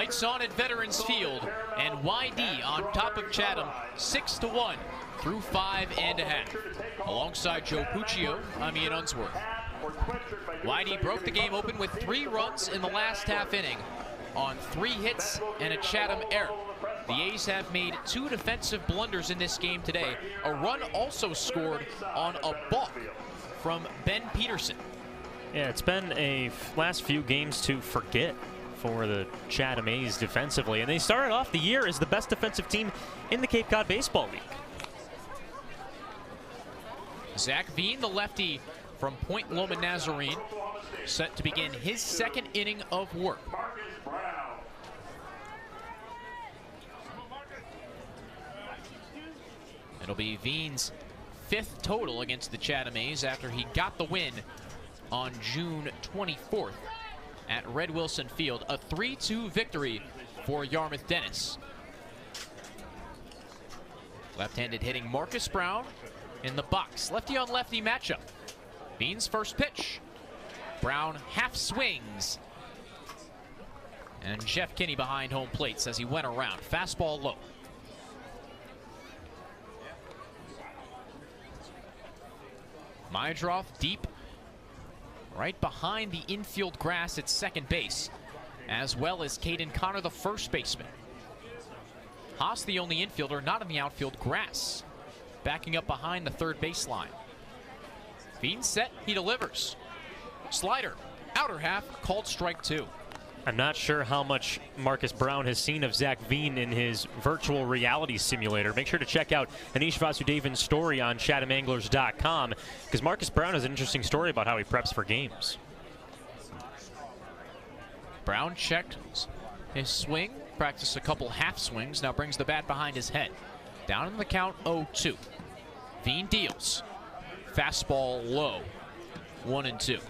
Lights on at Veterans Field, and YD on top of Chatham, 6-1 through 5 1/2. Alongside Joe Puccio, I'm Ian Unsworth. YD broke the game open with 3 runs in the last half inning on 3 hits and a Chatham error. The A's have made 2 defensive blunders in this game today. A run also scored on a balk from Ben Peterson. Yeah, it's been a last few games to forget for the Chatham A's defensively, and they started off the year as the best defensive team in the Cape Cod Baseball League. Zach Veen, the lefty from Point Loma Nazarene, set to begin his 2nd inning of work. It'll be Veen's 5th total against the Chatham A's after he got the win on June 24th at Red Wilson Field. A 3-2 victory for Yarmouth-Dennis. Left-handed hitting Marcus Brown in the box. Lefty on lefty matchup. Veen's first pitch. Brown half swings. And Jeff Kinney behind home plate says he went around. Fastball low. Mydroth deep, right behind the infield grass at second base, as well as Caden Connor, the first baseman. Haas, the only infielder not in the outfield grass, backing up behind the third baseline. Veen set, he delivers. Slider, outer half, called strike 2. I'm not sure how much Marcus Brown has seen of Zach Veen in his virtual reality simulator. Make sure to check out Anish Vasudevan's story on ChathamAnglers.com, because Marcus Brown has an interesting story about how he preps for games. Brown checked his swing, practiced a couple half swings, now brings the bat behind his head. Down in the count, 0-2. Veen deals. Fastball low, 1-2.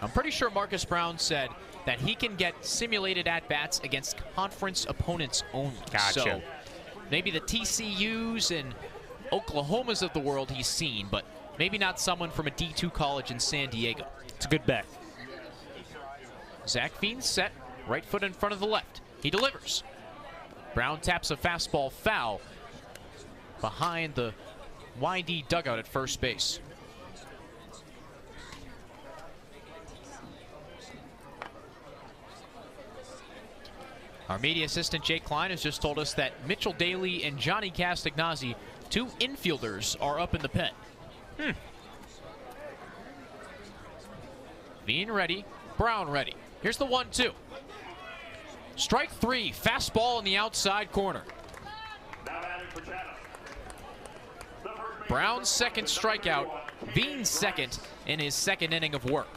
I'm pretty sure Marcus Brown said that he can get simulated at-bats against conference opponents only. Gotcha. So maybe the TCUs and Oklahomas of the world he's seen, but maybe not someone from a D2 college in San Diego. It's a good bet. Zach Veen set, right foot in front of the left. He delivers. Brown taps a fastball foul behind the YD dugout at first base. Our media assistant, Jake Klein, has just told us that Mitchell Daly and Johnny Castagnazzi, 2 infielders, are up in the pen. Veen ready, Brown ready. Here's the 1-2. Strike 3, fastball in the outside corner. Brown's 2nd strikeout, Veen's 2nd in his 2nd inning of work.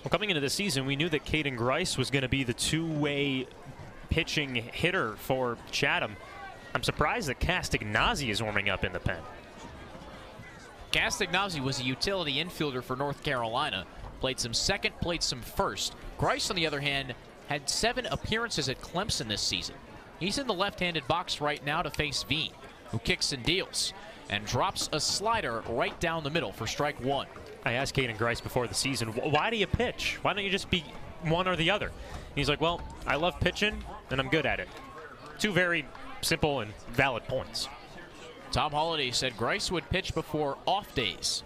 Well, coming into the season, we knew that Caden Grice was going to be the 2-way pitching hitter for Chatham. I'm surprised that Castagnazzi is warming up in the pen. Castagnazzi was a utility infielder for North Carolina. Played some second, played some first. Grice, on the other hand, had 7 appearances at Clemson this season. He's in the left-handed box right now to face Veen, who kicks and deals and drops a slider right down the middle for strike 1. I asked Caden Grice before the season, why do you pitch? Why don't you just be one or the other? He's like, well, I love pitching, and I'm good at it. 2 very simple and valid points. Tom Holliday said Grice would pitch before off days.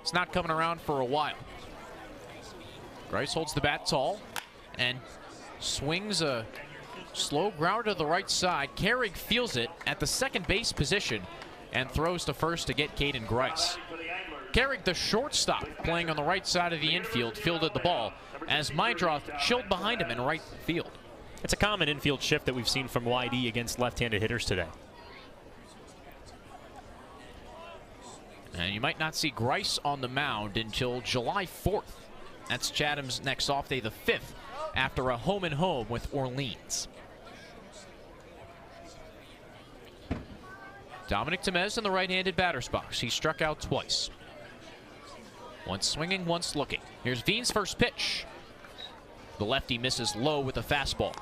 It's not coming around for a while. Grice holds the bat tall and swings a slow grounder to the right side. Carrig feels it at the second base position and throws to first to get Caden Grice. Carrig, the shortstop, playing on the right side of the infield, fielded the ball as Mydroth chilled behind him in right field. It's a common infield shift that we've seen from YD against left-handed hitters today. And you might not see Grice on the mound until July 4th. That's Chatham's next off day, the 5th, after a home-and-home with Orleans. Dominic Temez in the right-handed batter's box. He struck out twice. Once swinging, once looking. Here's Veen's first pitch. The lefty misses low with a fastball.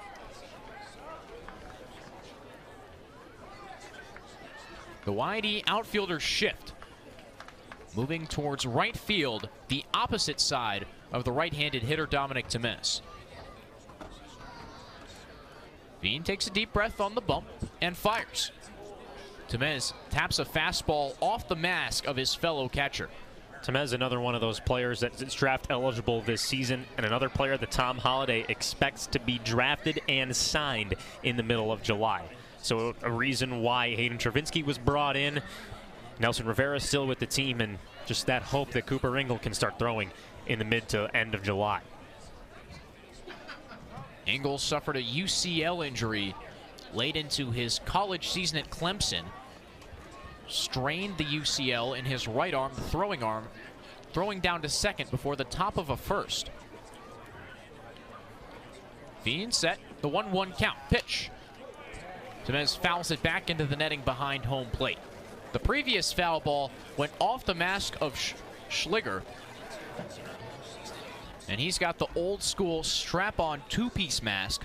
The YD outfielders shift, moving towards right field, the opposite side of the right-handed hitter Dominic Temez. Veen takes a deep breath on the bump and fires. Temez taps a fastball off the mask of his fellow catcher. Temez, another one of those players that's draft eligible this season, and another player that Tom Holliday expects to be drafted and signed in the middle of July. So a reason why Hayden Travinski was brought in. Nelson Rivera still with the team, and just that hope that Cooper Engel can start throwing in the mid to end of July. Engel suffered a UCL injury late into his college season at Clemson. Strained the UCL in his right arm, the throwing arm, throwing down to second before the top of a first. Veen set, the 1-1 count. Pitch. Temez fouls it back into the netting behind home plate. The previous foul ball went off the mask of Schliger, and he's got the old school strap-on two-piece mask,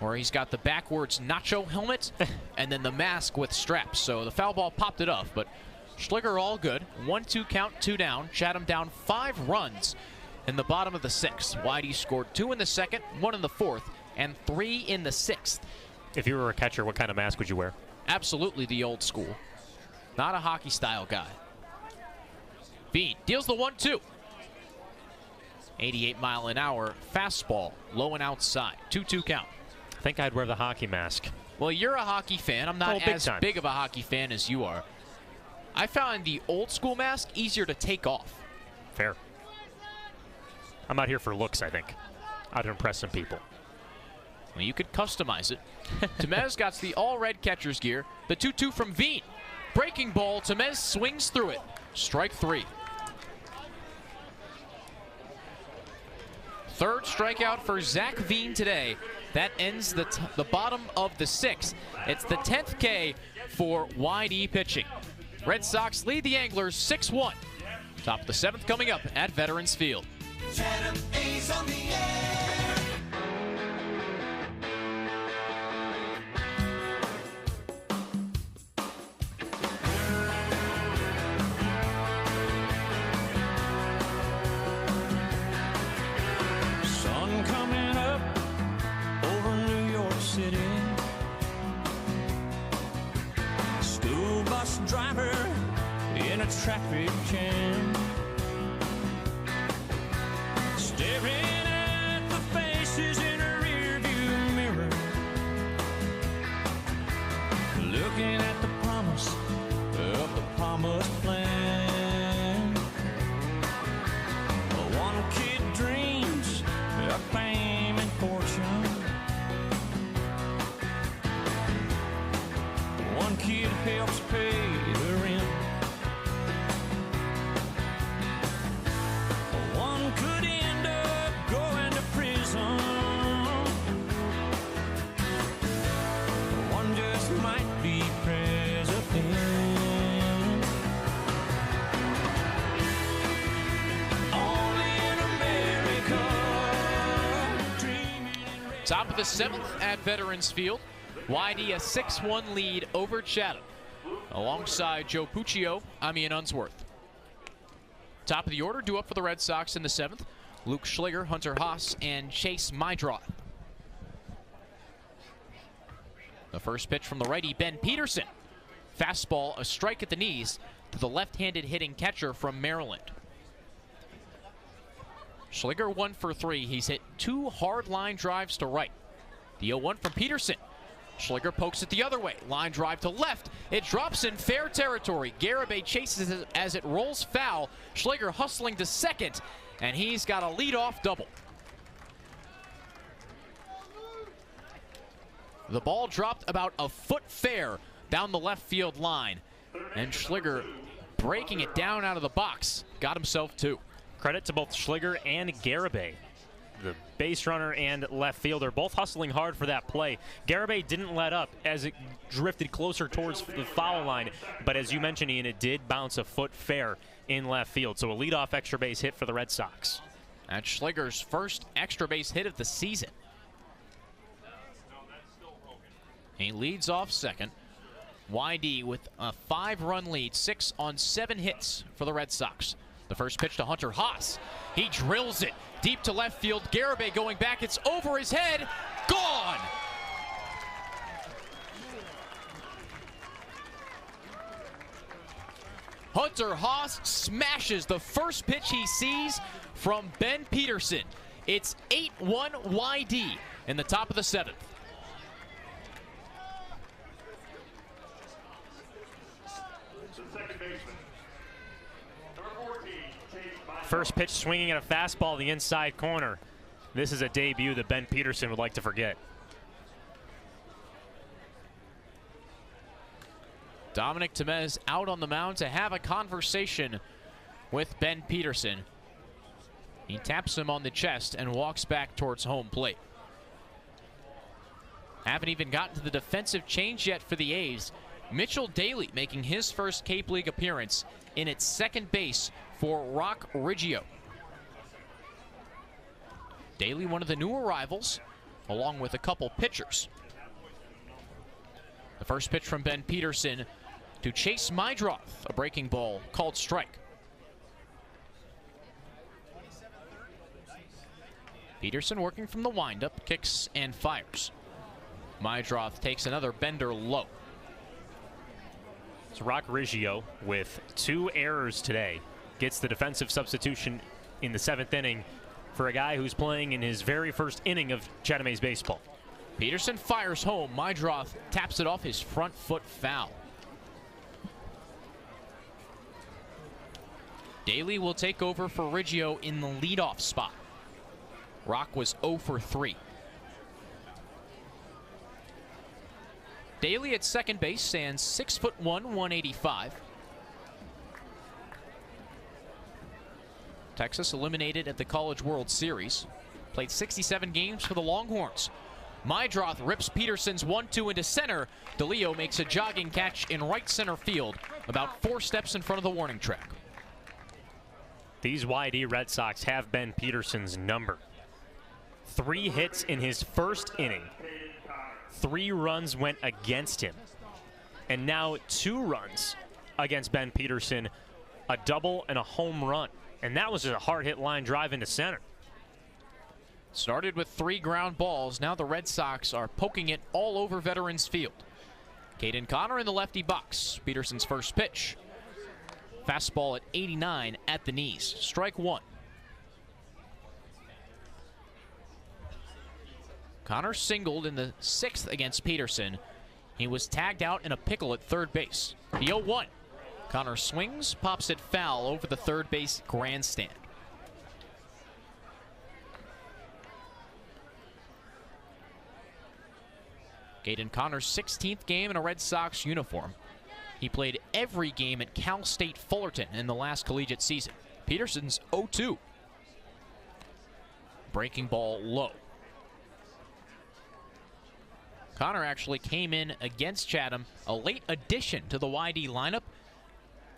where he's got the backwards nacho helmet and then the mask with straps. So the foul ball popped it off, but Schliger all good. 1-2 count, 2 down. Chatham down 5 runs in the bottom of the 6th. Whitey scored 2 in the 2nd, 1 in the 4th, and 3 in the 6th. If you were a catcher, what kind of mask would you wear? Absolutely the old school. Not a hockey-style guy. Veen deals the 1-2. 88-mile-an-hour fastball, low and outside. 2-2 count. I think I'd wear the hockey mask. Well, you're a hocky fan. I'm not as big of a hockey fan as you are. I found the old school mask easier to take off. Fair. I'm out here for looks, I think. Out to impress some people. Well, you could customize it. Temez got the all-red catcher's gear. The 2-2 from Veen. Breaking ball. Temez swings through it. Strike 3. Third strikeout for Zach Veen today. That ends the bottom of the 6th. It's the 10th K for YD pitching. Red Sox lead the Anglers 6-1. Top of the 7th coming up at Veterans Field. Chatham A's on the air. Sun coming up over New York City. School bus driver in a traffic jam, staring at the faces in a rearview mirror, looking at the promise of the promised land. One kid dreams of fame and fortune. One kid helps pay the rent. One could end up going to prison. One just might be president. Only in America. Top of the 7th at Veterans Field. YD a 6-1 lead over Chatham. Alongside Joe Puccio, I'm Ian Unsworth. Top of the order, due up for the Red Sox in the 7th. Luke Schliger, Hunter Haas, and Chase Mydroth. The first pitch from the righty, Ben Peterson. Fastball, a strike at the knees to the left-handed hitting catcher from Maryland. Schliger 1 for 3. He's hit 2 hard line drives to right. The 0-1 from Peterson. Schliger pokes it the other way. Line drive to left. It drops in fair territory. Garibay chases it as it rolls foul. Schliger hustling to second, and he's got a leadoff double. The ball dropped about a foot fair down the left field line, and Schliger breaking it down out of the box. Got himself 2. Credit to both Schliger and Garibay. The base runner and left fielder both hustling hard for that play. Garibay didn't let up as it drifted closer towards the foul line, but as you mentioned, Ian, it did bounce a foot fair in left field. So a leadoff extra base hit for the Red Sox. That's Schliger's first extra base hit of the season. He leads off second. YD with a 5-run lead, 6 on 7 hits for the Red Sox. The first pitch to Hunter Haas. He drills it deep to left field. Garibay going back. It's over his head. Gone. Hunter Haas smashes the first pitch he sees from Ben Peterson. It's 8-1 YD in the top of the 7th. First pitch swinging at a fastball, the inside corner. This is a debut that Ben Peterson would like to forget. Dominic Temez out on the mound to have a conversation with Ben Peterson. He taps him on the chest and walks back towards home plate. Haven't even gotten to the defensive change yet for the A's. Mitchell Daly making his first Cape League appearance in its second base for Rock Riggio. Daly, one of the new arrivals, along with a couple pitchers. The first pitch from Ben Peterson to Chase Mydroth, a breaking ball called strike. Peterson working from the windup, kicks and fires. Mydroth takes another bender low. So Rock Riggio, with 2 errors today, gets the defensive substitution in the 7th inning for a guy who's playing in his very first inning of Chatham A's baseball. Peterson fires home. Mydroth taps it off his front foot foul. Daly will take over for Riggio in the leadoff spot. Rock was 0 for 3. Daly at second base stands 6'1", 185. Texas eliminated at the College World Series. Played 67 games for the Longhorns. Mydroth rips Peterson's 1-2 into center. DeLeo makes a jogging catch in right center field, about 4 steps in front of the warning track. These YD Red Sox have Ben Peterson's number. 3 hits in his first inning. 3 runs went against him. And now 2 runs against Ben Peterson, a double and a home run. And that was a hard hit line drive into center. Started with 3 ground balls. Now the Red Sox are poking it all over Veterans Field. Caden Connor in the lefty box. Peterson's first pitch. Fastball at 89 at the knees. Strike 1. Connor singled in the 6th against Peterson. He was tagged out in a pickle at third base. The 0-1. Connor swings, pops it foul over the third base grandstand. Caden Connor's 16th game in a Red Sox uniform. He played every game at Cal State Fullerton in the last collegiate season. Peterson's 0-2. Breaking ball low. Connor actually came in against Chatham, a late addition to the YD lineup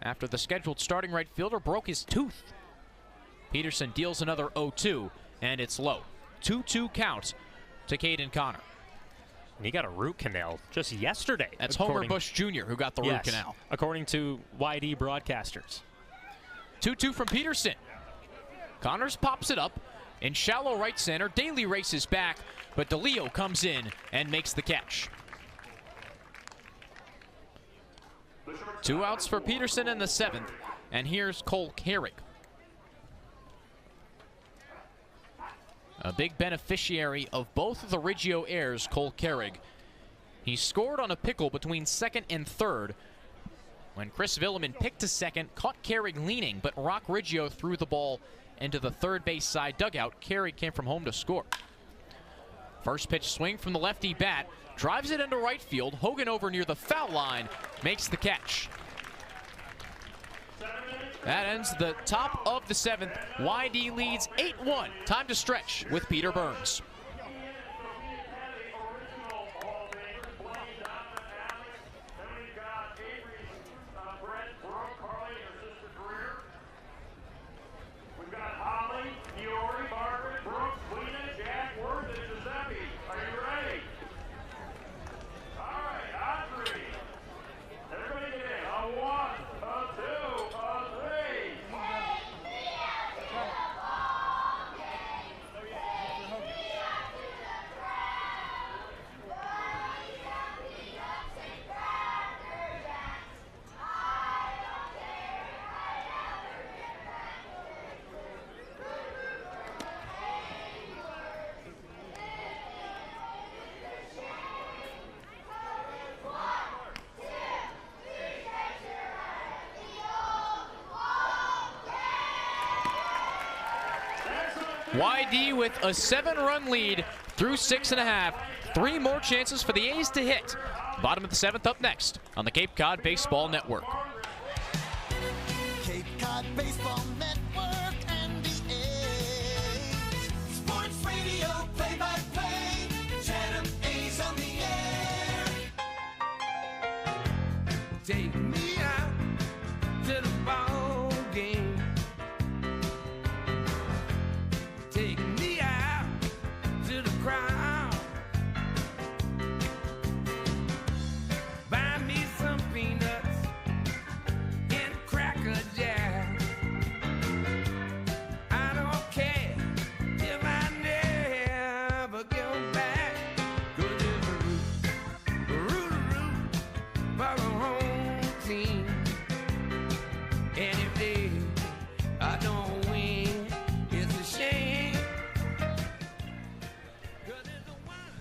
after the scheduled starting right fielder broke his tooth. Peterson deals another 0-2, and it's low. 2-2 count to Caden Connor. He got a root canal just yesterday. That's Homer Bush Jr. who got the root canal. According to YD broadcasters. 2-2 from Peterson. Connors pops it up in shallow right center. Daly races back, but DeLeo comes in and makes the catch. 2 outs for Peterson in the 7th, and here's Cole Carrick. A big beneficiary of both of the Riggio heirs, Cole Carrick. He scored on a pickle between 2nd and 3rd when Chris Villeman picked to 2nd, caught Carrick leaning, but Rock Riggio threw the ball into the third base side dugout. Carrick came from home to score. First pitch swing from the lefty bat, drives it into right field. Hogan over near the foul line, makes the catch. That ends the top of the 7th. YD leads 8-1. Time to stretch with Peter Burns. YD with a 7-run lead through 6.5. 3 more chances for the A's to hit. Bottom of the 7th up next on the Cape Cod Baseball Network. Cape Cod Baseball Network and the A's. Sports Radio play-by-play. Chatham A's on the air. Take me out to the ball game. Take me out to the crowd. Buy me some peanuts and Cracker Jack. I don't care if I never get back. 'Cause it's a root for the home team. And if I don't win, it's a shame.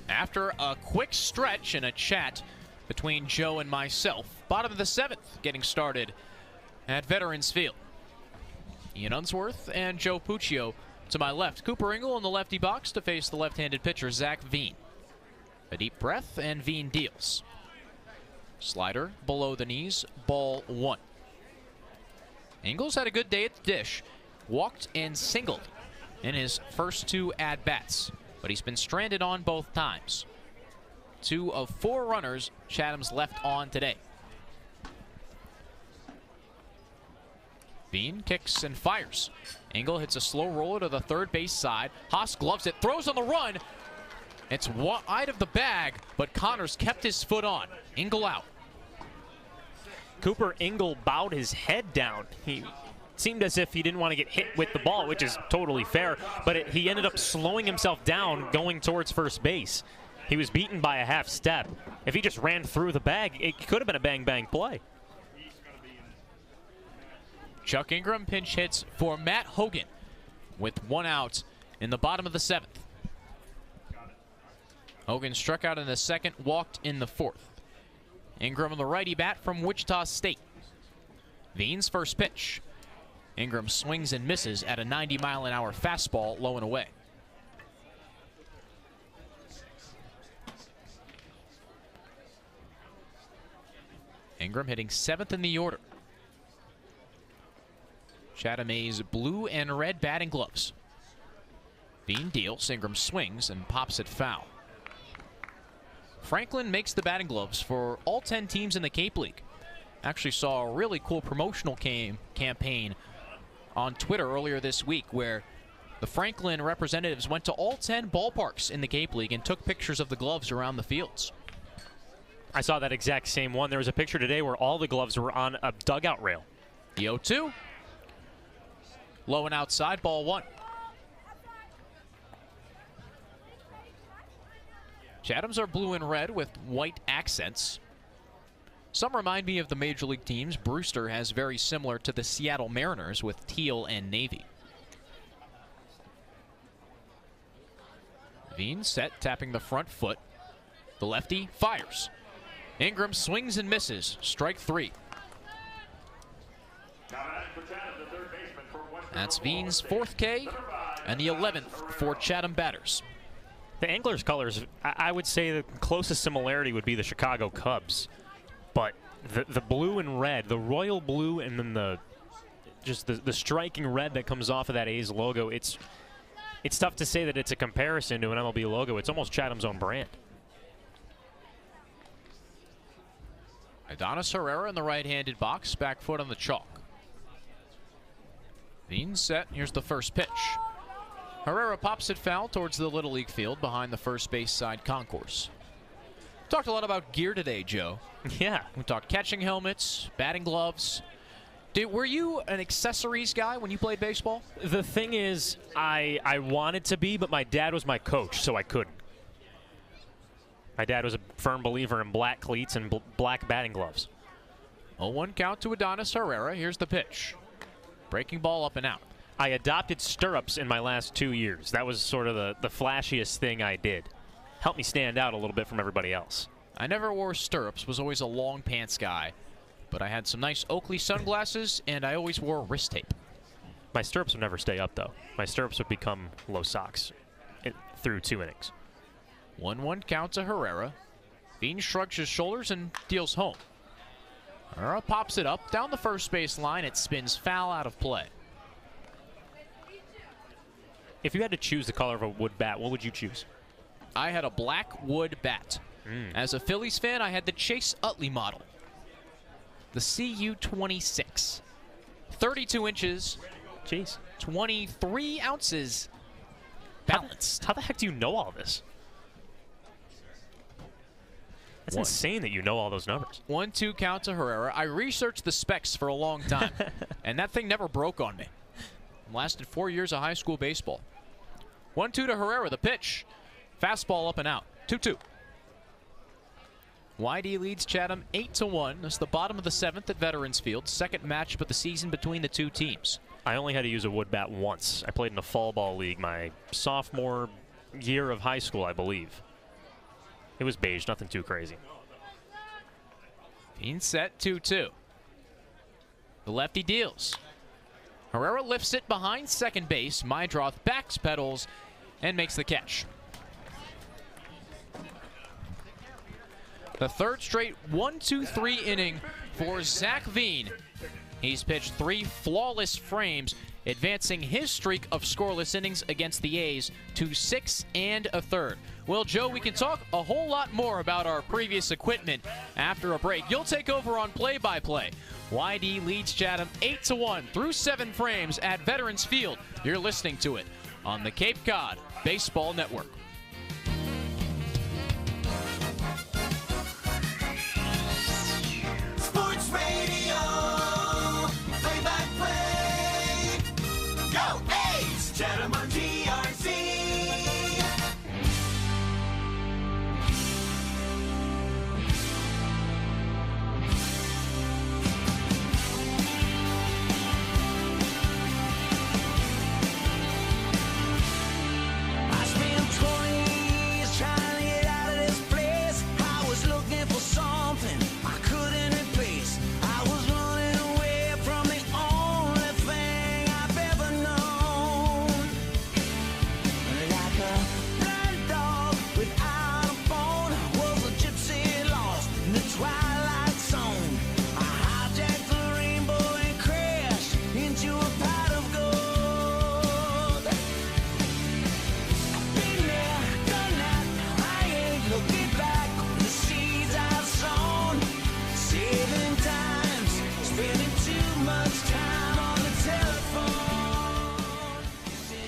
After a quick stretch and a chat between Joe and myself, bottom of the 7th getting started at Veterans Field. Ian Unsworth and Joe Puccio to my left. Cooper Ingle in the lefty box to face the left-handed pitcher Zach Veen. A deep breath and Veen deals. Slider below the knees, ball 1. Ingles had a good day at the dish. Walked and singled in his first 2 at-bats, but he's been stranded on both times. 2 of 4 runners Chatham's left on today. Veen kicks and fires. Ingle hits a slow roller to the third base side. Haas gloves it, throws on the run. It's wide of the bag, but Connors kept his foot on. Ingle out. Cooper Ingle bowed his head down. He seemed as if he didn't want to get hit with the ball, which is totally fair, but he ended up slowing himself down going towards first base. He was beaten by a half step. If he just ran through the bag, it could have been a bang-bang play. Chuck Ingram pinch hits for Matt Hogan with 1 out in the bottom of the 7th. Hogan struck out in the 2nd, walked in the 4th. Ingram on the righty bat from Wichita State. Veen's first pitch. Ingram swings and misses at a 90-mile-an-hour fastball, low and away. Ingram hitting 7th in the order. Chatham A's blue and red batting gloves. Veen deals, Ingram swings and pops it foul. Franklin makes the batting gloves for all 10 teams in the Cape League. Actually saw a really cool promotional campaign on Twitter earlier this week where the Franklin representatives went to all 10 ballparks in the Cape League and took pictures of the gloves around the fields. I saw that exact same one. There was a picture today where all the gloves were on a dugout rail. The 0-2. Low and outside, ball 1. Chatham's are blue and red with white accents. Some remind me of the major league teams. Brewster has very similar to the Seattle Mariners with teal and navy. Veen set, tapping the front foot. The lefty fires. Ingram swings and misses. Strike 3. That's Veen's 4th K and the 11th for Chatham batters. The Anglers' colors, I would say the closest similarity would be the Chicago Cubs. But the blue and red, the royal blue and then the striking red that comes off of that A's logo, it's tough to say that it's a comparison to an MLB logo. It's almost Chatham's own brand. Adonis Herrera in the right-handed box, back foot on the chalk. Veen set, here's the first pitch. Herrera pops it foul towards the Little League field behind the first base side concourse. Talked a lot about gear today, Joe. Yeah. We talked catching helmets, batting gloves. Were you an accessories guy when you played baseball? The thing is, I wanted to be, but my dad was my coach, so I couldn't. My dad was a firm believer in black cleats and black batting gloves. 0-1 count to Adonis Herrera. Here's the pitch. Breaking ball up and out. I adopted stirrups in my last 2 years. That was sort of the flashiest thing I did. Helped me stand out a little bit from everybody else. I never wore stirrups, was always a long pants guy. But I had some nice Oakley sunglasses, and I always wore wrist tape. My stirrups would never stay up, though. My stirrups would become low socks through 2 innings. 1-1 count to Herrera. Bean shrugs his shoulders and deals home. Herrera pops it up down the first base line. It spins foul out of play. If you had to choose the color of a wood bat, what would you choose? I had a black wood bat. As a Phillies fan, I had the Chase Utley model. The CU-26. 32 inches. Jeez. 23 ounces. Balanced. How the heck do you know all this? That's insane that you know all those numbers. 1-2 count to Herrera. I researched the specs for a long time, and that thing never broke on me. Lasted 4 years of high school baseball. 1-2 to Herrera, the pitch. Fastball up and out. 2-2. YD leads Chatham 8-1. That's the bottom of the 7th at Veterans Field. Second matchup of the season between the two teams. I only had to use a wood bat once. I played in a fall ball league my sophomore year of high school, I believe. It was beige, nothing too crazy. Being set 2-2. The lefty deals. Herrera lifts it behind second base. Mydroth backs pedals and makes the catch. The third straight 1-2-3 inning for Zach Veen. He's pitched 3 flawless frames, advancing his streak of scoreless innings against the A's to 6 1/3. Well, Joe, we can talk a whole lot more about our previous equipment after a break. You'll take over on play-by-play. YD leads Chatham 8-1 through 7 frames at Veterans Field. You're listening to it on the Cape Cod Baseball Network. Sports Radio, play-by-play. Go A's! Chatham on TRC. I spent 20 years trying to get out of this place. I was looking for something I couldn't replace. I was running away from the only thing I've ever known. Like a blind dog without a bone, was a gypsy lost in the twilight zone. I hijacked the rainbow and crashed into a pot of gold. Been there, done that, I ain't looking back. The seeds I've sown, saving times, spending too much time on the telephone.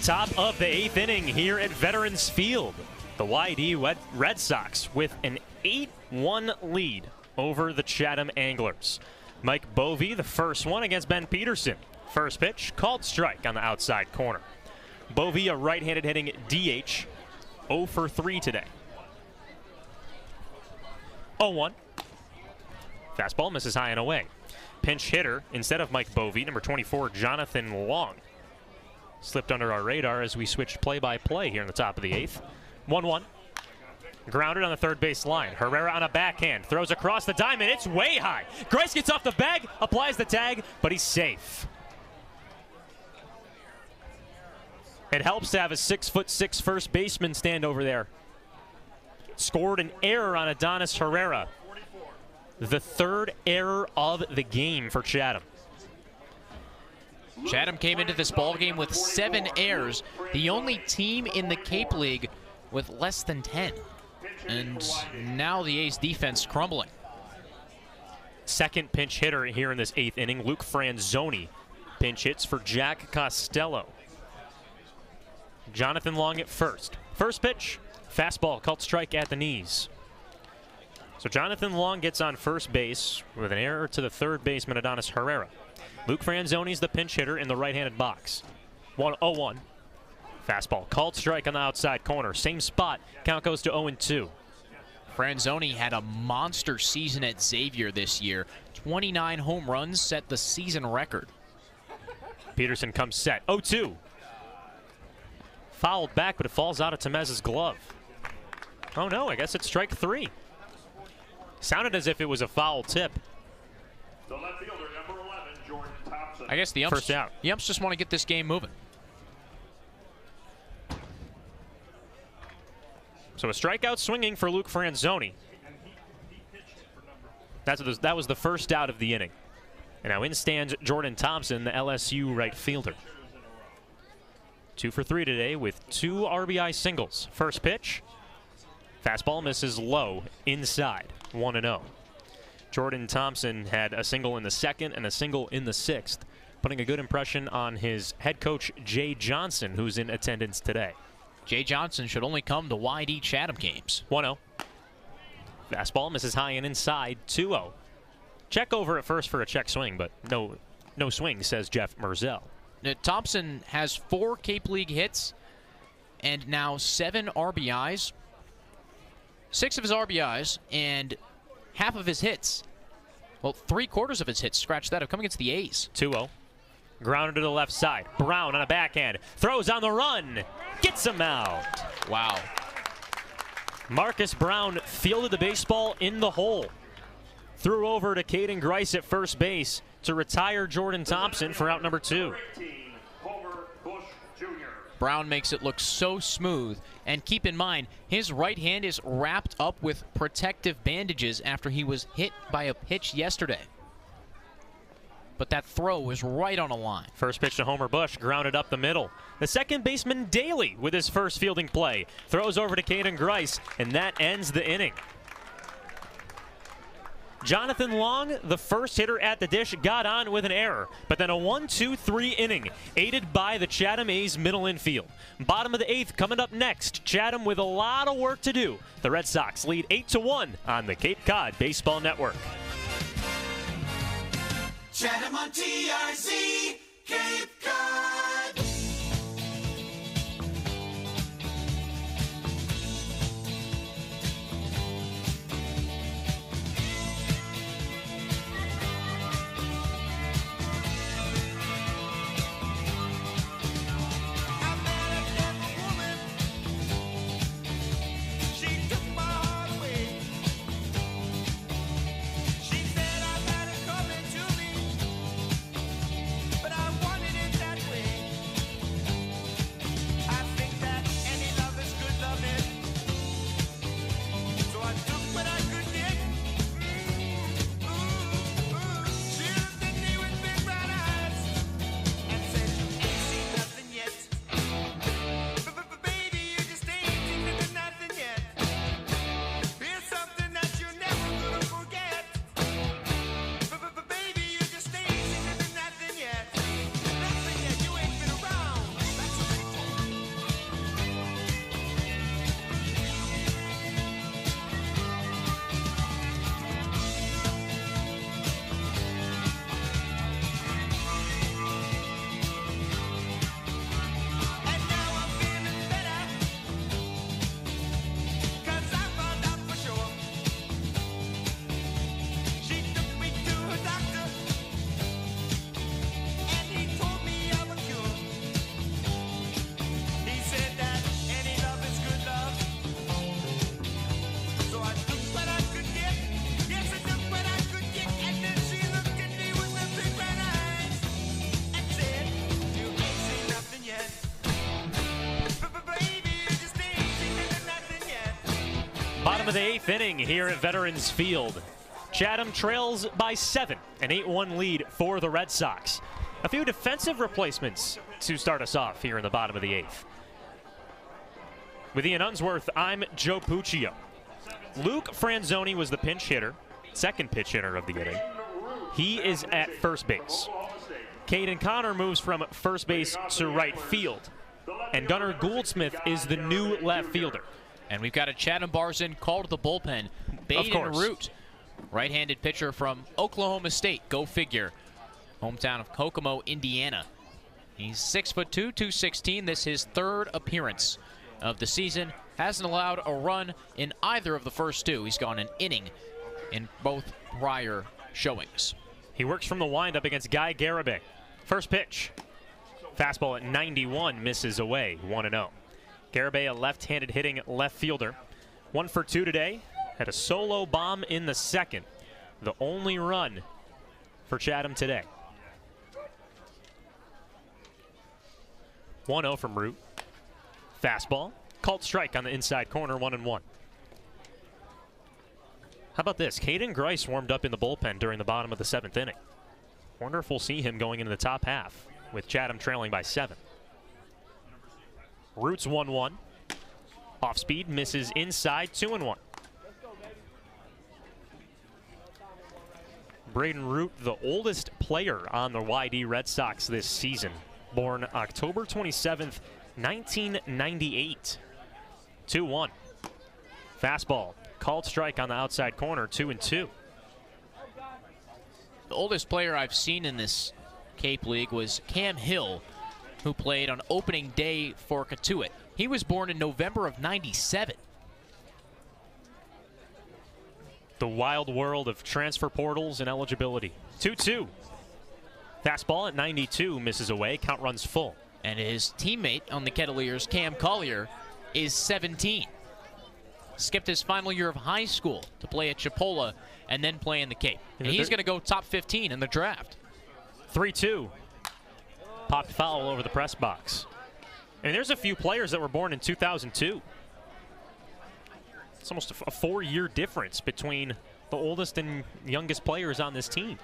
Top of the 8th inning here at Veterans Field. The YD Red Sox with an 8-1 lead over the Chatham Anglers. Mike Bovee, the first one against Ben Peterson. First pitch, called strike on the outside corner. Bovee, a right-handed hitting DH, 0 for 3 today. 0-1. Fastball misses high and away. Pinch hitter, instead of Mike Bovee, number 24, Jonathan Long. Slipped under our radar as we switched play-by-play here in the top of the 8th. 1-1. Grounded on the third base line. Herrera on a backhand. Throws across the diamond. It's way high. Grice gets off the bag, applies the tag, but he's safe. It helps to have a 6'6" first baseman stand over there. Scored an error on Adonis Herrera. The third error of the game for Chatham. Chatham came into this ballgame with 7 errors, the only team in the Cape League with less than 10. And now the A's defense crumbling. Second pinch hitter here in this 8th inning, Luke Franzoni. Pinch hits for Jack Costello. Jonathan Long at first. First pitch, fastball called strike at the knees. So Jonathan Long gets on first base with an error to the third baseman Adonis Herrera. Luke Franzoni's the pinch hitter in the right-handed box. 1-0-1. Fastball called strike on the outside corner. Same spot. Count goes to 0-2. Franzoni had a monster season at Xavier this year. 29 home runs set the season record. Peterson comes set. 0-2. Fouled back, but it falls out of Temez's glove. Oh no, I guess it's strike 3. Sounded as if it was a foul tip. The left fielder, number 11, I guess the umps, the umps just want to get this game moving. So a strikeout swinging for Luke Franzoni. That was the first out of the inning. And now in stands Jordan Thompson, the LSU right fielder. 2 for 3 today with 2 RBI singles. First pitch, fastball misses low, inside, 1-0. Jordan Thompson had a single in the second and a single in the sixth, putting a good impression on his head coach, Jay Johnson, who's in attendance today. Jay Johnson should only come to YD Chatham games. 1-0. Fastball misses high and inside, 2-0. Check over at first for a check swing, but no swing, says Jeff Merzel. Now, Thompson has 4 Cape League hits and now 7 RBIs. 6 of his RBIs and half of his hits, well, 3/4 of his hits, scratch that, have come against the A's. 2-0. Grounded to the left side. Brown on a backhand. Throws on the run. Gets him out. Wow. Marcus Brown fielded the baseball in the hole. Threw over to Caden Grice at first base to retire Jordan Thompson for out number 2. Brown makes it look so smooth. And keep in mind, his right hand is wrapped up with protective bandages after he was hit by a pitch yesterday. But that throw was right on a line. First pitch to Homer Bush, grounded up the middle. The second baseman Daly with his first fielding play. Throws over to Caden Grice, and that ends the inning. Jonathan Long, the first hitter at the dish, got on with an error, but then a 1-2-3 inning, aided by the Chatham A's middle infield. Bottom of the 8th coming up next. Chatham with a lot of work to do. The Red Sox lead 8-1 on the Cape Cod Baseball Network. Chatham on TRZ, Cape Cod. Bottom of the 8th inning here at Veterans Field. Chatham trails by 7, an 8-1 lead for the Red Sox. A few defensive replacements to start us off here in the bottom of the 8th. With Ian Unsworth, I'm Joe Puccio. Luke Franzoni was the pinch hitter, second pitch hitter of the inning. He is at first base. Caden Connor moves from first base to right field. And Gunnar Gouldsmith is the new left fielder. And we've got a Chatham Barzin called to the bullpen. Baden Root, right-handed pitcher from Oklahoma State. Go figure. Hometown of Kokomo, Indiana. He's 6'2", 216. This is his 3rd appearance of the season. Hasn't allowed a run in either of the first 2. He's gone an inning in both prior showings. He works from the windup against Guy Garibay. First pitch. Fastball at 91 misses away, 1-0. Garibay, a left-handed hitting left fielder. 1 for 2 today. Had a solo bomb in the second. The only run for Chatham today. 1-0 from Root. Fastball. Called strike on the inside corner, 1-1. How about this? Caden Grice warmed up in the bullpen during the bottom of the 7th inning. Wonder if we'll see him going into the top half with Chatham trailing by 7. Root's 1-1. Off speed, misses inside, 2-1. Braden Root, the oldest player on the YD Red Sox this season. Born October 27th, 1998. 2-1. Fastball. Called strike on the outside corner, 2-2. The oldest player I've seen in this Cape League was Cam Hill, who played on opening day for Catuit. He was born in November of '97. The wild world of transfer portals and eligibility. 2-2. Fastball at 92, misses away, count runs full. And his teammate on the Kettleers, Cam Collier, is 17. Skipped his final year of high school to play at Chipola and then play in the Cape. And he's going to go top 15 in the draft. 3-2. Popped foul over the press box. And there's a few players that were born in 2002. It's almost a 4-year difference between the oldest and youngest players on this team.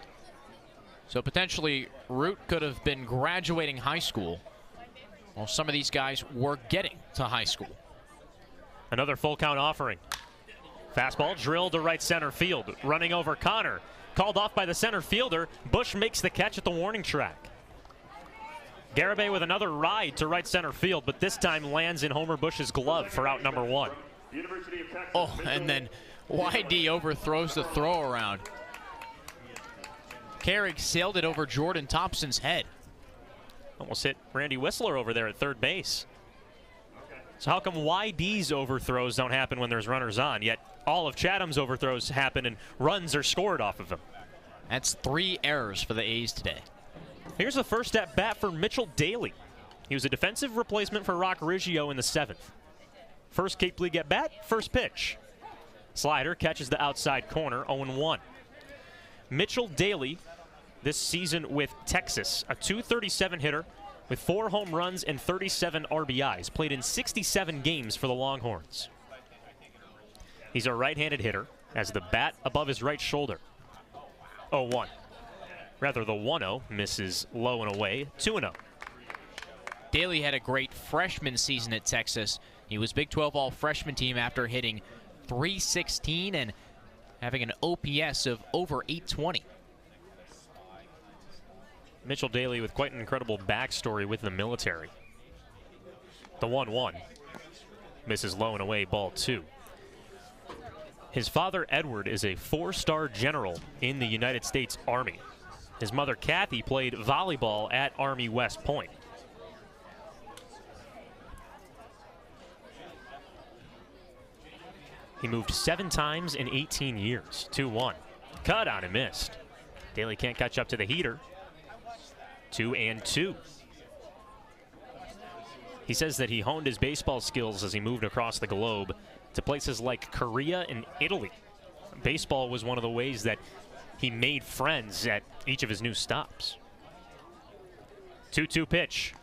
So potentially Root could have been graduating high school while some of these guys were getting to high school. Another full count offering. Fastball drilled to right center field. Running over Connor. Called off by the center fielder. Bush makes the catch at the warning track. Garibay with another ride to right center field, but this time lands in Homer Bush's glove for out number 1. Oh, and then YD overthrows the throw around. Carrick sailed it over Jordan Thompson's head. Almost hit Randy Whistler over there at third base. So how come YD's overthrows don't happen when there's runners on, yet all of Chatham's overthrows happen and runs are scored off of them? That's 3 errors for the A's today. Here's the first at bat for Mitchell Daly. He was a defensive replacement for Rock Riggio in the 7th. First Cape League at bat, first pitch. Slider catches the outside corner, 0-1. Mitchell Daly this season with Texas, a .237 hitter with 4 home runs and 37 RBIs, played in 67 games for the Longhorns. He's a right-handed hitter, has the bat above his right shoulder. 0-1. Rather, the 1-0 misses low and away, 2-0. Daly had a great freshman season at Texas. He was Big 12 All-Freshman team after hitting .316 and having an OPS of over .820. Mitchell Daly with quite an incredible backstory with the military. The 1-1 misses low and away, ball 2. His father, Edward, is a 4-star general in the United States Army. His mother, Kathy, played volleyball at Army West Point. He moved 7 times in 18 years. 2-1. Cut on and missed. Daly can't catch up to the heater. 2-2. He says that he honed his baseball skills as he moved across the globe to places like Korea and Italy. Baseball was one of the ways that he made friends at each of his new stops. 2-2 pitch.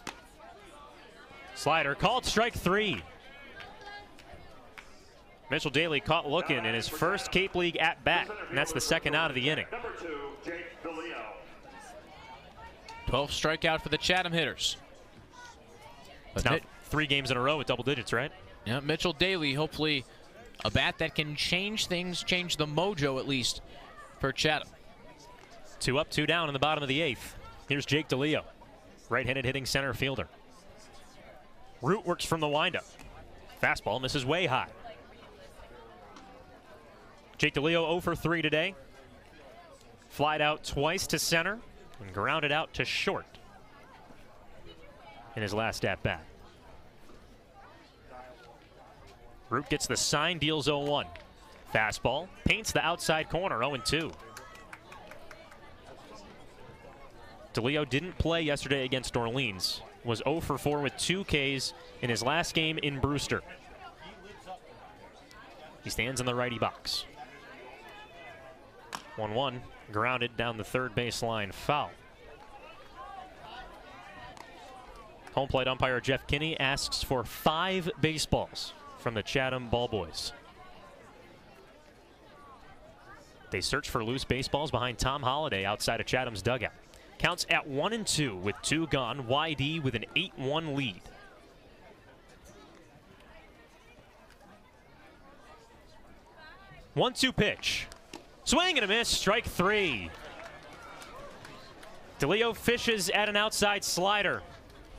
Slider called strike 3. Mitchell Daly caught looking in his first Cape League at-bat, and that's the second out of the inning. 12 strikeout for the Chatham hitters. But now 3 games in a row with double digits, right? Yeah, Mitchell Daly, hopefully a bat that can change things, change the mojo at least for Chatham. 2 up, 2 down in the bottom of the 8th. Here's Jake DeLeo, right-handed hitting center fielder. Root works from the windup. Fastball misses way high. Jake DeLeo 0 for 3 today. Flied out twice to center and grounded out to short in his last at-bat. Root gets the sign, deals 0-1. Fastball paints the outside corner, 0-2. DeLeo didn't play yesterday against Orleans. Was 0 for 4 with 2 Ks in his last game in Brewster. He stands in the righty box. 1-1, grounded down the third baseline, foul. Home plate umpire Jeff Kinney asks for 5 baseballs from the Chatham ball boys. They search for loose baseballs behind Tom Holliday outside of Chatham's dugout. Counts at 1-2 with 2 gone. YD with an 8-1 lead. One-two pitch. Swing and a miss. Strike 3. DeLeo fishes at an outside slider.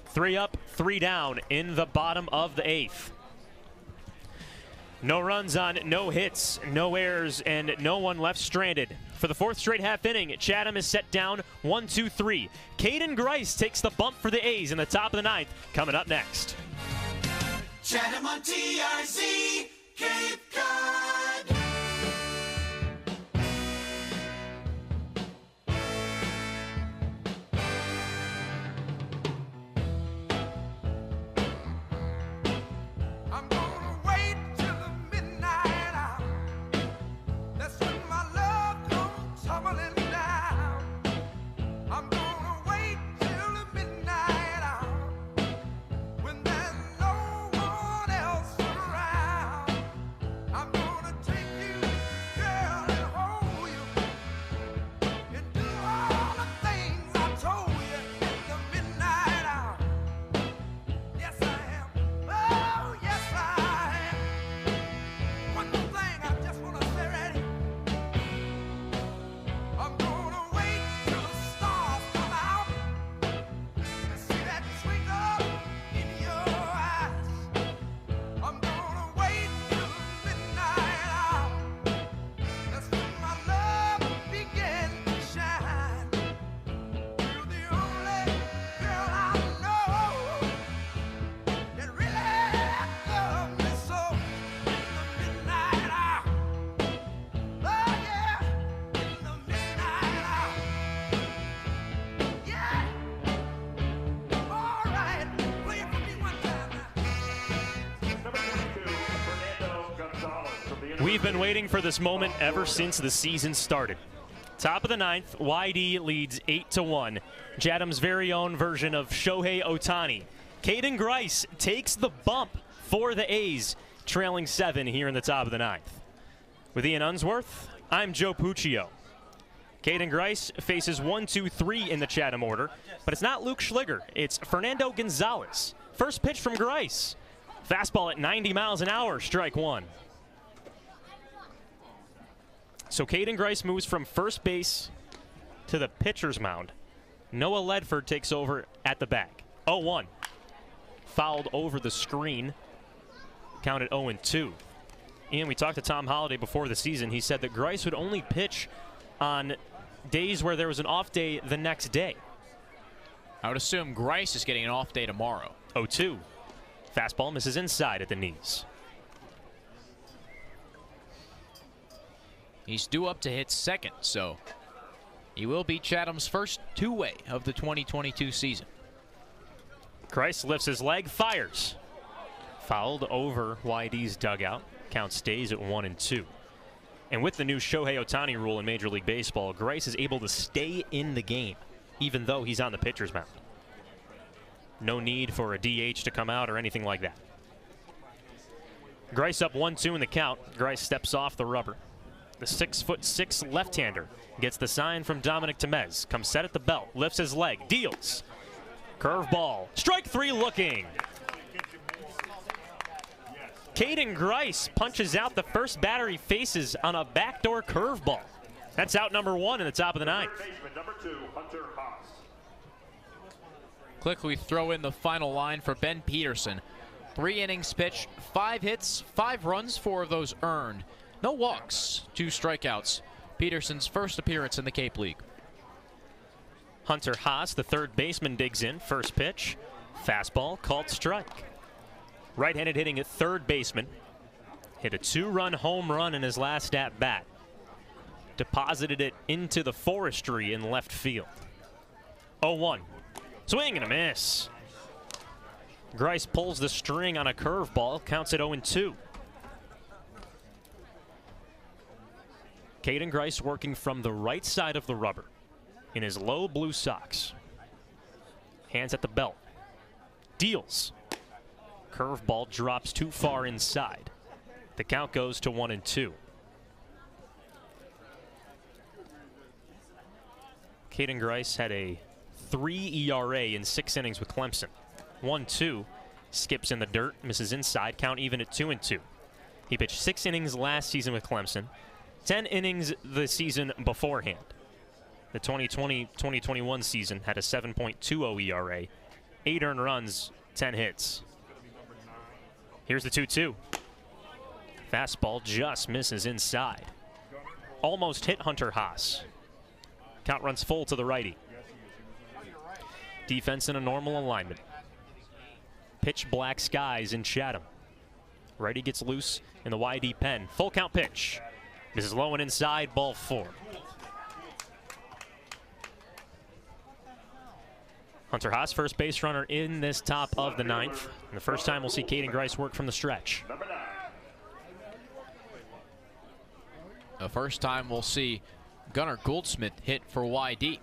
3 up, 3 down in the bottom of the 8th. No runs on no hits, no errors, and no one left stranded. For the 4th straight half inning, Chatham is set down 1-2-3. Caden Grice takes the bump for the A's in the top of the 9th. Coming up next. Chatham on TRZ, Cape Cod. I'm gonna wait till the midnight hour. That's when my love comes tumbling down. I'm gonna wait till the midnight hour when there's no one else around. I'm gonna take you, girl, and hold you and do all the things I told you in the midnight hour. Yes, I am. Oh, yes, I am. One more thing I just want to say right here. I'm gonna wait till the stars come out and see that twinkle in your eyes. I'm gonna wait till the midnight hour. That's when my love begins to shine. You're the only girl I know that really love me so in the midnight hour. Oh yeah, in the midnight hour. Yeah. All right, play it for me one time now. Number 22, Fernando Gonzalez from the We've been waiting for this moment ever since the season started. Top of the 9th, YD leads 8-1. Chatham's very own version of Shohei Ohtani. Caden Grice takes the bump for the A's, trailing 7 here in the top of the 9th. With Ian Unsworth, I'm Joe Puccio. Caden Grice faces 1-2-3 in the Chatham order, but it's not Luke Schliger, it's Fernando Gonzalez. First pitch from Grice. Fastball at 90 miles an hour, strike 1. So Caden Grice moves from first base to the pitcher's mound. Noah Ledford takes over at the back. 0-1. Fouled over the screen. Counted 0-2. Ian, we talked to Tom Holliday before the season. He said that Grice would only pitch on days where there was an off day the next day. I would assume Grice is getting an off day tomorrow. 0-2. Fastball misses inside at the knees. He's due up to hit second, so he will be Chatham's first two-way of the 2022 season. Grice lifts his leg, fires. Fouled over YD's dugout. Count stays at 1-2. And with the new Shohei Ohtani rule in Major League Baseball, Grice is able to stay in the game, even though he's on the pitcher's mound. No need for a DH to come out or anything like that. Grice up 1-2 in the count. Grice steps off the rubber. The 6'6" left-hander gets the sign from Dominic Temez. Comes set at the belt, lifts his leg, deals. Curveball. Strike 3 looking. Caden Grice punches out the first batter he faces on a backdoor curveball. That's out number 1 in the top of the 9th. Number 2, Hunter Haas. Quickly throw in the final line for Ben Peterson. 3 innings pitched, 5 hits, 5 runs, 4 of those earned. No walks, 2 strikeouts. Peterson's first appearance in the Cape League. Hunter Haas, the third baseman, digs in. First pitch. Fastball called strike. Right-handed hitting at third baseman. Hit a 2-run home run in his last at-bat. Deposited it into the forestry in left field. 0-1. Swing and a miss. Grice pulls the string on a curveball. Counts at 0-2. Caden Grice working from the right side of the rubber in his low blue socks. Hands at the belt. deals. Curveball drops too far inside. The count goes to 1-2. Caden Grice had a 3 ERA in 6 innings with Clemson. 1-2, skips in the dirt, misses inside, count even at 2-2. He pitched 6 innings last season with Clemson, 10 innings the season beforehand. The 2020-2021 season had a 7.20 ERA, 8 earned runs, 10 hits. Here's the 2-2. Fastball just misses inside. Almost hit Hunter Haas. Count runs full to the righty. Defense in a normal alignment. Pitch black skies in Chatham. Righty gets loose in the YD pen. Full count pitch. This is low and inside, ball 4. Hunter Haas, first base runner in this top of the 9th. And the first time we'll see Caden Grice work from the stretch. The first time we'll see Gunnar Goldsmith hit for YD.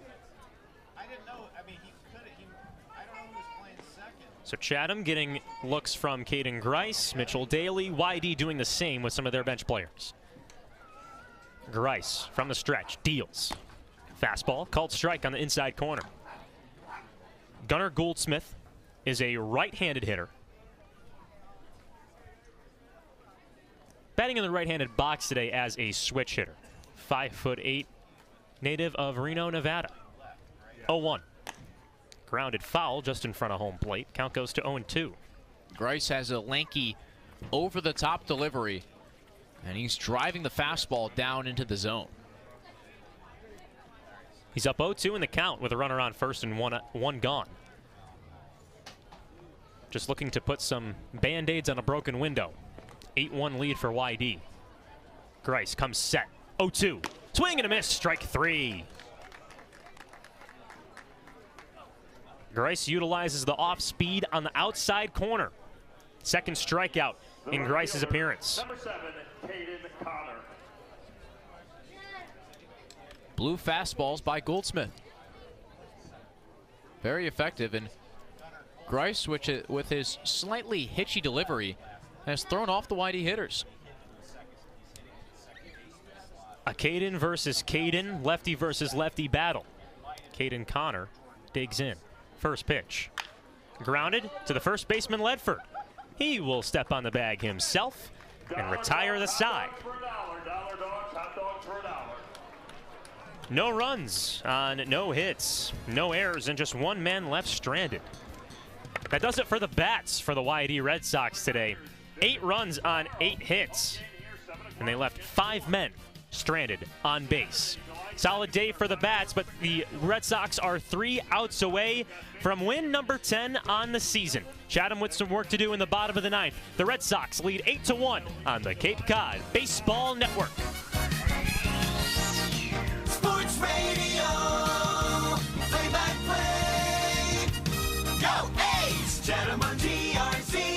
So Chatham getting looks from Caden Grice, Mitchell Daly, YD doing the same with some of their bench players. Grice from the stretch, deals. Fastball, called strike on the inside corner. Gunnar Goldsmith is a right-handed hitter. Batting in the right-handed box today as a switch hitter. 5'8", native of Reno, Nevada. 0-1. Grounded foul just in front of home plate. Count goes to 0-2. Grice has a lanky over-the-top delivery, and he's driving the fastball down into the zone. He's up 0-2 in the count with a runner on first and one gone. Just looking to put some Band-Aids on a broken window. 8-1 lead for YD. Grice comes set. 0-2. Swing and a miss. Strike 3. Grice utilizes the off speed on the outside corner. Second strikeout in Grice's appearance. Number 7, Caden Connor. Blue fastballs by Goldsmith. Very effective, and Grice, with his slightly hitchy delivery, has thrown off the YD hitters. A Caden versus Caden, lefty versus lefty battle. Caden Connor digs in. First pitch. Grounded to the first baseman, Ledford. He will step on the bag himself and retire the side. No runs on no hits, no errors, and just one man left stranded. That does it for the bats for the YD Red Sox today. 8 runs on 8 hits, and they left 5 men stranded on base. Solid day for the bats, but the Red Sox are 3 outs away from win number 10 on the season. Chatham with some work to do in the bottom of the 9th. The Red Sox lead 8-1 on the Cape Cod Baseball Network. Sports Radio, play-by-play. Go A's, Chatham on GRC.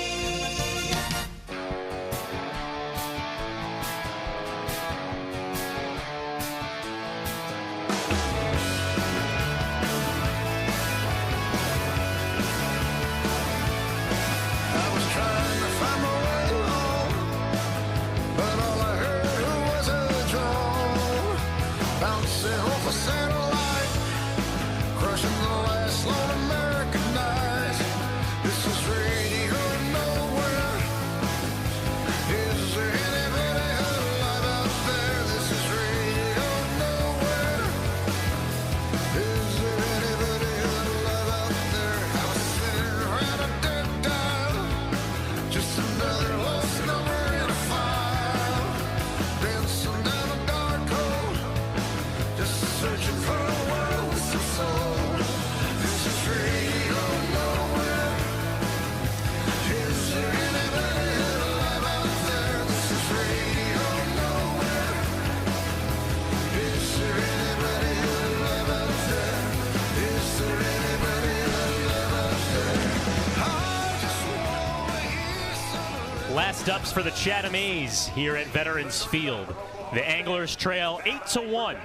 Last ups for the Chatham A's here at Veterans Field. The Anglers trail 8-1.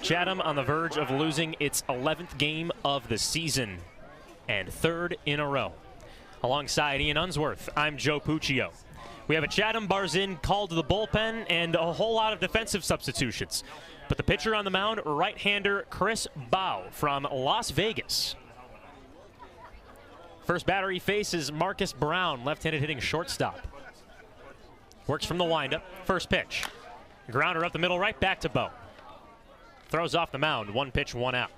Chatham on the verge of losing its 11th game of the season and 3rd in a row. Alongside Ian Unsworth, I'm Joe Puccio. We have a Chatham Barzin called to the bullpen and a whole lot of defensive substitutions. But the pitcher on the mound, right-hander Chris Bow from Las Vegas. First batter he faces Marcus Brown, left-handed hitting shortstop. Works from the windup. First pitch. Grounder up the middle, right back to Bow. Throws off the mound. 1 pitch, 1 out.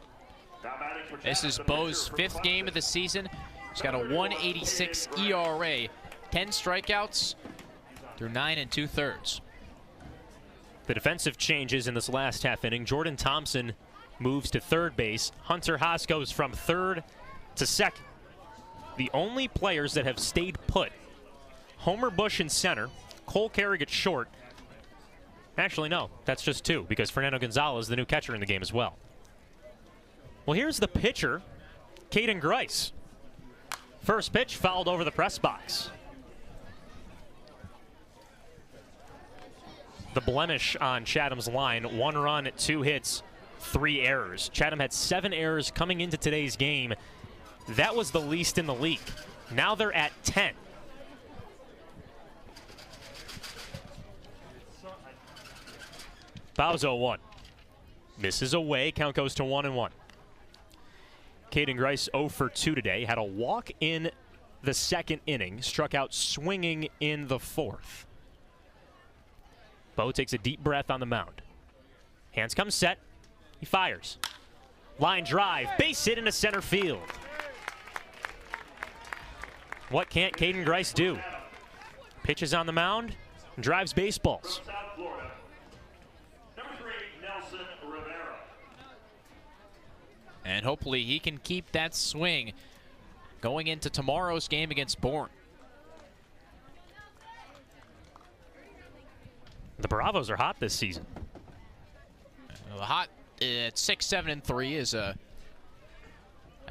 This is Bow's 5th game of the season. He's got a 1.86 ERA, 10 strikeouts through 9 2/3. The defensive changes in this last half inning. Jordan Thompson moves to third base. Hunter Haas goes from third to second. The only players that have stayed put: Homer Bush in center, Cole Carrick at short. Actually, no, that's just 2 because Fernando Gonzalez, the new catcher in the game as well. Well, here's the pitcher, Caden Grice. First pitch fouled over the press box. The blemish on Chatham's line: 1 run, 2 hits, 3 errors. Chatham had 7 errors coming into today's game. That was the least in the league. Now they're at 10. Bow's 0-1. Misses away. Count goes to 1-1. Caden Grice 0 for 2 today. Had a walk in the 2nd inning. Struck out swinging in the 4th. Bow takes a deep breath on the mound. Hands come set. He fires. Line drive. Base hit into center field. What can't Caden Grice do? Pitches on the mound and drives baseballs. And hopefully he can keep that swing going into tomorrow's game against Bourne. The Bravos are hot this season. Hot at 6-7-3 is I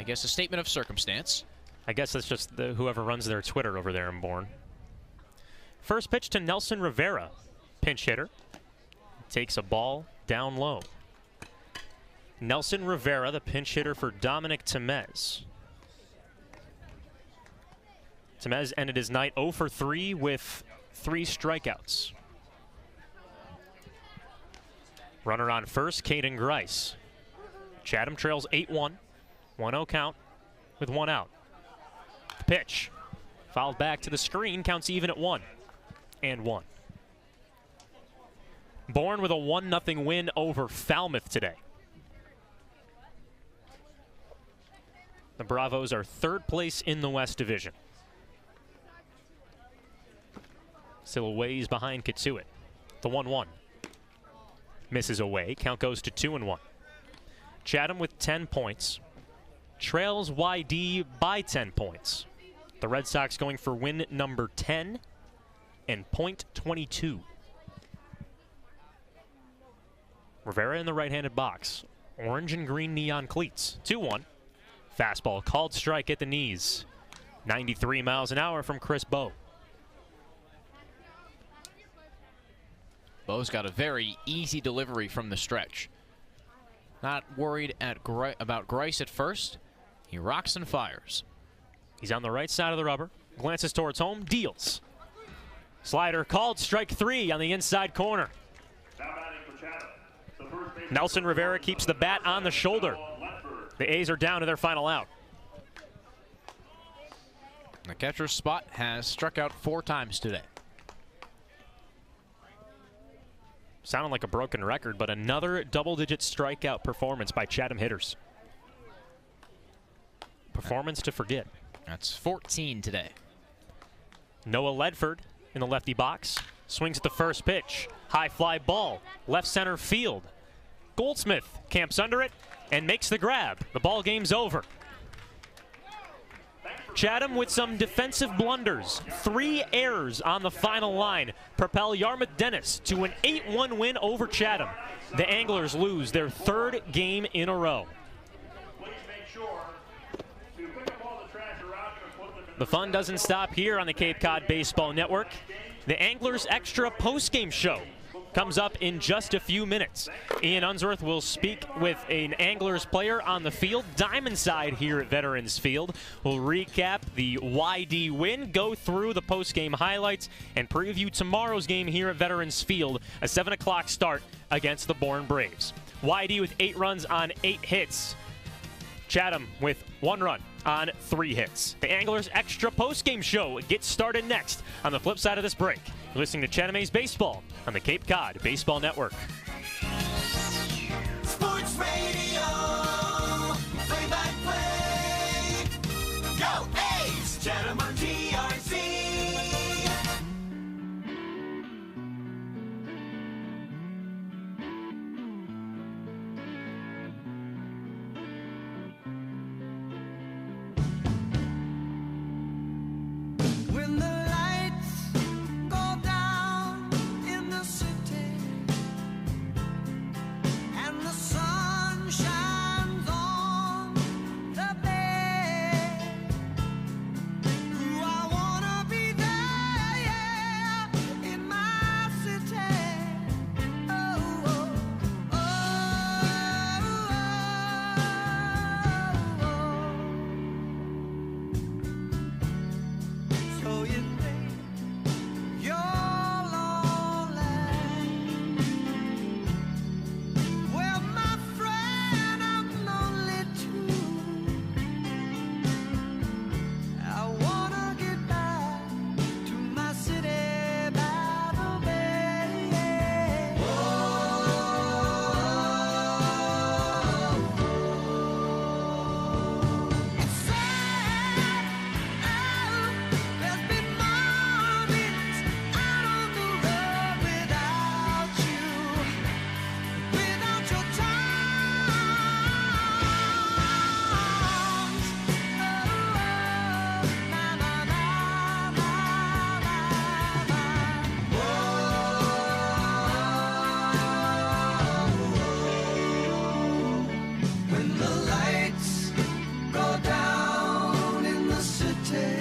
guess a statement of circumstance. I guess that's just whoever runs their Twitter over there in Bourne. First pitch to Nelson Rivera, pinch hitter. Takes a ball down low. Nelson Rivera, the pinch hitter for Dominic Temez. Temez ended his night 0 for 3 with 3 strikeouts. Runner on first, Caden Grice. Chatham trails 8-1. 1-0 count with 1 out. The pitch. Fouled back to the screen, counts even at 1-1. Bourne with a 1-0 win over Falmouth today. The Bravos are 3rd place in the West Division. Still a ways behind Kituitt. The 1-1. Misses away. Count goes to 2-1. Chatham with 10 points. Trails YD by 10 points. The Red Sox going for win number 10 and point 22. Rivera in the right-handed box. Orange and green neon cleats. 2-1. Fastball called strike at the knees. 93 miles an hour from Chris Bow. Bow's got a very easy delivery from the stretch. Not worried about Grice at first. He rocks and fires. He's on the right side of the rubber. Glances towards home. Deals. Slider called. Strike 3 on the inside corner. Nelson Rivera keeps the bat on the shoulder. The A's are down to their final out. The catcher's spot has struck out 4 times today. Sounded like a broken record, but another double-digit strikeout performance by Chatham hitters. Performance to forget. That's 14 today. Noah Ledford in the lefty box. Swings at the first pitch. High fly ball. Left center field. Goldsmith camps under it and makes the grab. The ball game's over. Chatham with some defensive blunders. 3 errors on the final line propel Yarmouth-Dennis to an 8-1 win over Chatham. The Anglers lose their 3rd game in a row. The fun doesn't stop here on the Cape Cod Baseball Network. The Anglers Extra postgame show comes up in just a few minutes. Ian Unsworth will speak with an Anglers player on the field, Diamond side here at Veterans Field. We'll recap the YD win, go through the post-game highlights, and preview tomorrow's game here at Veterans Field, a 7 o'clock start against the Bourne Braves. YD with 8 runs on 8 hits. Chatham with 1 run on 3 hits. The Anglers Extra postgame show gets started next on the flip side of this break. You're listening to Chatham A's Baseball on the Cape Cod Baseball Network. Sports Radio, play-by-play. Go A's! Chatham on TRC. When the lights go down in the city and the sun shines on the bay, ooh, I wanna be there in my city. Oh, oh, oh, oh. So you think you're lonely? Well, my friend, I'm lonely too. I wanna get back to my city by the bay. It's sad. There's been mornings out on the road without you, without your charms. Oh, na na na na na. When the lights go down in the city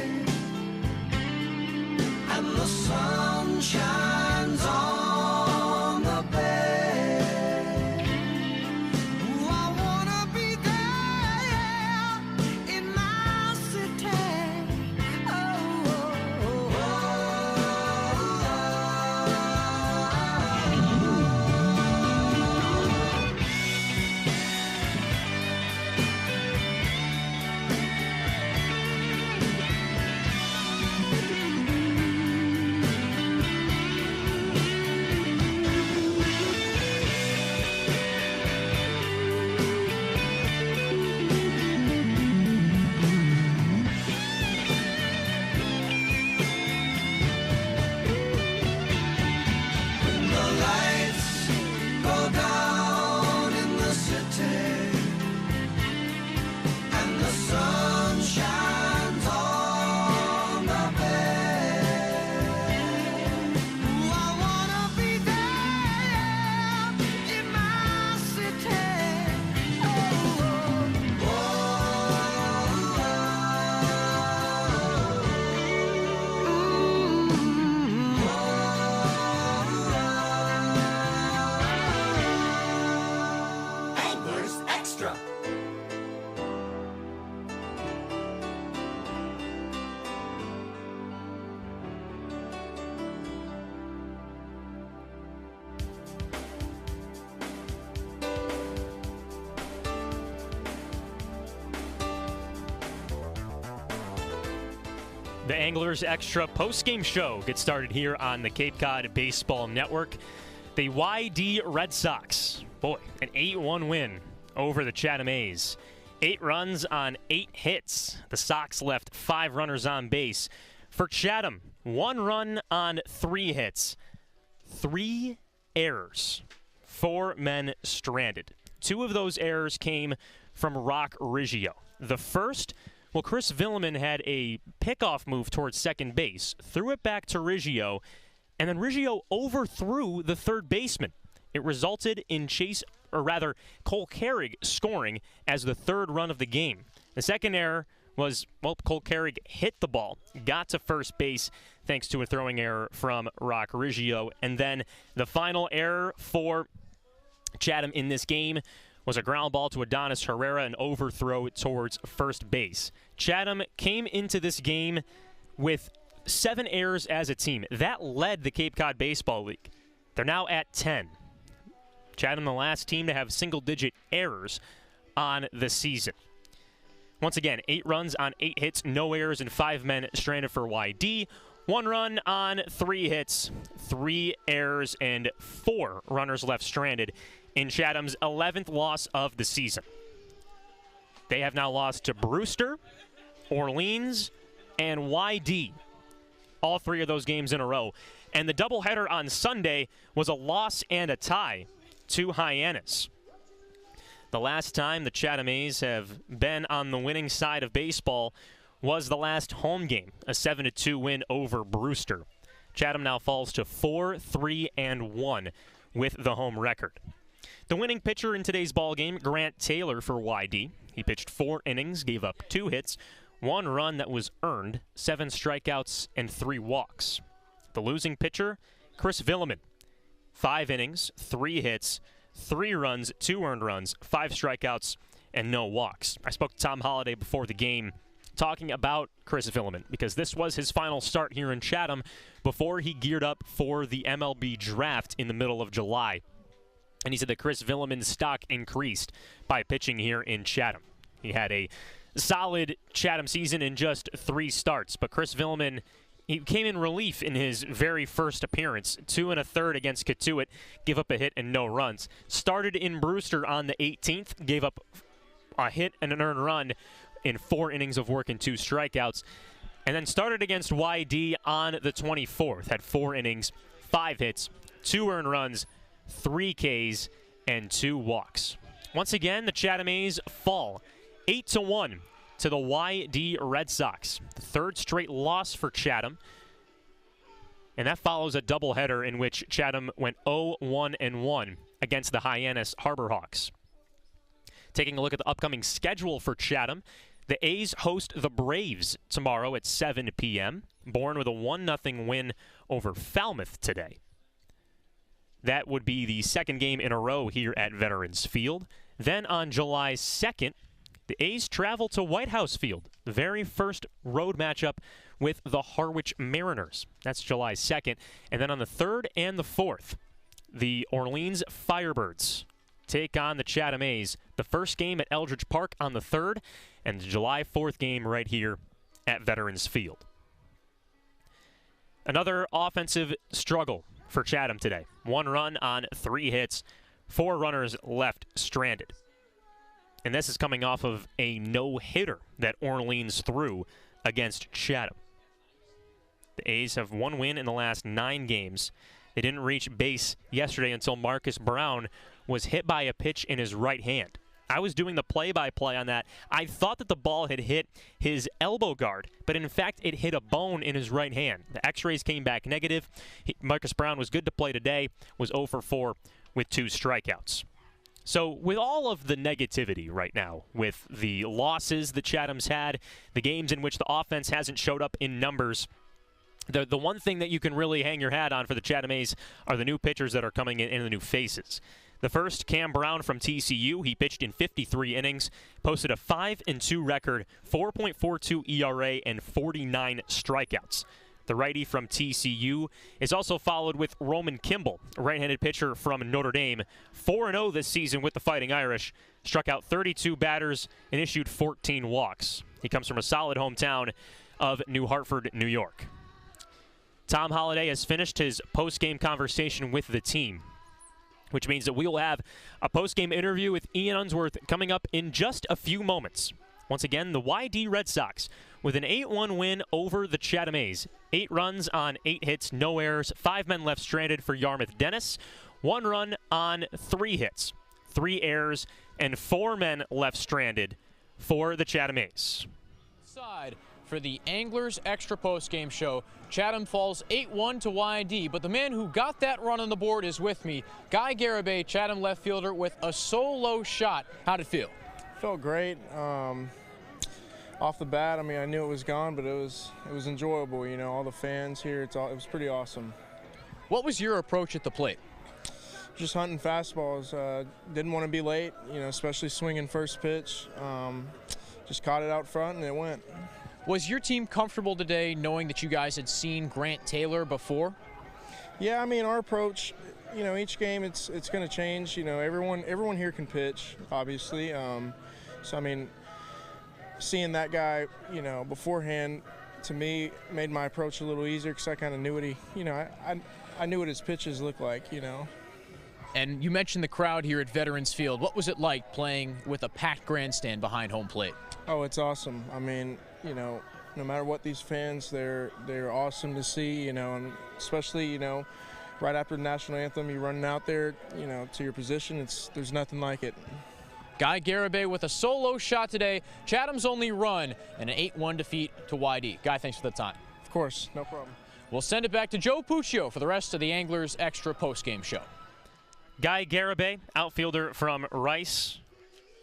and the sun shines on the bay, ooh, I wanna be there in my city. Oh, oh, oh, when the lights go down in the city and the sun shines on the bay, ooh, I wanna be there in my city. Oh, oh, Anglers Extra. The Anglers Extra postgame show gets started here on the Cape Cod Baseball Network. The YD Red Sox, boy, an 8-1 win over the Chatham A's. 8 runs on 8 hits. The Sox left 5 runners on base. For Chatham, 1 run on 3 hits. 3 errors. 4 men stranded. 2 of those errors came from Rock Riggio. The first, well, Chris Villeman had a pickoff move towards second base, threw it back to Riggio, and then Riggio overthrew the third baseman. It resulted in Cole Carrig scoring as the 3rd run of the game. The second error was, well, Cole Carrig hit the ball, got to first base thanks to a throwing error from Rock Riggio. And then the final error for Chatham in this game was a ground ball to Adonis Herrera, an overthrow towards first base. Chatham came into this game with 7 errors as a team. That led the Cape Cod Baseball League. They're now at 10. Chatham, the last team to have single-digit errors on the season. Once again, 8 runs on 8 hits, no errors, and 5 men stranded for YD. 1 run on 3 hits, 3 errors, and 4 runners left stranded in Chatham's 11th loss of the season. They have now lost to Brewster, Orleans, and YD. All 3 of those games in a row. And the doubleheader on Sunday was a loss and a tie to Hyannis. The last time the Chatham A's have been on the winning side of baseball was the last home game, a 7-2 win over Brewster. Chatham now falls to 4-3-1 with the home record. The winning pitcher in today's ballgame, Grant Taylor for YD. He pitched 4 innings, gave up 2 hits, 1 run that was earned, 7 strikeouts, and 3 walks. The losing pitcher, Chris Villeman. 5 innings, 3 hits, 3 runs, 2 earned runs, 5 strikeouts, and no walks. I spoke to Tom Holliday before the game talking about Chris Villeman because this was his final start here in Chatham before he geared up for the MLB draft in the middle of July. And he said that Chris Villeman's stock increased by pitching here in Chatham. He had a solid Chatham season in just 3 starts, but Chris Villeman, he came in relief in his very first appearance, 2 1/3 against Catuit, gave up a hit and no runs. Started in Brewster on the 18th, gave up a hit and an earned run in 4 innings of work and 2 strikeouts, and then started against YD on the 24th, had 4 innings, 5 hits, 2 earned runs, 3 Ks, and 2 walks. Once again, the Chatham A's fall 8-1 to the YD Red Sox. The 3rd straight loss for Chatham. And that follows a doubleheader in which Chatham went 0-1-1 against the Hyannis Harbor Hawks. Taking a look at the upcoming schedule for Chatham, the A's host the Braves tomorrow at 7 p.m., born with a 1-0 win over Falmouth today. That would be the 2nd game in a row here at Veterans Field. Then on July 2nd, the A's travel to White House Field, the very first road matchup with the Harwich Mariners. That's July 2nd. And then on the 3rd and the 4th, the Orleans Firebirds take on the Chatham A's. The first game at Eldridge Park on the 3rd, and the July 4th game right here at Veterans Field. Another offensive struggle for Chatham today. 1 run on 3 hits, 4 runners left stranded. And this is coming off of a no-hitter that Orleans threw against Chatham. The A's have 1 win in the last 9 games. They didn't reach base yesterday until Marcus Brown was hit by a pitch in his right hand. I was doing the play-by-play on that. I thought that the ball had hit his elbow guard, but in fact it hit a bone in his right hand. The x-rays came back negative. Marcus Brown was good to play today, was 0 for 4 with 2 strikeouts. So with all of the negativity right now, with the losses that Chatham's had, the games in which the offense hasn't showed up in numbers, the one thing that you can really hang your hat on for the Chatham A's are the new pitchers that are coming in and the new faces. The first, Cam Brown from TCU. He pitched in 53 innings, posted a 5-2 record, 4.42 ERA, and 49 strikeouts. The righty from TCU is also followed with Roman Kimball, a right-handed pitcher from Notre Dame. 4-0 this season with the Fighting Irish. Struck out 32 batters and issued 14 walks. He comes from a solid hometown of New Hartford, New York. Tom Holliday has finished his post-game conversation with the team, which means that we will have a post-game interview with Ian Unsworth coming up in just a few moments. Once again, the YD Red Sox with an 8-1 win over the Chatham A's. 8 runs on 8 hits, no errors, 5 men left stranded for Yarmouth-Dennis, 1 run on 3 hits, 3 errors, and 4 men left stranded for the Chatham A's. Side for the Anglers Extra Postgame Show. Chatham falls 8-1 to YD, but the man who got that run on the board is with me. Guy Garibay, Chatham left fielder, with a solo shot. How'd it feel? Felt great. off the bat, I mean, I knew it was gone, but it was enjoyable. You know, all the fans here, it was pretty awesome. What was your approach at the plate? Just hunting fastballs. Didn't want to be late, you know, especially swinging first pitch. Just caught it out front and it went. Was your team comfortable today knowing that you guys had seen Grant Taylor before? Yeah, I mean, our approach, you know, each game it's going to change. You know, everyone here can pitch, obviously. So I mean, seeing that guy, you know, beforehand, to me, made my approach a little easier because I kind of knew what I knew what his pitches looked like, you know. And you mentioned the crowd here at Veterans Field. What was it like playing with a packed grandstand behind home plate? Oh, it's awesome. I mean, you know, no matter what, these fans, they're awesome to see, you know, and especially, you know, right after the national anthem, you're running out there, you know, to your position. There's nothing like it. Guy Garibay with a solo shot today. Chatham's only run and an 8-1 defeat to YD. Guy, thanks for the time. Of course, no problem. We'll send it back to Joe Puccio for the rest of the Anglers Extra postgame show. Guy Garibay, outfielder from Rice,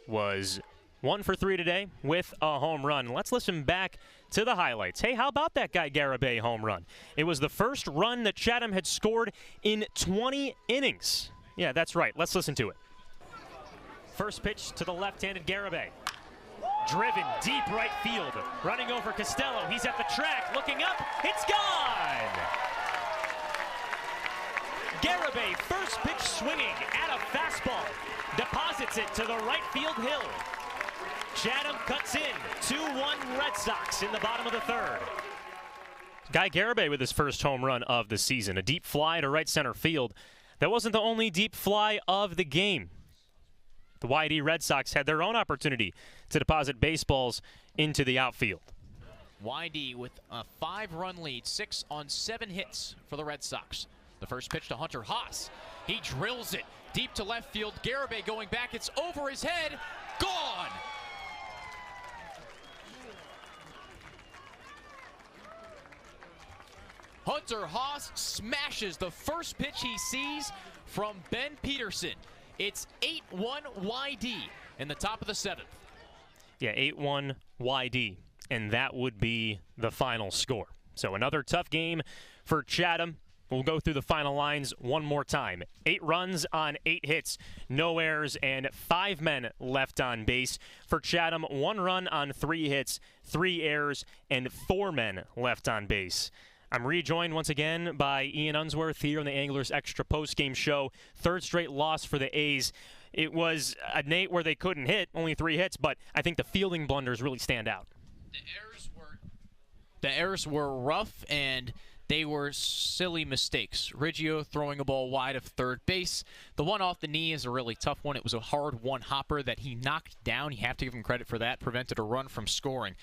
was 1 for 3 today with a home run. Let's listen back to the highlights. Hey, how about that Guy Garibay home run? It was the first run that Chatham had scored in 20 innings. Yeah, that's right. Let's listen to it. First pitch to the left-handed Garibay. Driven deep right field. Running over Costello. He's at the track. Looking up. It's gone! Garibay, first pitch swinging at a fastball. Deposits it to the right field hill. Chatham cuts in. 2-1 Red Sox in the bottom of the third. Guy Garibay with his first home run of the season. A deep fly to right center field. That wasn't the only deep fly of the game. The YD Red Sox had their own opportunity to deposit baseballs into the outfield. YD with a 5-run lead, 6 on 7 hits for the Red Sox. The first pitch to Hunter Haas. He drills it deep to left field. Garibay going back. It's over his head. Gone! Hunter Haas smashes the first pitch he sees from Ben Peterson. It's 8-1 YD in the top of the 7th. Yeah, 8-1 YD, and that would be the final score. So another tough game for Chatham. We'll go through the final lines one more time. 8 runs on 8 hits, no errors, and 5 men left on base. For Chatham, 1 run on 3 hits, 3 errors, and 4 men left on base. I'm rejoined once again by Ian Unsworth here on the Anglers Extra postgame show. 3rd straight loss for the A's. It was a night where they couldn't hit, only 3 hits, but I think the fielding blunders really stand out. The errors were rough, and they were silly mistakes. Riggio throwing a ball wide of third base. The one off the knee is a really tough one. It was a hard one-hopper that he knocked down. You have to give him credit for that. Prevented a run from scoring.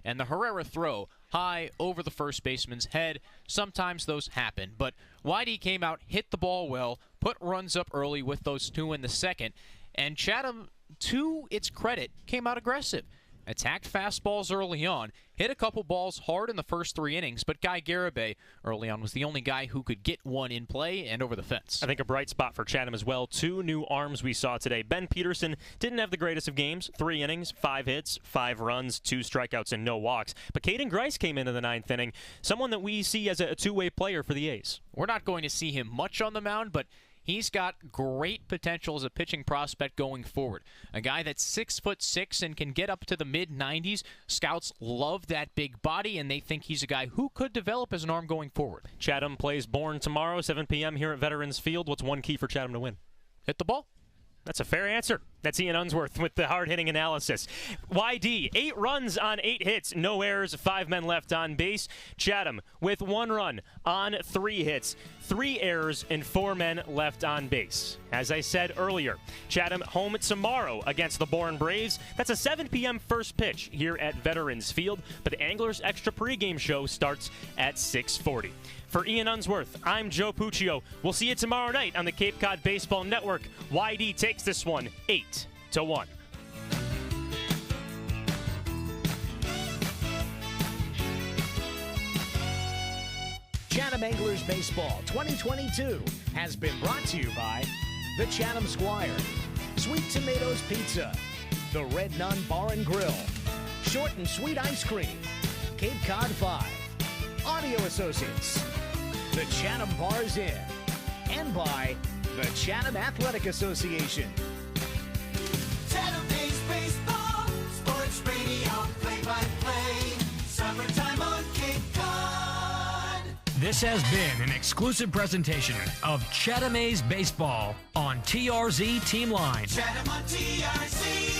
And the Herrera throw high over the first baseman's head. Sometimes those happen. But YD came out, hit the ball well, put runs up early with those 2 in the second. And Chatham, to its credit, came out aggressive. Attacked fastballs early on, hit a couple balls hard in the first 3 innings, but Guy Garibay early on was the only guy who could get one in play and over the fence. I think a bright spot for Chatham as well. 2 new arms we saw today. Ben Peterson didn't have the greatest of games. 3 innings, 5 hits, 5 runs, 2 strikeouts, and no walks. But Caden Grice came into the 9th inning, someone that we see as a 2-way player for the A's. We're not going to see him much on the mound, but he's got great potential as a pitching prospect going forward. A guy that's 6'6" and can get up to the mid-90s. Scouts love that big body, and they think he's a guy who could develop as an arm going forward. Chatham plays Bourne tomorrow, 7 p.m. here at Veterans Field. What's one key for Chatham to win? Hit the ball. That's a fair answer. That's Ian Unsworth with the hard-hitting analysis. YD, 8 runs on 8 hits, no errors, 5 men left on base. Chatham with 1 run on 3 hits, 3 errors, and 4 men left on base. As I said earlier, Chatham home tomorrow against the Bourne Braves. That's a 7 p.m. first pitch here at Veterans Field, but the Anglers Extra pregame show starts at 6:40. For Ian Unsworth, I'm Joe Puccio. We'll see you tomorrow night on the Cape Cod Baseball Network. YD takes this one 8-1. Chatham Anglers Baseball 2022 has been brought to you by the Chatham Squire, Sweet Tomatoes Pizza, the Red Nun Bar and Grill, Short and Sweet Ice Cream, Cape Cod 5, Audio Associates, the Chatham Bars Inn, and by the Chatham Athletic Association. Chatham-based baseball, sports radio, play-by-play, summertime on Cape Cod. This has been an exclusive presentation of Chatham A's Baseball on TRZ Team Line. Chatham on TRZ.